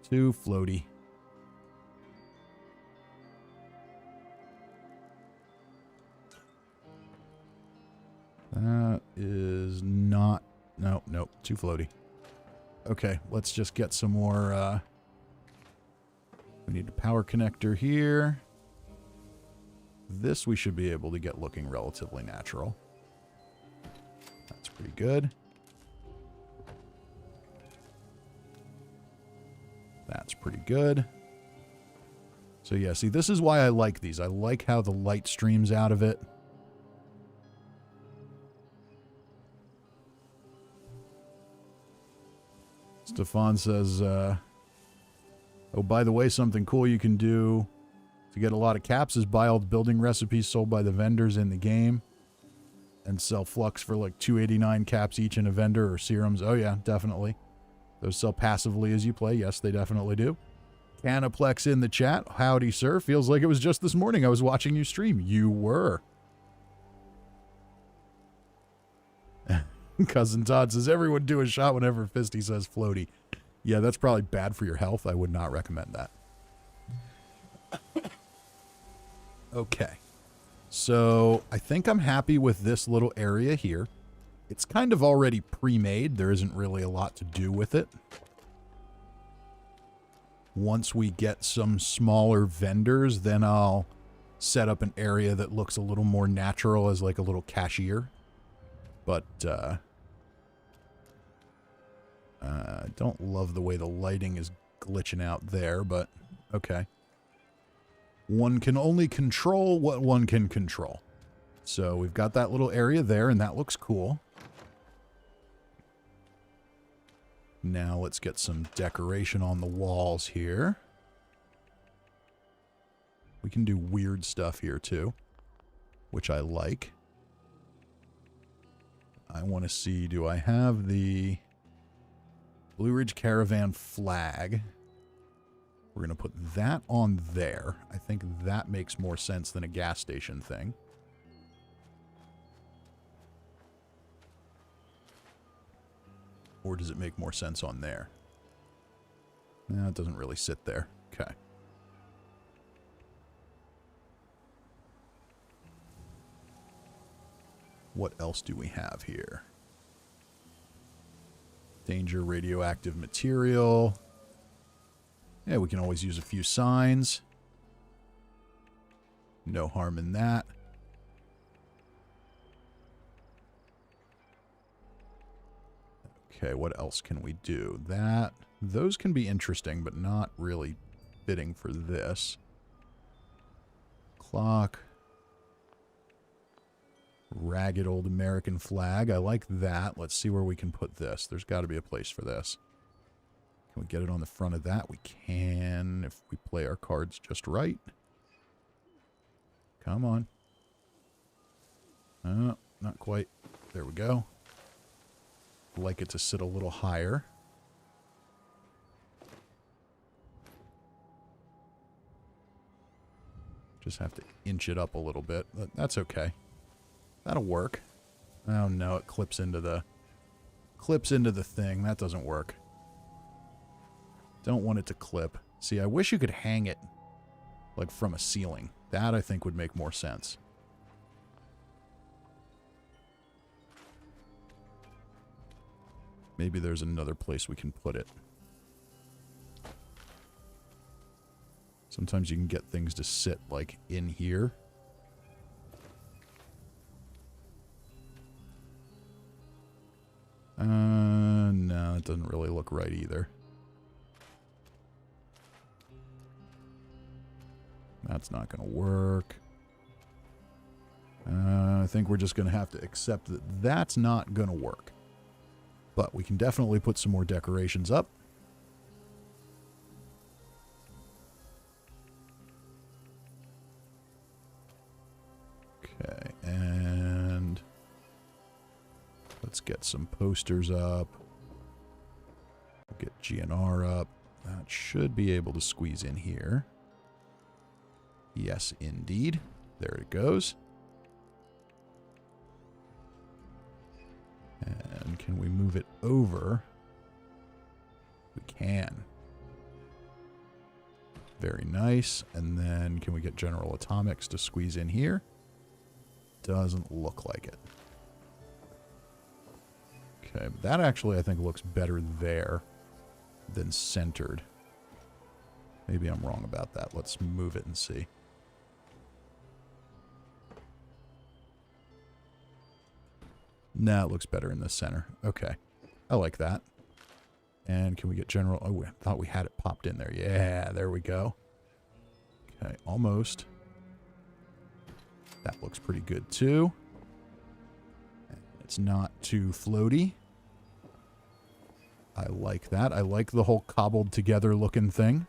Too floaty. That is not... Nope, too floaty. Okay, let's just get some more, we need a power connector here. This we should be able to get looking relatively natural. That's pretty good. That's pretty good. So yeah, see, this is why I like these. I like how the light streams out of it. Stefan says, oh, by the way, something cool you can do to get a lot of caps is buy all the building recipes sold by the vendors in the game and sell flux for like 289 caps each in a vendor or serums. Oh yeah, definitely. Those sell passively as you play. Yes, they definitely do. Canaplex in the chat. Howdy, sir. Feels like it was just this morning I was watching you stream. You were. Cousin Todd says, everyone do a shot whenever Fisty says floaty. Yeah, that's probably bad for your health. I would not recommend that. Okay. So I think I'm happy with this little area here. It's kind of already pre-made. There isn't really a lot to do with it. Once we get some smaller vendors, then I'll set up an area that looks a little more natural as like a little cashier. But, I don't love the way the lighting is glitching out there, but okay. One can only control what one can control. So we've got that little area there, and that looks cool. Now let's get some decoration on the walls here. We can do weird stuff here too, which I like. I want to see, do I have the Blue Ridge Caravan flag? We're going to put that on there. I think that makes more sense than a gas station thing. Or does it make more sense on there? No, it doesn't really sit there. Okay. What else do we have here? Danger, radioactive material. Yeah, we can always use a few signs. No harm in that. Okay, what else can we do? Those can be interesting, but not really fitting for this. Clock. Ragged old American flag. I like that. Let's see where we can put this. There's got to be a place for this. Can we get it on the front of that? We can, if we play our cards just right. Come on. Oh, not quite. There we go. Like it to sit a little higher. Just have to inch it up a little bit. But that's okay. That'll work. Oh no, it clips into the thing. That doesn't work. Don't want it to clip. See, I wish you could hang it like from a ceiling. That I think would make more sense. Maybe there's another place we can put it. Sometimes you can get things to sit like in here. No, it doesn't really look right either. That's not going to work. I think we're just going to have to accept that that's not going to work. But we can definitely put some more decorations up. Okay, and let's get some posters up. We'll get GNR up. That should be able to squeeze in here. Yes, indeed. There it goes. And can we move it over? We can. Very nice. And then can we get General Atomics to squeeze in here? Doesn't look like it. Okay, but that actually I think looks better there. than centered. Maybe I'm wrong about that. Let's move it and see. Nah, it looks better in the center. Okay. I like that. And can we get general... Oh, I thought we had it popped in there. Yeah, there we go. Okay, almost. That looks pretty good, too. It's not too floaty. I like that. I like the whole cobbled together looking thing.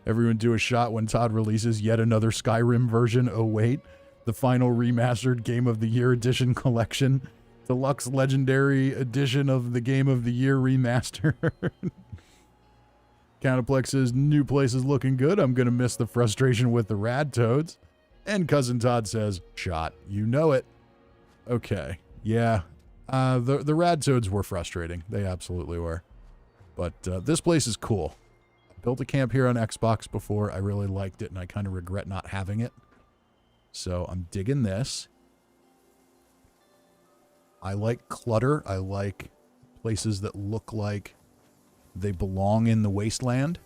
Everyone do a shot when Todd releases yet another Skyrim version. Oh, wait. The final remastered Game of the Year Edition collection. Deluxe Legendary Edition of the Game of the Year remaster. Counterplex says, new place is looking good. I'm going to miss the frustration with the rad toads. And Cousin Todd says, shot. You know it. Okay. Yeah. The rad toads were frustrating. They absolutely were. But this place is cool. Built a camp here on Xbox before. I really liked it, and I kind of regret not having it. So I'm digging this. I like clutter. I like places that look like they belong in the wasteland.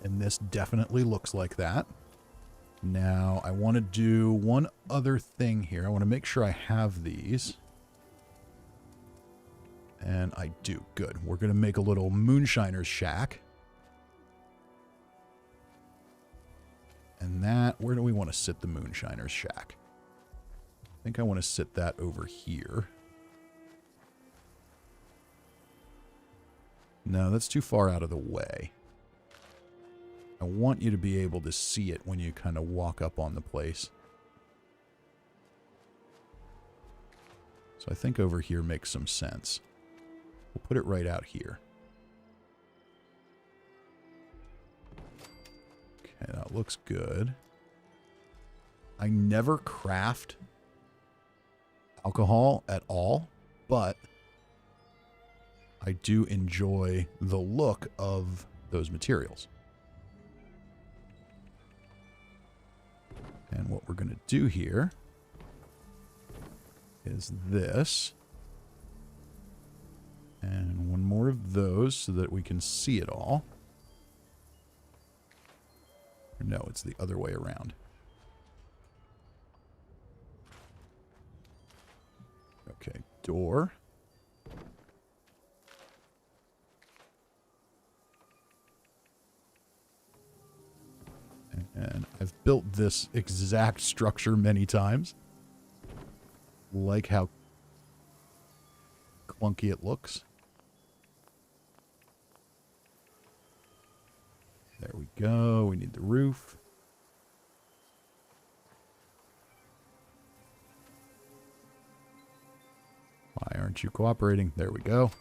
And this definitely looks like that. Now, I want to do one other thing here. I want to make sure I have these. And I do. Good. We're going to make a little moonshiner's shack. And that, where do we want to sit the moonshiner's shack? I think I want to sit that over here. No, that's too far out of the way. I want you to be able to see it when you kind of walk up on the place. So I think over here makes some sense. We'll put it right out here. Okay, that looks good. I never craft alcohol at all, but I do enjoy the look of those materials. And what we're going to do here is this. And one more of those so that we can see it all. No, it's the other way around. Okay, door. And I've built this exact structure many times. Like how clunky it looks. There we go. We need the roof. Why aren't you cooperating? There we go.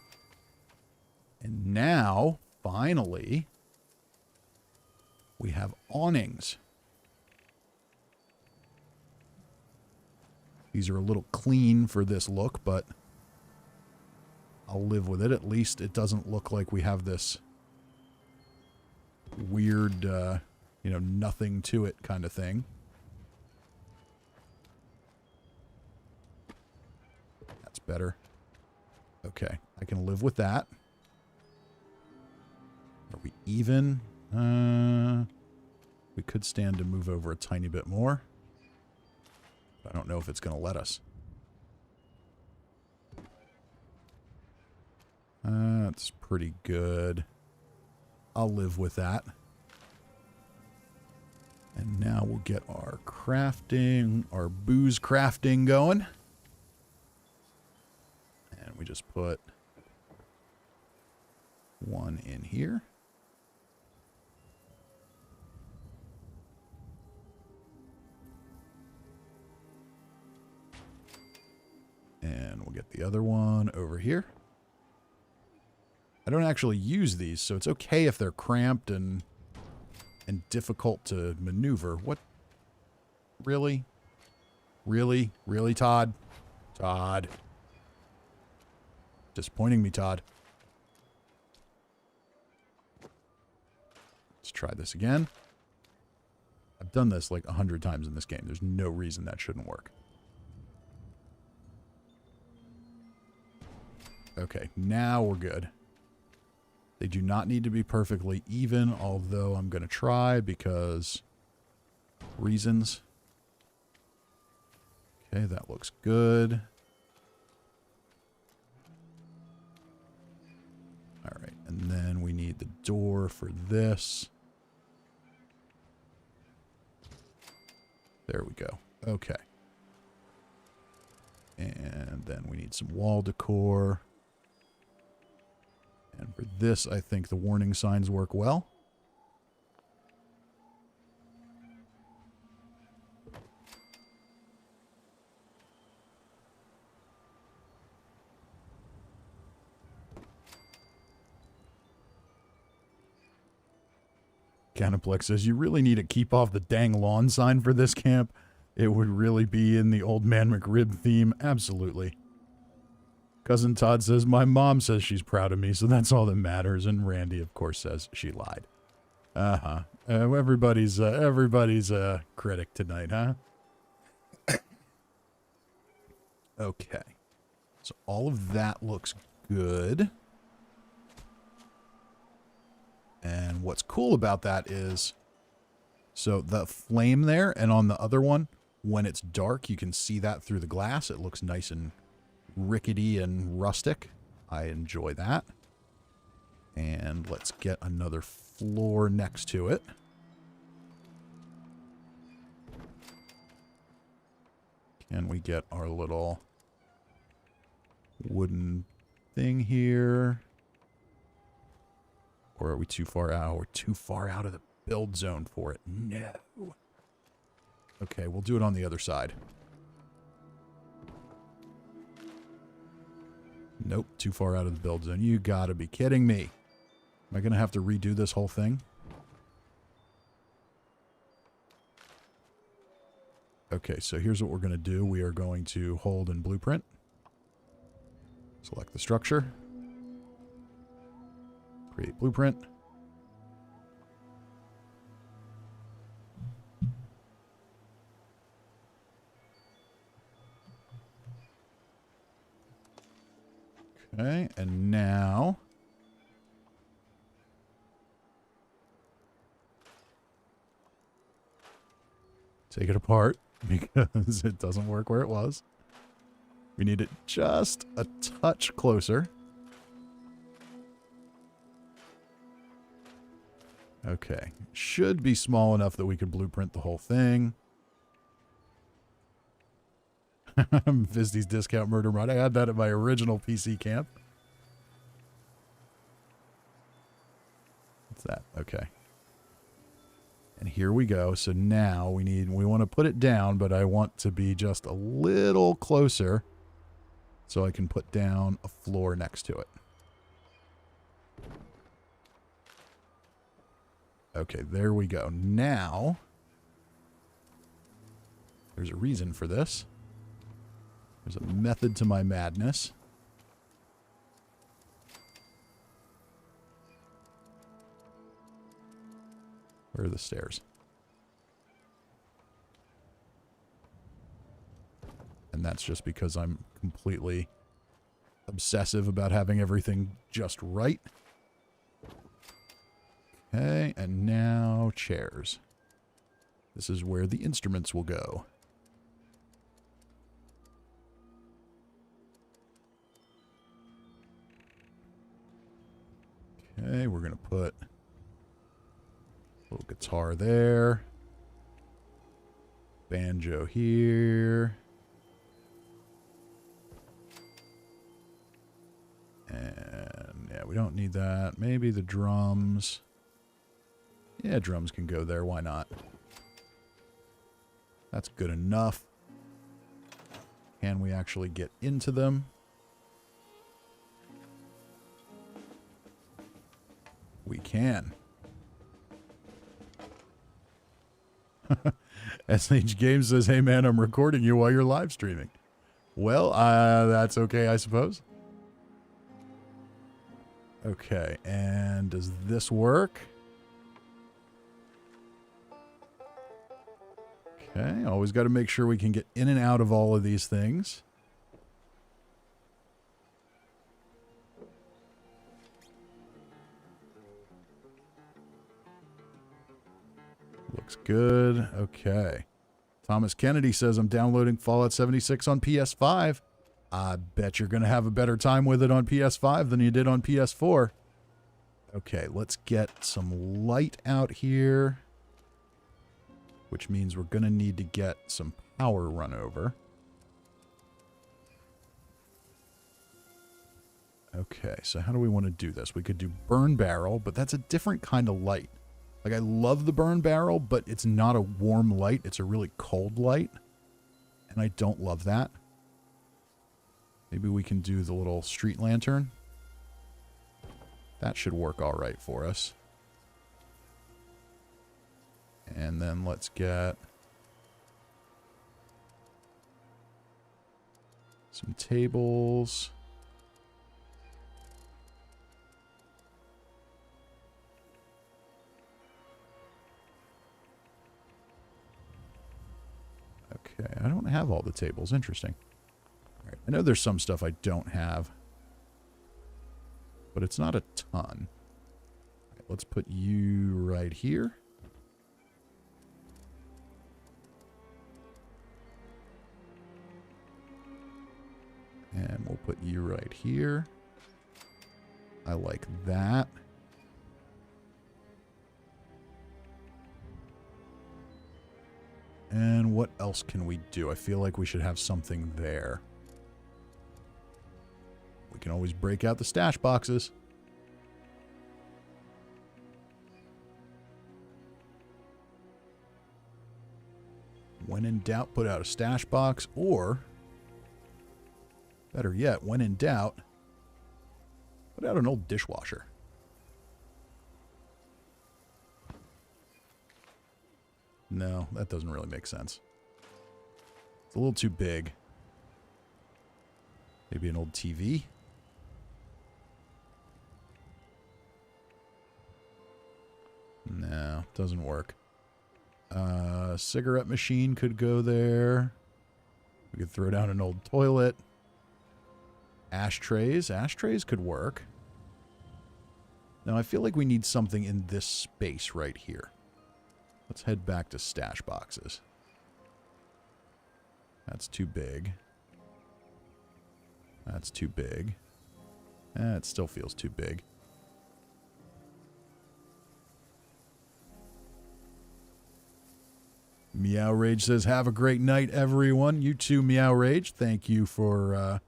And now, finally, we have awnings. These are a little clean for this look, but I'll live with it. At least it doesn't look like we have this weird, nothing to it kind of thing. That's better. Okay, I can live with that. Are we even? We could stand to move over a tiny bit more. I don't know if it's going to let us. That's pretty good. I'll live with that. And now we'll get our crafting, our booze crafting going. And we just put one in here. And we'll get the other one over here. I don't actually use these, so it's okay if they're cramped and difficult to maneuver. What? Really? Really? Really, Todd? Todd. Disappointing me, Todd. Let's try this again. I done this like 100 times in this game. There's no reason that shouldn't work. Okay, now we're good. They do not need to be perfectly even, although I'm going to try because reasons. Okay, that looks good. All right, and then we need the door for this. There we go. Okay. And then we need some wall decor. And for this, I think the warning signs work well. Canaplex says, you really need to keep off the dang lawn sign for this camp. It would really be in the Old Man McRib theme. Absolutely. Cousin Todd says, my mom says she's proud of me, so that's all that matters. And Randy, of course, says she lied. Everybody's a critic tonight, huh? Okay. So all of that looks good. And what's cool about that is, so the flame there and on the other one, when it's dark, you can see that through the glass. It looks nice and rickety and rustic. I enjoy that. And let's get another floor next to it. Can we get our little wooden thing here? Or are we too far out? We're too far out of the build zone for it. No. Okay, we'll do it on the other side. Nope, too far out of the build zone. You gotta be kidding me. Am I gonna have to redo this whole thing? Okay, so here's what we're gonna do. We are going to hold in blueprint. Select the structure. Create blueprint. Okay, and now take it apart because it doesn't work where it was. We need it just a touch closer. Okay, should be small enough that we could blueprint the whole thing. Vizdy's Discount Murder Mod. I had that at my original PC camp. What's that? Okay. And here we go. So now we want to put it down, but I want to be just a little closer so I can put down a floor next to it. Okay, there we go. Now, there's a reason for this. There's a method to my madness. Where are the stairs? And that's just because I'm completely obsessive about having everything just right. Okay, and now chairs. This is where the instruments will go. Okay, we're going to put a little guitar there. Banjo here. And yeah, we don't need that. Maybe the drums. Yeah, drums can go there. Why not? That's good enough. Can we actually get into them? We can. SH Games says, hey man, I'm recording you while you're live streaming. Well, that's okay, I suppose. Okay, and does this work? Okay, always got to make sure we can get in and out of all of these things. Looks good. Okay. Thomas Kennedy says, I'm downloading Fallout 76 on PS5. I bet you're going to have a better time with it on PS5 than you did on PS4. Okay, let's get some light out here, which means we're going to need to get some power run over. Okay, so how do we want to do this? We could do burn barrel, but that's a different kind of light. Like, I love the burn barrel, but it's not a warm light. It's a really cold light, and I don't love that. Maybe we can do the little street lantern. That should work all right for us. And then let's get some tables. Okay, I don't have all the tables. Interesting. All right, I know there's some stuff I don't have, but it's not a ton. All right, let's put you right here. And we'll put you right here. I like that. And what else can we do? I feel like we should have something there. We can always break out the stash boxes. When in doubt, put out a stash box, or better yet, when in doubt, put out an old dishwasher. No, that doesn't really make sense. It's a little too big. Maybe an old TV? No, doesn't work. Cigarette machine could go there. We could throw down an old toilet. Ashtrays. Ashtrays could work. Now, I feel like we need something in this space right here. Let's head back to stash boxes. That's too big. That's too big. It still feels too big. Meow Rage says, have a great night, everyone. You too, Meow Rage. Thank you for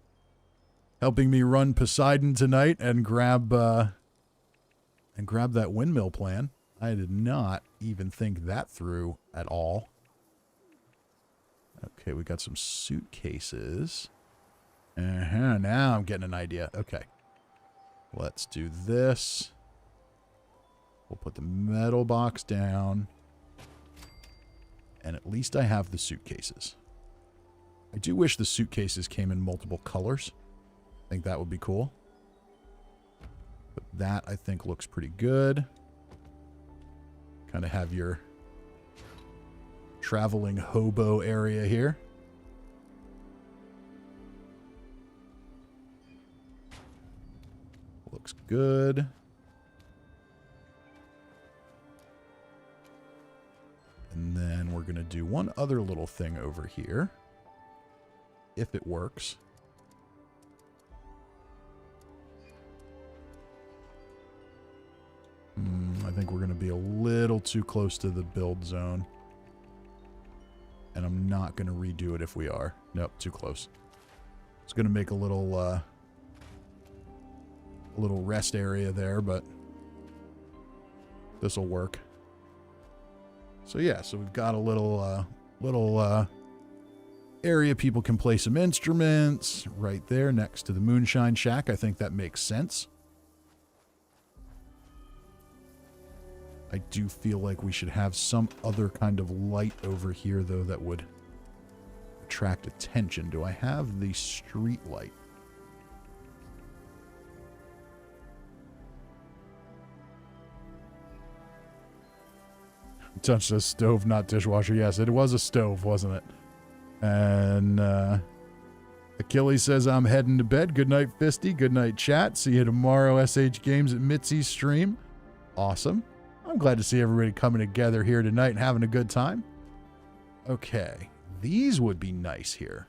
helping me run Poseidon tonight and grab that windmill plan. I did not even think that through at all. Okay, we got some suitcases. Now I'm getting an idea. Okay. Let's do this. We'll put the metal box down. And at least I have the suitcases. I do wish the suitcases came in multiple colors. I think that would be cool. But that, I think, looks pretty good. Kind of have your traveling hobo area here. Looks good. And then we're going to do one other little thing over here. If it works. I think we're going to be a little too close to the build zone. And I'm not going to redo it if we are. Nope, too close. It's going to make a little rest area there, but this will work. So yeah, so we've got a little area people can play some instruments right there next to the Moonshine Shack. I think that makes sense. I do feel like we should have some other kind of light over here, though, that would attract attention. Do I have the street light? touched a stove, not dishwasher. Yes, it was a stove, wasn't it? And Achilles says, I'm heading to bed. Good night, Fisty. Good night, chat. See you tomorrow, SH Games at Mitzi's stream. Awesome. I'm glad to see everybody coming together here tonight and having a good time. Okay. These would be nice here.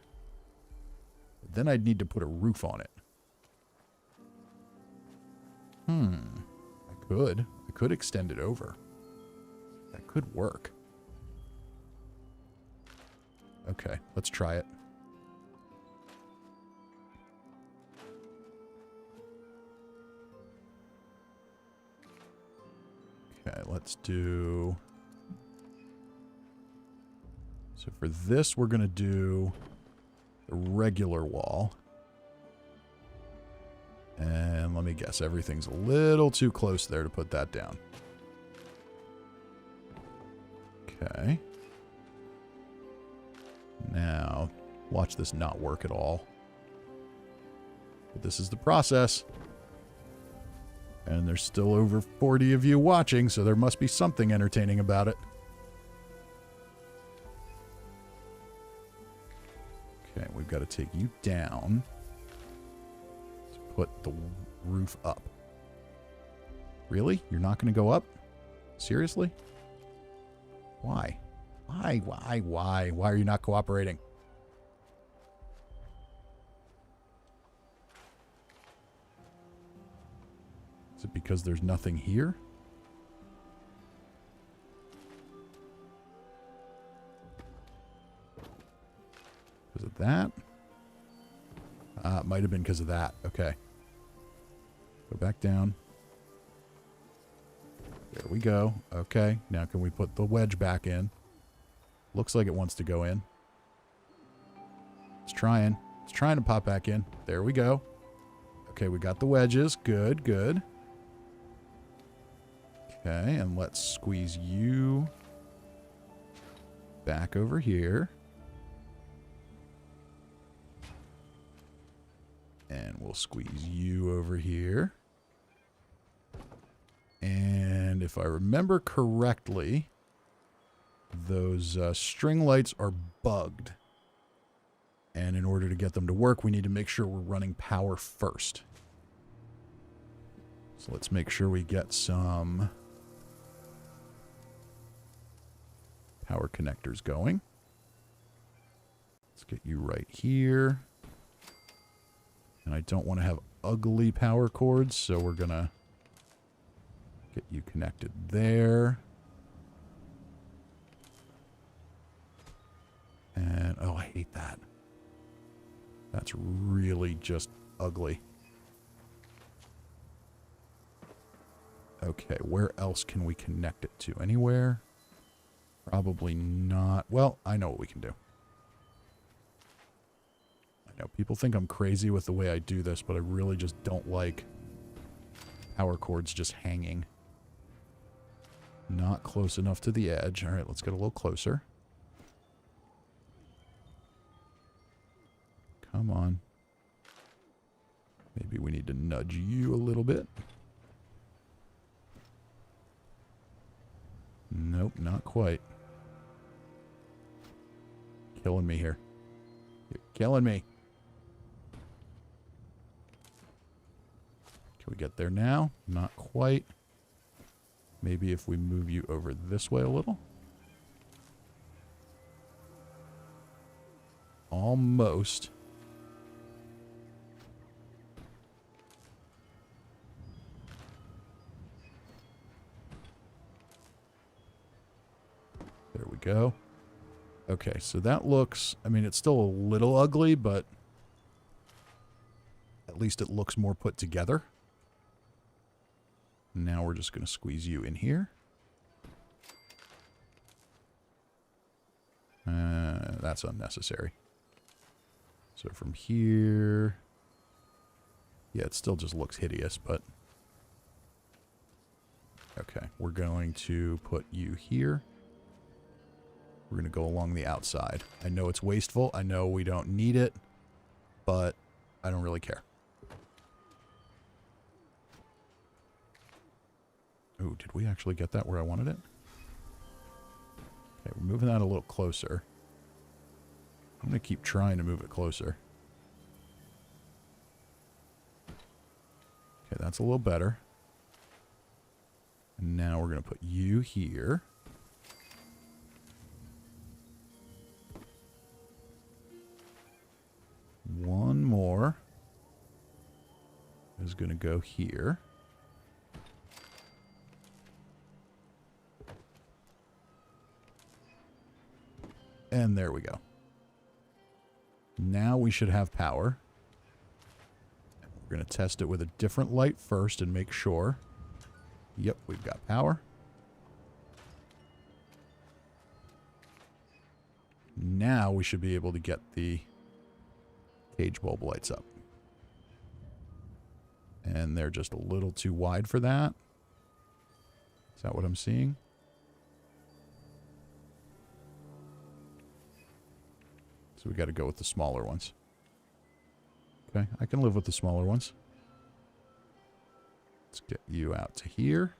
Then I'd need to put a roof on it. I could extend it over. That could work. Okay, let's try it. Okay, let's do... So for this, we're going to do the regular wall. And let me guess, everything's a little too close there to put that down. Okay. Now, watch this not work at all. But this is the process. And there's still over 40 of you watching, so there must be something entertaining about it. Okay, we've got to take you down to put the roof up. Really? You're not going to go up? Seriously? Why? Why? Why are you not cooperating? Is it because there's nothing here? Because of that? It might have been because of that. Okay. Go back down. There we go. Okay. Now can we put the wedge back in? Looks like it wants to go in. It's trying. It's trying to pop back in. There we go. Okay, we got the wedges. Good, good. Okay, and let's squeeze you back over here. And we'll squeeze you over here. And if I remember correctly, those string lights are bugged. And in order to get them to work, we need to make sure we're running power first. So let's make sure we get some power connectors going. Let's get you right here. And I don't want to have ugly power cords, so we're going to get you connected there. And, oh, I hate that. That's really just ugly. Okay, where else can we connect it to? Anywhere? Probably not. Well, I know what we can do. I know people think I'm crazy with the way I do this, but I really just don't like power cords just hanging. Not close enough to the edge. All right, let's get a little closer. Come on. Maybe we need to nudge you a little bit. Nope, not quite. Killing me here. You're killing me. Can we get there now? Not quite. Maybe if we move you over this way a little. Almost. There we go. Okay, so that looks, I mean, it's still a little ugly, but at least it looks more put together. Now we're just going to squeeze you in here. That's unnecessary. So from here, yeah, it still just looks hideous, but okay, we're going to put you here. We're going to go along the outside. I know it's wasteful. I know we don't need it, but I don't really care. Ooh, did we actually get that where I wanted it? Okay, we're moving that a little closer. I'm going to keep trying to move it closer. Okay, that's a little better. And now we're going to put you here. One more is going to go here. And there we go. Now we should have power. We're going to test it with a different light first and make sure. Yep, we've got power. Now we should be able to get the cage bulb lights up. And they're just a little too wide for that. Is that what I'm seeing? So we got to go with the smaller ones. Okay, I can live with the smaller ones. Let's get you out to here.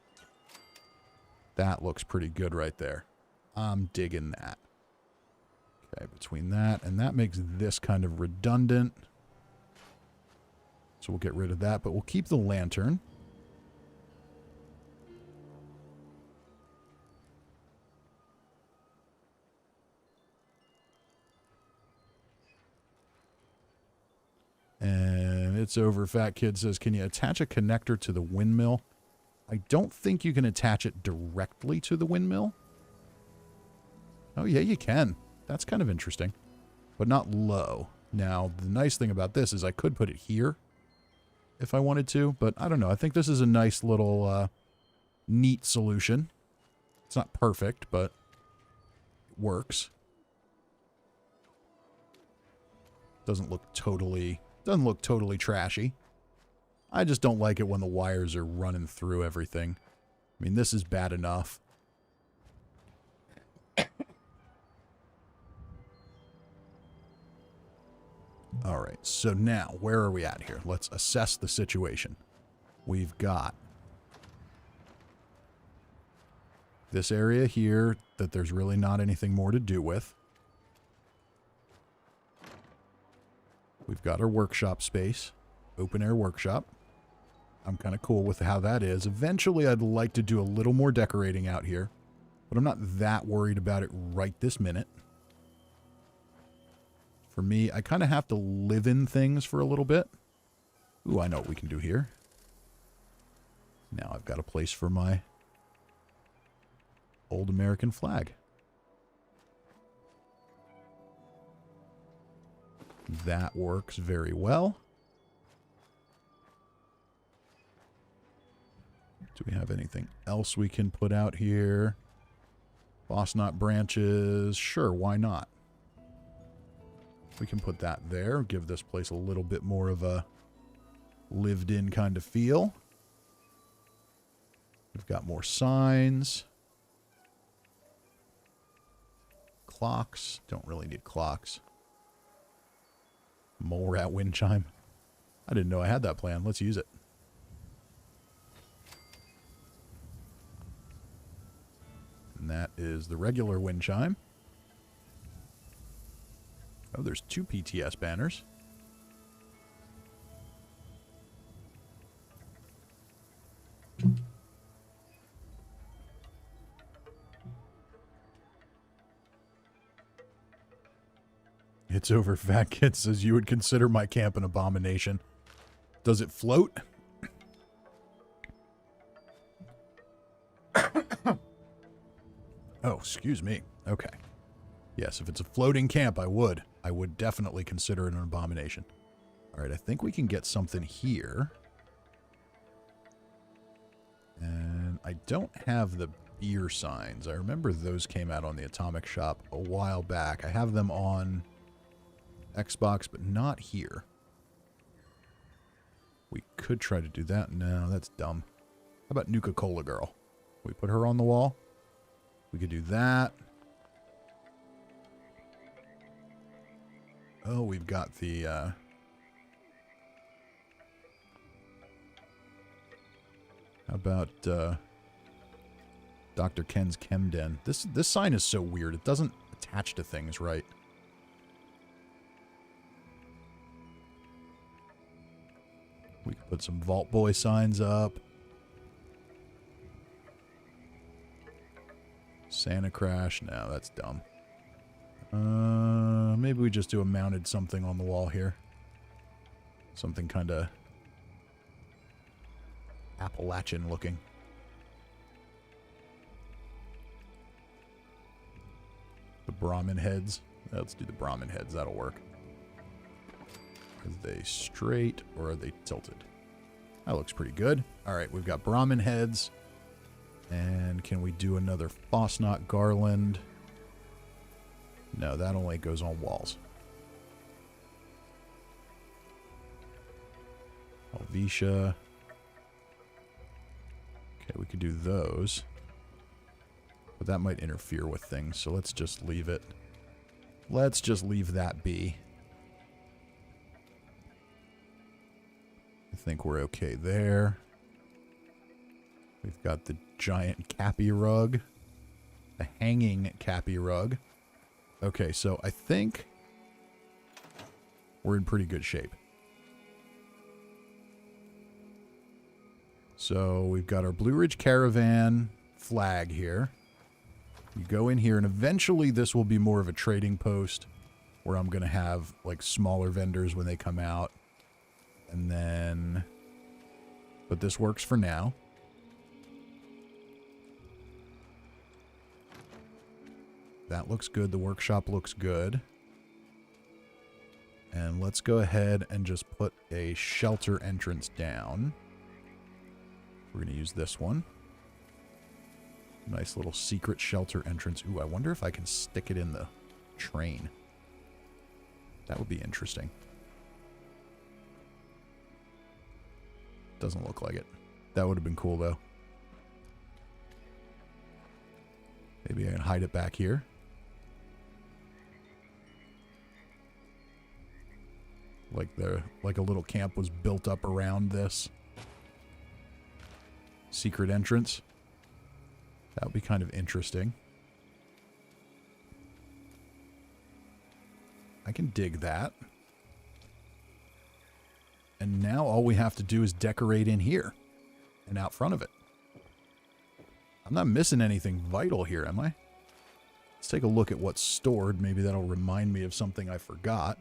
That looks pretty good right there. I'm digging that. Okay, between that and that makes this kind of redundant. So we'll get rid of that, but we'll keep the lantern. And it's over. Fat Kid says, can you attach a connector to the windmill? I don't think you can attach it directly to the windmill. Oh, yeah, you can. That's kind of interesting, but not low. Now, the nice thing about this is I could put it here if I wanted to, but I don't know. I think this is a nice little neat solution. It's not perfect, but it works. Doesn't look totally trashy. I just don't like it when the wires are running through everything. I mean, this is bad enough. All right, so now, where are we at here? Let's assess the situation. We've got this area here that there's really not anything more to do with. We've got our workshop space, open air workshop. I'm kind of cool with how that is. Eventually, I'd like to do a little more decorating out here, but I'm not that worried about it right this minute. For me, I kind of have to live in things for a little bit. Ooh, I know what we can do here. Now I've got a place for my old American flag. That works very well. Do we have anything else we can put out here? Boss knot branches. Sure, why not? We can put that there. Give this place a little bit more of a lived-in kind of feel. We've got more signs. Clocks. Don't really need clocks. Mole rat wind chime. I didn't know I had that plan. Let's use it. And that is the regular wind chime. Oh, there's 2 PTS banners. It's over. Fat Kid says, you would consider my camp an abomination. Does it float? Oh, excuse me. Okay. Yes, if it's a floating camp, I would. I would definitely consider it an abomination. All right, I think we can get something here. And I don't have the beer signs. I remember those came out on the Atomic Shop a while back. I have them on Xbox, but not here. We could try to do that. No, that's dumb. How about Nuka-Cola Girl? We put her on the wall. We could do that. Oh, we've got the, how about, Dr. Ken's Chem Den. This sign is so weird. It doesn't attach to things right. We could put some Vault Boy signs up. Santa Crash. No, that's dumb. Maybe we just do a mounted something on the wall here. Something kind of Appalachian looking. The Brahmin heads. Let's do the Brahmin heads. That'll work. Are they straight or are they tilted? That looks pretty good. All right, we've got Brahmin heads. And can we do another Fosnot garland? No, that only goes on walls. Helvetia. Okay, we could do those. But that might interfere with things, so let's just leave it. Let's just leave that be. I think we're okay there. We've got the giant Cappy rug. The hanging Cappy rug. Okay, so I think we're in pretty good shape. So we've got our Blue Ridge Caravan flag here. You go in here, and eventually this will be more of a trading post where I'm going to have like smaller vendors when they come out. And then, but this works for now. That looks good. The workshop looks good. And let's go ahead and just put a shelter entrance down. We're going to use this one. Nice little secret shelter entrance. Ooh, I wonder if I can stick it in the train. That would be interesting. Doesn't look like it. That would have been cool, though. Maybe I can hide it back here. Like a little camp was built up around this secret entrance. That would be kind of interesting. I can dig that. And now all we have to do is decorate in here and out front of it. I'm not missing anything vital here, am I? Let's take a look at what's stored. Maybe that'll remind me of something I forgot.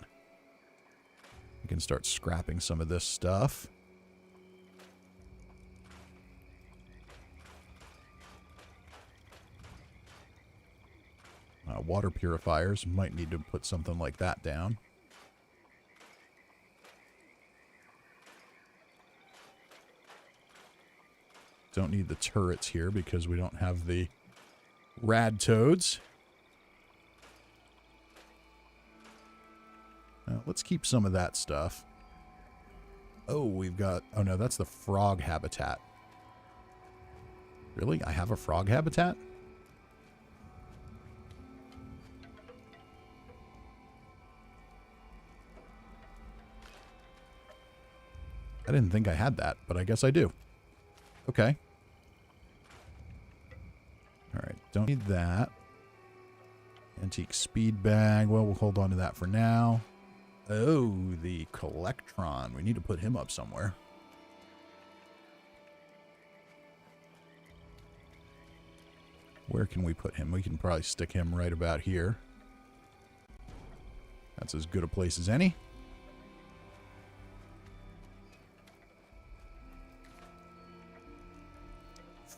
We can start scrapping some of this stuff. Water purifiers. Might need to put something like that down. Don't need the turrets here because we don't have the rad toads. Let's keep some of that stuff. Oh, we've got... Oh, no, that's the frog habitat. Really? I have a frog habitat? I didn't think I had that, but I guess I do. Okay. Alright, don't need that. Antique speed bag. Well, we'll hold on to that for now. Oh, the Collectron. We need to put him up somewhere. Where can we put him? We can probably stick him right about here. That's as good a place as any.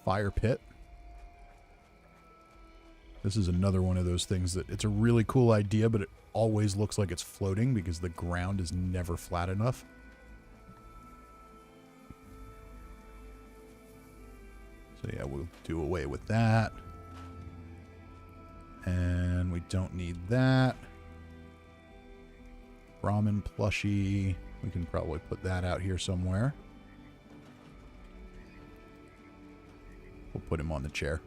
Fire pit. This is another one of those things that it's a really cool idea, but it always looks like it's floating because the ground is never flat enough. So yeah, we'll do away with that. And we don't need that. Brahmin plushie. We can probably put that out here somewhere. We'll put him on the chair.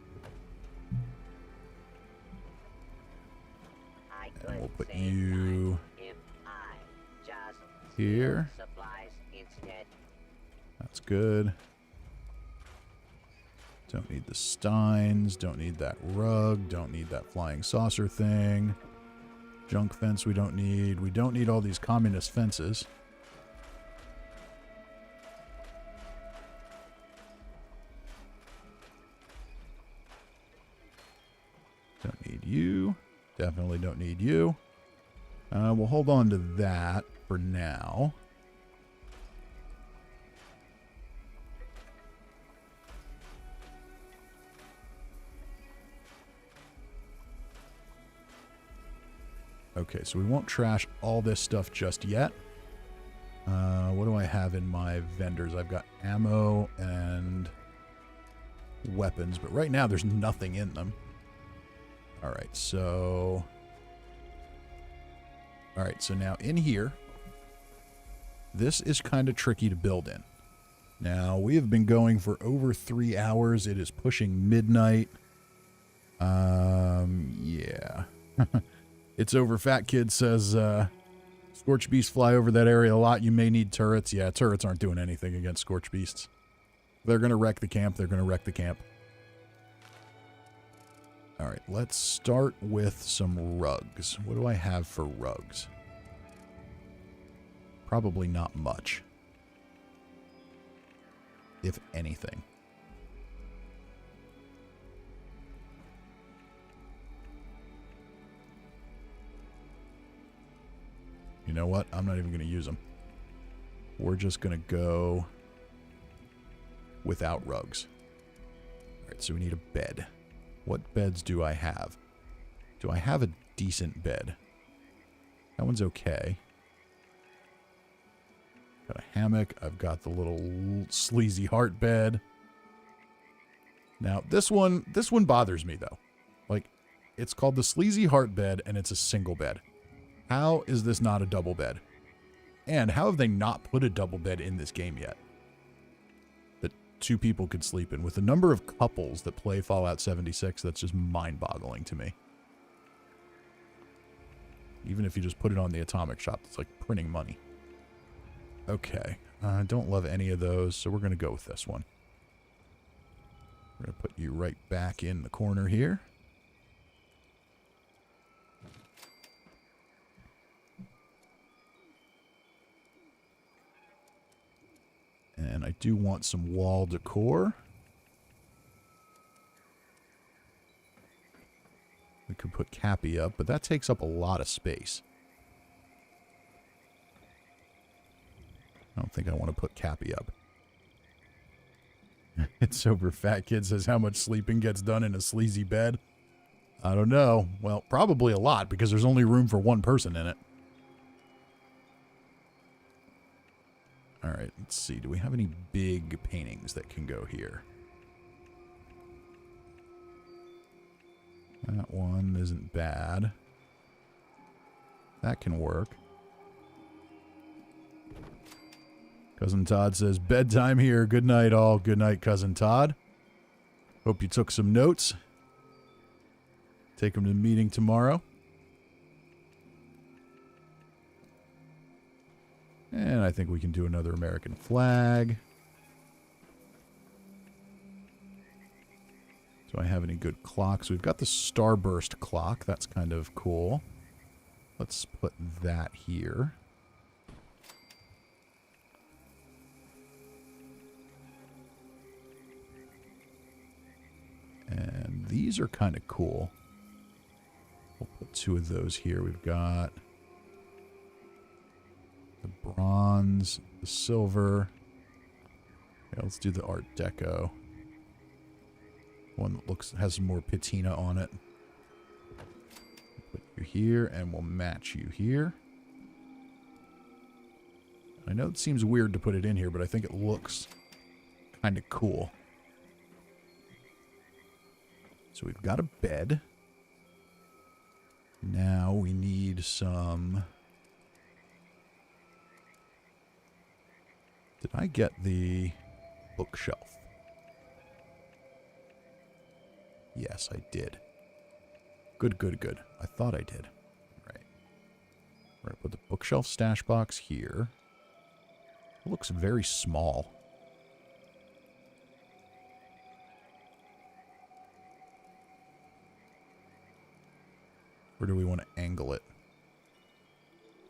And we'll put you here. That's good. Don't need the steins. Don't need that rug. Don't need that flying saucer thing. Junk fence we don't need. We don't need all these communist fences. Don't need you. Definitely don't need you. We'll hold on to that for now. Okay, so we won't trash all this stuff just yet. What do I have in my vendors? I've got ammo and weapons, but right now there's nothing in them. All right, so now in here, this is kind of tricky to build in. Now, we have been going for over 3 hours. It is pushing midnight. Yeah. It's over. Fat Kid says, Scorch Beasts fly over that area a lot. You may need turrets. Yeah, turrets aren't doing anything against Scorch Beasts. They're going to wreck the camp. They're going to wreck the camp. All right, let's start with some rugs. What do I have for rugs? Probably not much, if anything. You know what? I'm not even going to use them. We're just going to go without rugs. All right, so we need a bed. What beds do I have? Do I have a decent bed? That one's okay. Got a hammock. I've got the little sleazy heart bed. Now, this one bothers me, though. Like, it's called the sleazy heart bed, and it's a single bed. How is this not a double bed? And how have they not put a double bed in this game yet? That 2 people could sleep in. With the number of couples that play Fallout 76, that's just mind-boggling to me. Even if you just put it on the atomic shop, it's like printing money. Okay. I don't love any of those, so we're going to go with this one. We're going to put you right back in the corner here. And I do want some wall decor. We could put Cappy up, but that takes up a lot of space. I don't think I want to put Cappy up. It's over. Fat Kid says how much sleeping gets done in a sleazy bed. I don't know. Well, probably a lot because there's only room for one person in it. All right, let's see. Do we have any big paintings that can go here? That one isn't bad. That can work. Cousin Todd says, bedtime here. Good night, all. Good night, Cousin Todd. Hope you took some notes. Take them to the meeting tomorrow. And I think we can do another American flag. Do I have any good clocks? We've got the Starburst clock. That's kind of cool. Let's put that here. And these are kind of cool. We'll put 2 of those here. We've got the bronze, the silver. Yeah, let's do the Art Deco. One that has some more patina on it. Put you here, and we'll match you here. I know it seems weird to put it in here, but I think it looks kind of cool. So we've got a bed. Now we need some... Did I get the bookshelf? Yes, I did. Good, good, good. I thought I did. Right. We're going to put the bookshelf stash box here. It looks very small. Or do we want to angle it?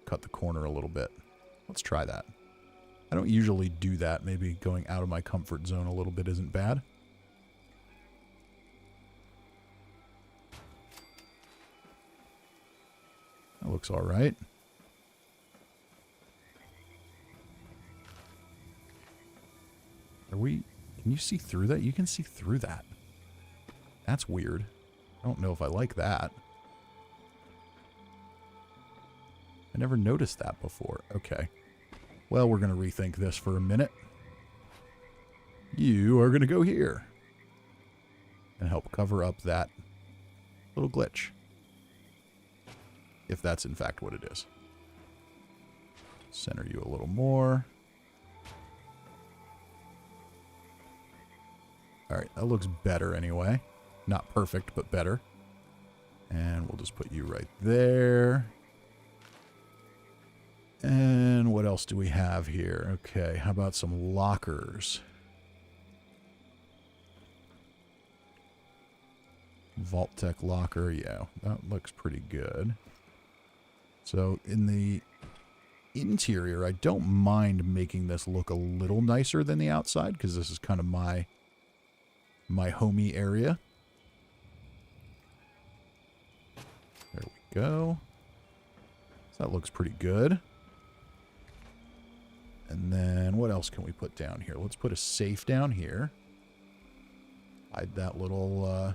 Cut the corner a little bit. Let's try that. I don't usually do that. Maybe going out of my comfort zone a little bit isn't bad. That looks all right. Are we... Can you see through that? You can see through that. That's weird. I don't know if I like that. I never noticed that before. Okay. Well, we're going to rethink this for a minute. You are going to go here. And help cover up that little glitch. If that's in fact what it is. Center you a little more. Alright, that looks better anyway. Not perfect, but better. And we'll just put you right there. And what else do we have here? Okay, how about some lockers? Vault Tech locker, yeah, that looks pretty good. So in the interior, I don't mind making this look a little nicer than the outside, because this is kind of my homey area. There we go. So that looks pretty good. And then what else can we put down here? Let's put a safe down here. Hide that little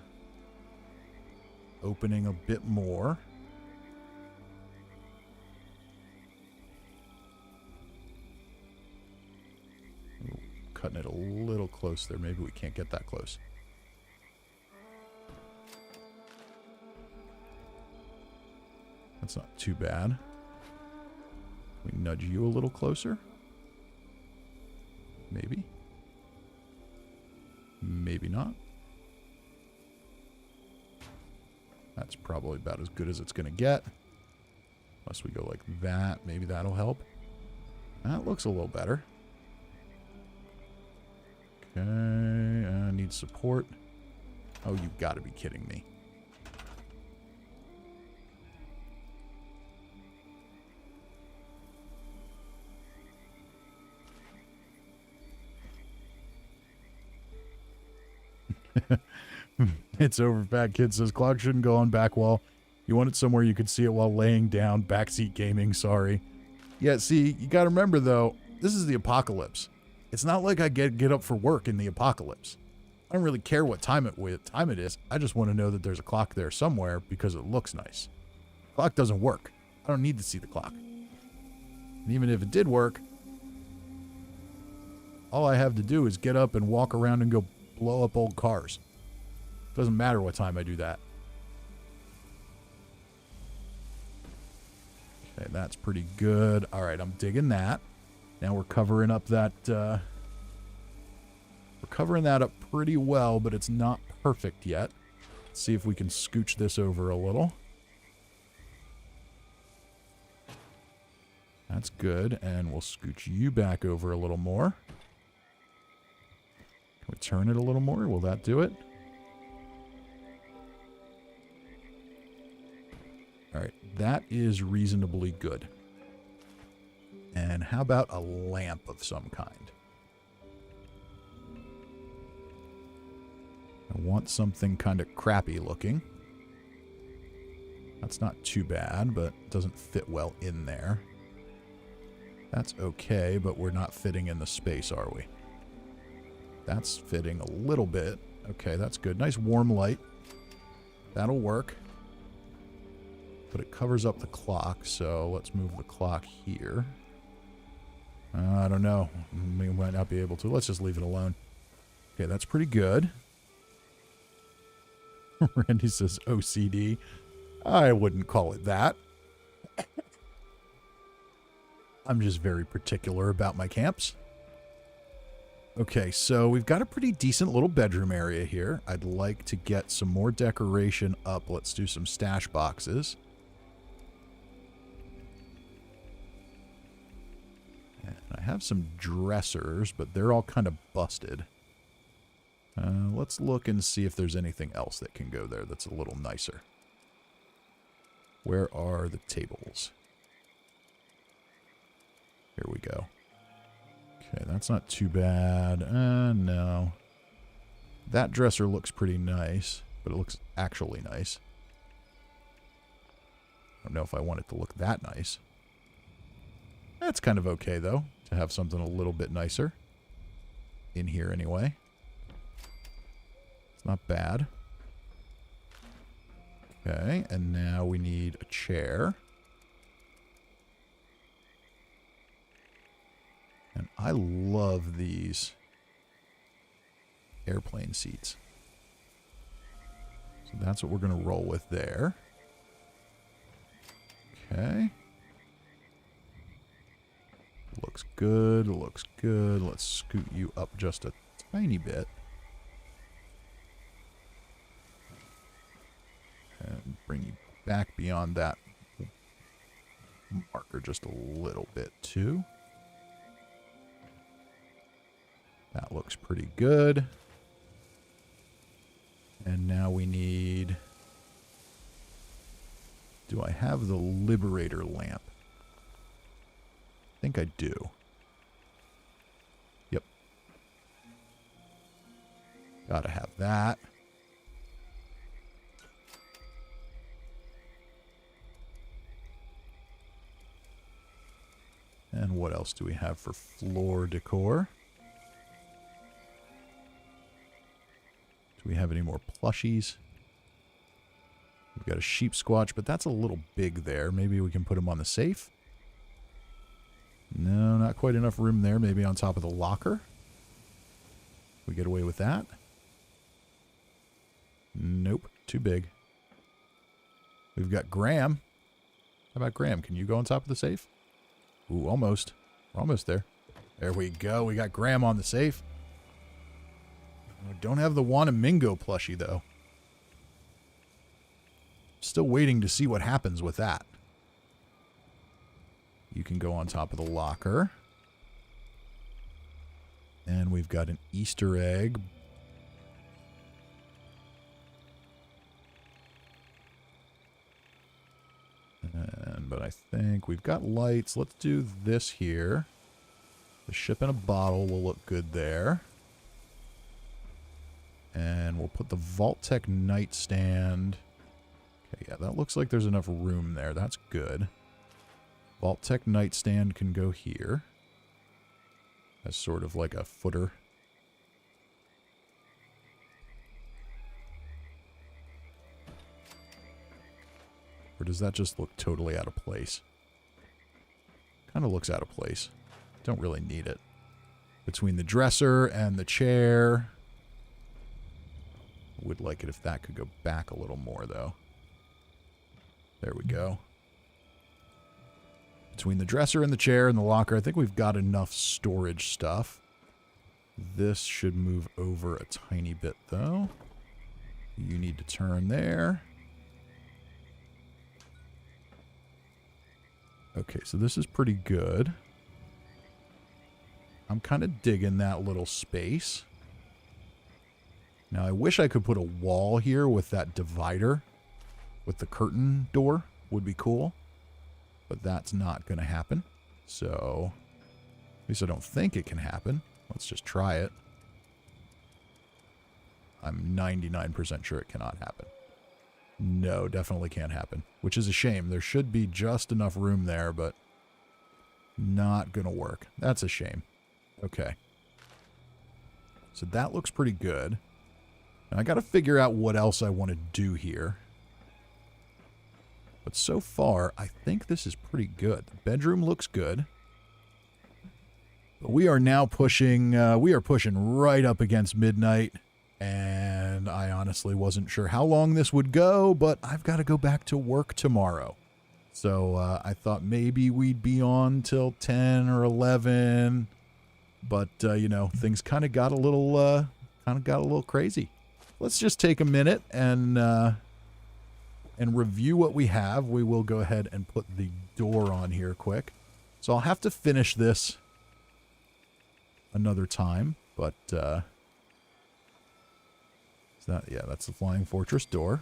opening a bit more. Ooh, cutting it a little close there. Maybe we can't get that close. That's not too bad. We nudge you a little closer. Maybe. Maybe not. That's probably about as good as it's going to get. Unless we go like that. Maybe that'll help. That looks a little better. Okay. I need support. Oh, you've got to be kidding me. It's over, Fat Kid says, clock shouldn't go on back wall. You want it somewhere you could see it while laying down. Backseat gaming, sorry. Yeah, see, you gotta remember, though, this is the apocalypse. It's not like I get up for work in the apocalypse. I don't really care what time it is. I just want to know that there's a clock there somewhere because it looks nice. Clock doesn't work. I don't need to see the clock. And even if it did work, all I have to do is get up and walk around and go blow up old cars. Doesn't matter what time I do that. Okay, that's pretty good. All right, I'm digging that. Now we're covering up that... we're covering that up pretty well, but it's not perfect yet. Let's see if we can scooch this over a little. That's good, and we'll scooch you back over a little more. Can we turn it a little more? Will that do it? All right, that is reasonably good. And how about a lamp of some kind? I want something kind of crappy looking. That's not too bad, but it doesn't fit well in there. That's okay, but we're not fitting in the space, are we? That's fitting a little bit. Okay, that's good. Nice warm light. That'll work. But it covers up the clock, so let's move the clock here. I don't know. We might not be able to. Let's just leave it alone. Okay, that's pretty good. Randy says OCD. I wouldn't call it that. I'm just very particular about my camps. Okay, so we've got a pretty decent little bedroom area here. I'd like to get some more decoration up. Let's do some stash boxes. And I have some dressers, but they're all kind of busted. Let's look and see if there's anything else that can go there that's a little nicer. Where are the tables? Here we go. Okay, that's not too bad. No. That dresser looks pretty nice, but it looks actually nice. I don't know if I want it to look that nice. That's kind of okay, though, to have something a little bit nicer. In here, anyway. It's not bad. Okay, and now we need a chair. And I love these airplane seats. So that's what we're going to roll with there. Okay. Looks good, looks good. Let's scoot you up just a tiny bit. And bring you back beyond that marker just a little bit too. That looks pretty good. And now we need... Do I have the Liberator lamp? I think I do. Yep. Gotta have that. And what else do we have for floor decor? Do we have any more plushies? We've got a sheep squatch, but that's a little big there. Maybe we can put him on the safe. No, not quite enough room there. Maybe on top of the locker. We get away with that. Nope, too big. We've got Graham. How about Graham? Can you go on top of the safe? Ooh, almost. We're almost there. There we go. We got Graham on the safe. Don't have the Wanamingo plushie, though. Still waiting to see what happens with that. You can go on top of the locker. And we've got an Easter egg. But I think we've got lights. Let's do this here. The ship in a bottle will look good there. And we'll put the Vault-Tec nightstand. Okay, yeah, that looks like there's enough room there. That's good. Vault-Tec nightstand can go here. As sort of like a footer. Or does that just look totally out of place? Kind of looks out of place. Don't really need it. Between the dresser and the chair. Would like it if that could go back a little more, though. There we go. Between the dresser and the chair and the locker, I think we've got enough storage stuff. This should move over a tiny bit, though. You need to turn there. Okay, so this is pretty good. I'm kind of digging that little space. Now, I wish I could put a wall here with that divider. With the curtain door. Would be cool. But that's not going to happen. So, at least I don't think it can happen. Let's just try it. I'm 99% sure it cannot happen. No, definitely can't happen. Which is a shame. There should be just enough room there, but not going to work. That's a shame. Okay. So that looks pretty good. And I got to figure out what else I want to do here. But so far, I think this is pretty good. The bedroom looks good. But we are now pushing, right up against midnight. And I honestly wasn't sure how long this would go, but I've got to go back to work tomorrow. So I thought maybe we'd be on till 10 or 11. But, you know, things kind of got a little crazy. Let's just take a minute and review what we have. We will go ahead and put the door on here quick. So I'll have to finish this another time, but yeah, that's the Flying Fortress door.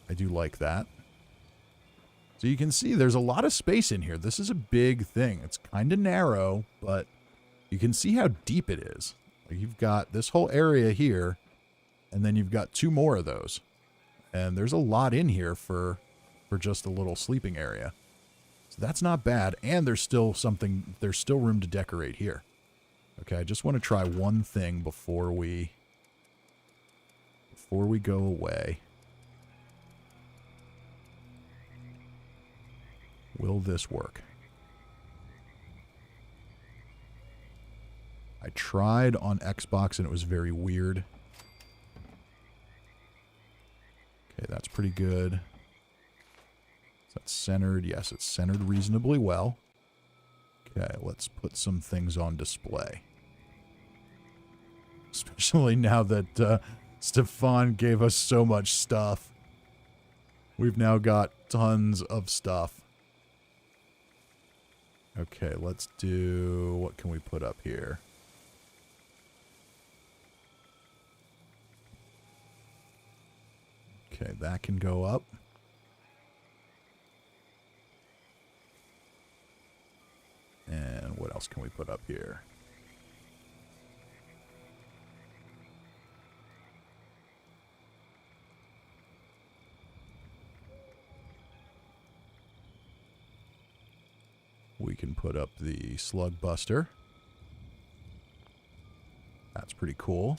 I do like that. So you can see there's a lot of space in here. This is a big thing. It's kind of narrow, but you can see how deep it is. Like you've got this whole area here, and then you've got 2 more of those. And there's a lot in here for just a little sleeping area. So that's not bad. And there's still room to decorate here. Okay, I just want to try one thing before we go away. Will this work? I tried on Xbox and it was very weird. Okay, that's pretty good. Is that centered? Yes, it's centered reasonably well. Okay, let's put some things on display. Especially now that Stefan gave us so much stuff. We've now got tons of stuff. Okay, let's do... What can we put up here? Okay, that can go up. And what else can we put up here? We can put up the slug buster. That's pretty cool.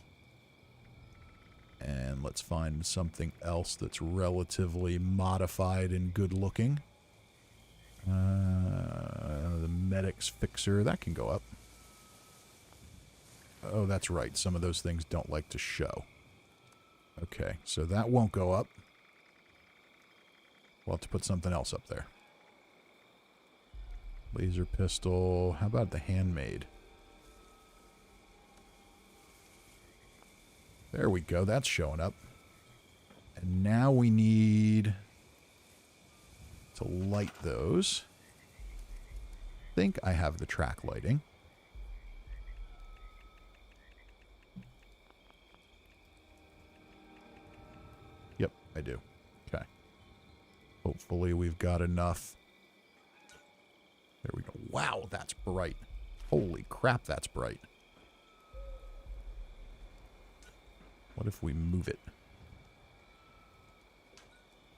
And let's find something else that's relatively modified and good looking. The medic's fixer, that can go up. Oh, that's right. Some of those things don't like to show. Okay, so that won't go up. We'll have to put something else up there. Laser pistol. How about the handmade? There we go. That's showing up. And now we need to light those. I think I have the track lighting. Yep, I do. Okay. Hopefully we've got enough. There we go. Wow, that's bright. Holy crap, that's bright. What if we move it?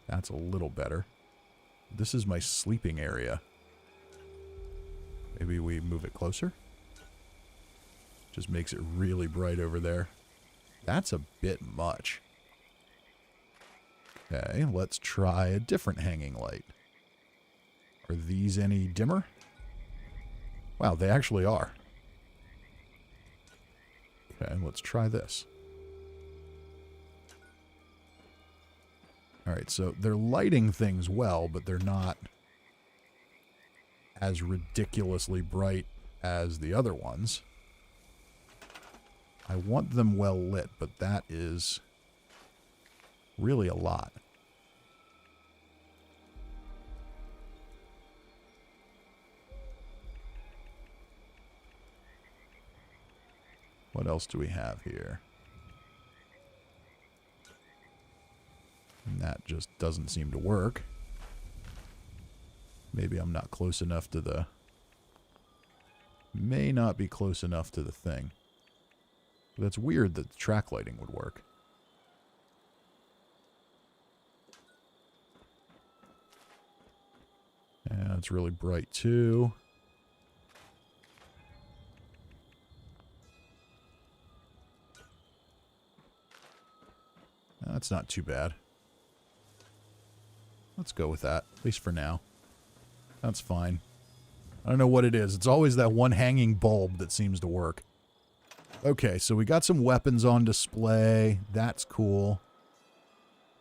That's a little better. This is my sleeping area. Maybe we move it closer? Just makes it really bright over there. That's a bit much. Okay, let's try a different hanging light. Are these any dimmer? Wow, they actually are. Okay, let's try this. Alright, so they're lighting things well, but they're not as ridiculously bright as the other ones. I want them well lit, but that is really a lot. What else do we have here? And that just doesn't seem to work. Maybe I'm not close enough to the... May not be close enough to the thing. But it's weird that the track lighting would work. And it's really bright too. That's not too bad. Let's go with that, at least for now. That's fine. I don't know what it is. It's always that one hanging bulb that seems to work. Okay, so we got some weapons on display. That's cool.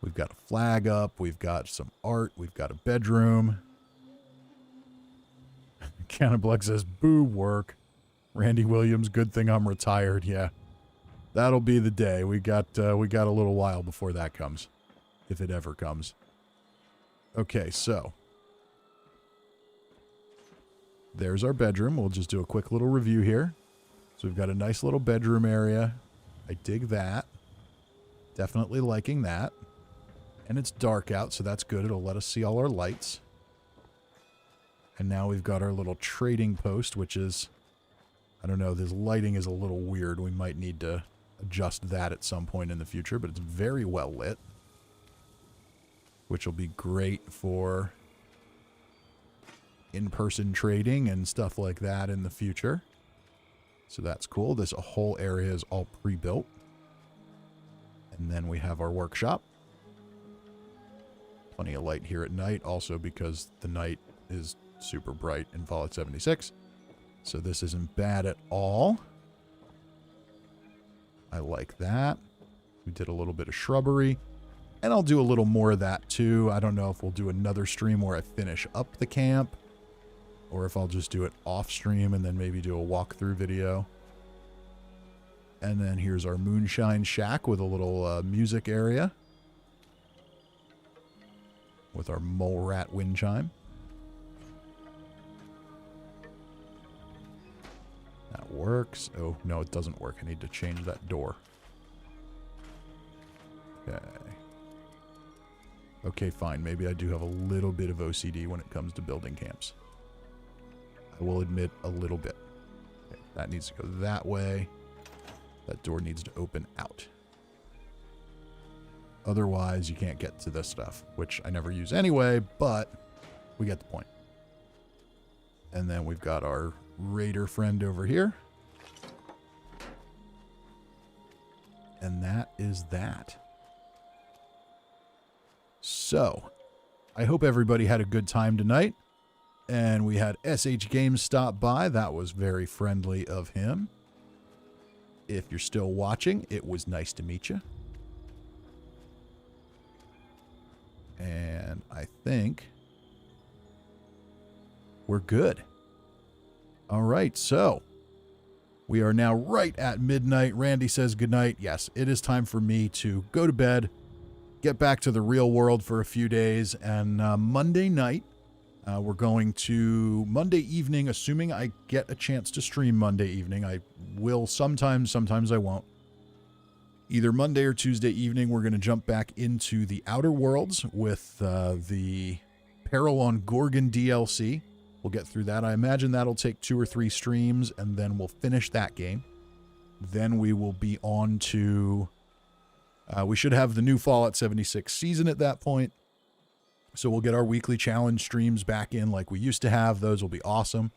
We've got a flag up. We've got some art. We've got a bedroom. Cannablex says, boo work. Randy Williams, good thing I'm retired. Yeah. That'll be the day. We got a little while before that comes. If it ever comes. Okay, so. There's our bedroom. We'll just do a quick little review here. So we've got a nice little bedroom area. I dig that. Definitely liking that. And it's dark out, so that's good. It'll let us see all our lights. And now we've got our little trading post, which is, I don't know, this lighting is a little weird. We might need to adjust that at some point in the future, but it's very well lit, which will be great for in-person trading and stuff like that in the future. So that's cool. This whole area is all pre-built. And then we have our workshop. Plenty of light here at night, also because the night is super bright in Fallout 76. So this isn't bad at all. I like that. We did a little bit of shrubbery. And I'll do a little more of that too. I don't know if we'll do another stream where I finish up the camp, or if I'll just do it off stream and then maybe do a walkthrough video. And then here's our moonshine shack with a little music area with our mole rat wind chime. That works. Oh, no, it doesn't work. I need to change that door. Okay. Okay, fine. Maybe I do have a little bit of OCD when it comes to building camps. I will admit a little bit. Okay, that needs to go that way. That door needs to open out. Otherwise, you can't get to this stuff, which I never use anyway, but we get the point. And then we've got our raider friend over here. And that is that. So, I hope everybody had a good time tonight. And we had SH Games stop by. That was very friendly of him. If you're still watching, it was nice to meet you. And I think we're good. All right, so we are now right at midnight. Randy says goodnight. Yes, it is time for me to go to bed, get back to the real world for a few days, and Monday night, we're going to Monday evening, assuming I get a chance to stream Monday evening. I will sometimes I won't. Either Monday or Tuesday evening, we're going to jump back into the Outer Worlds with the Peril on Gorgon DLC. We'll get through that. I imagine that'll take 2 or 3 streams, and then we'll finish that game. Then we will be on to... we should have the new Fallout 76 season at that point. So we'll get our weekly challenge streams back in like we used to have. Those will be awesome.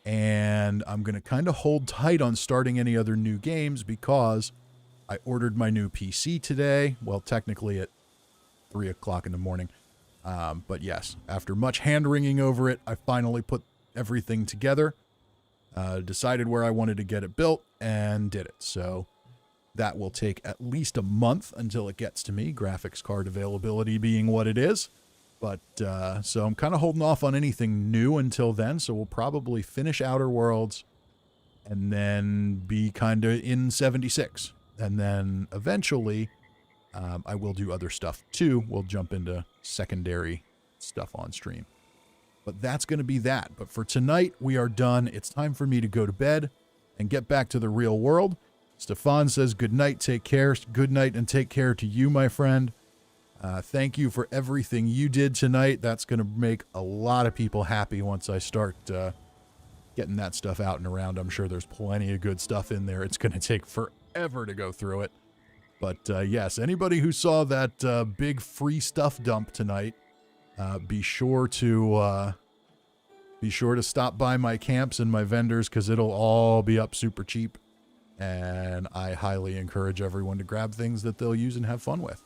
And I'm going to kind of hold tight on starting any other new games because I ordered my new PC today. Well, technically at 3 o'clock in the morning. But yes, after much hand-wringing over it, I finally put everything together, decided where I wanted to get it built, and did it. So that will take at least a month until it gets to me, graphics card availability being what it is. But so I'm kind of holding off on anything new until then. So we'll probably finish Outer Worlds and then be kind of in 76. And then eventually I will do other stuff too. We'll jump into secondary stuff on stream. But that's going to be that. But for tonight, we are done. It's time for me to go to bed and get back to the real world. Stefan says good night, take care. Good night and take care to you, my friend. Thank you for everything you did tonight. That's going to make a lot of people happy once I start getting that stuff out and around. I'm sure there's plenty of good stuff in there. It's going to take forever to go through it. But yes, anybody who saw that big free stuff dump tonight, be sure to stop by my camps and my vendors because it'll all be up super cheap. And I highly encourage everyone to grab things that they'll use and have fun with.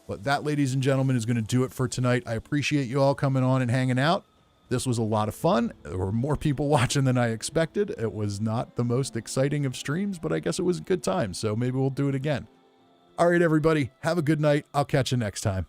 But that, ladies and gentlemen, is going to do it for tonight. I appreciate you all coming on and hanging out. This was a lot of fun. There were more people watching than I expected. It was not the most exciting of streams, but I guess it was a good time. So maybe we'll do it again. All right, everybody, have a good night. I'll catch you next time.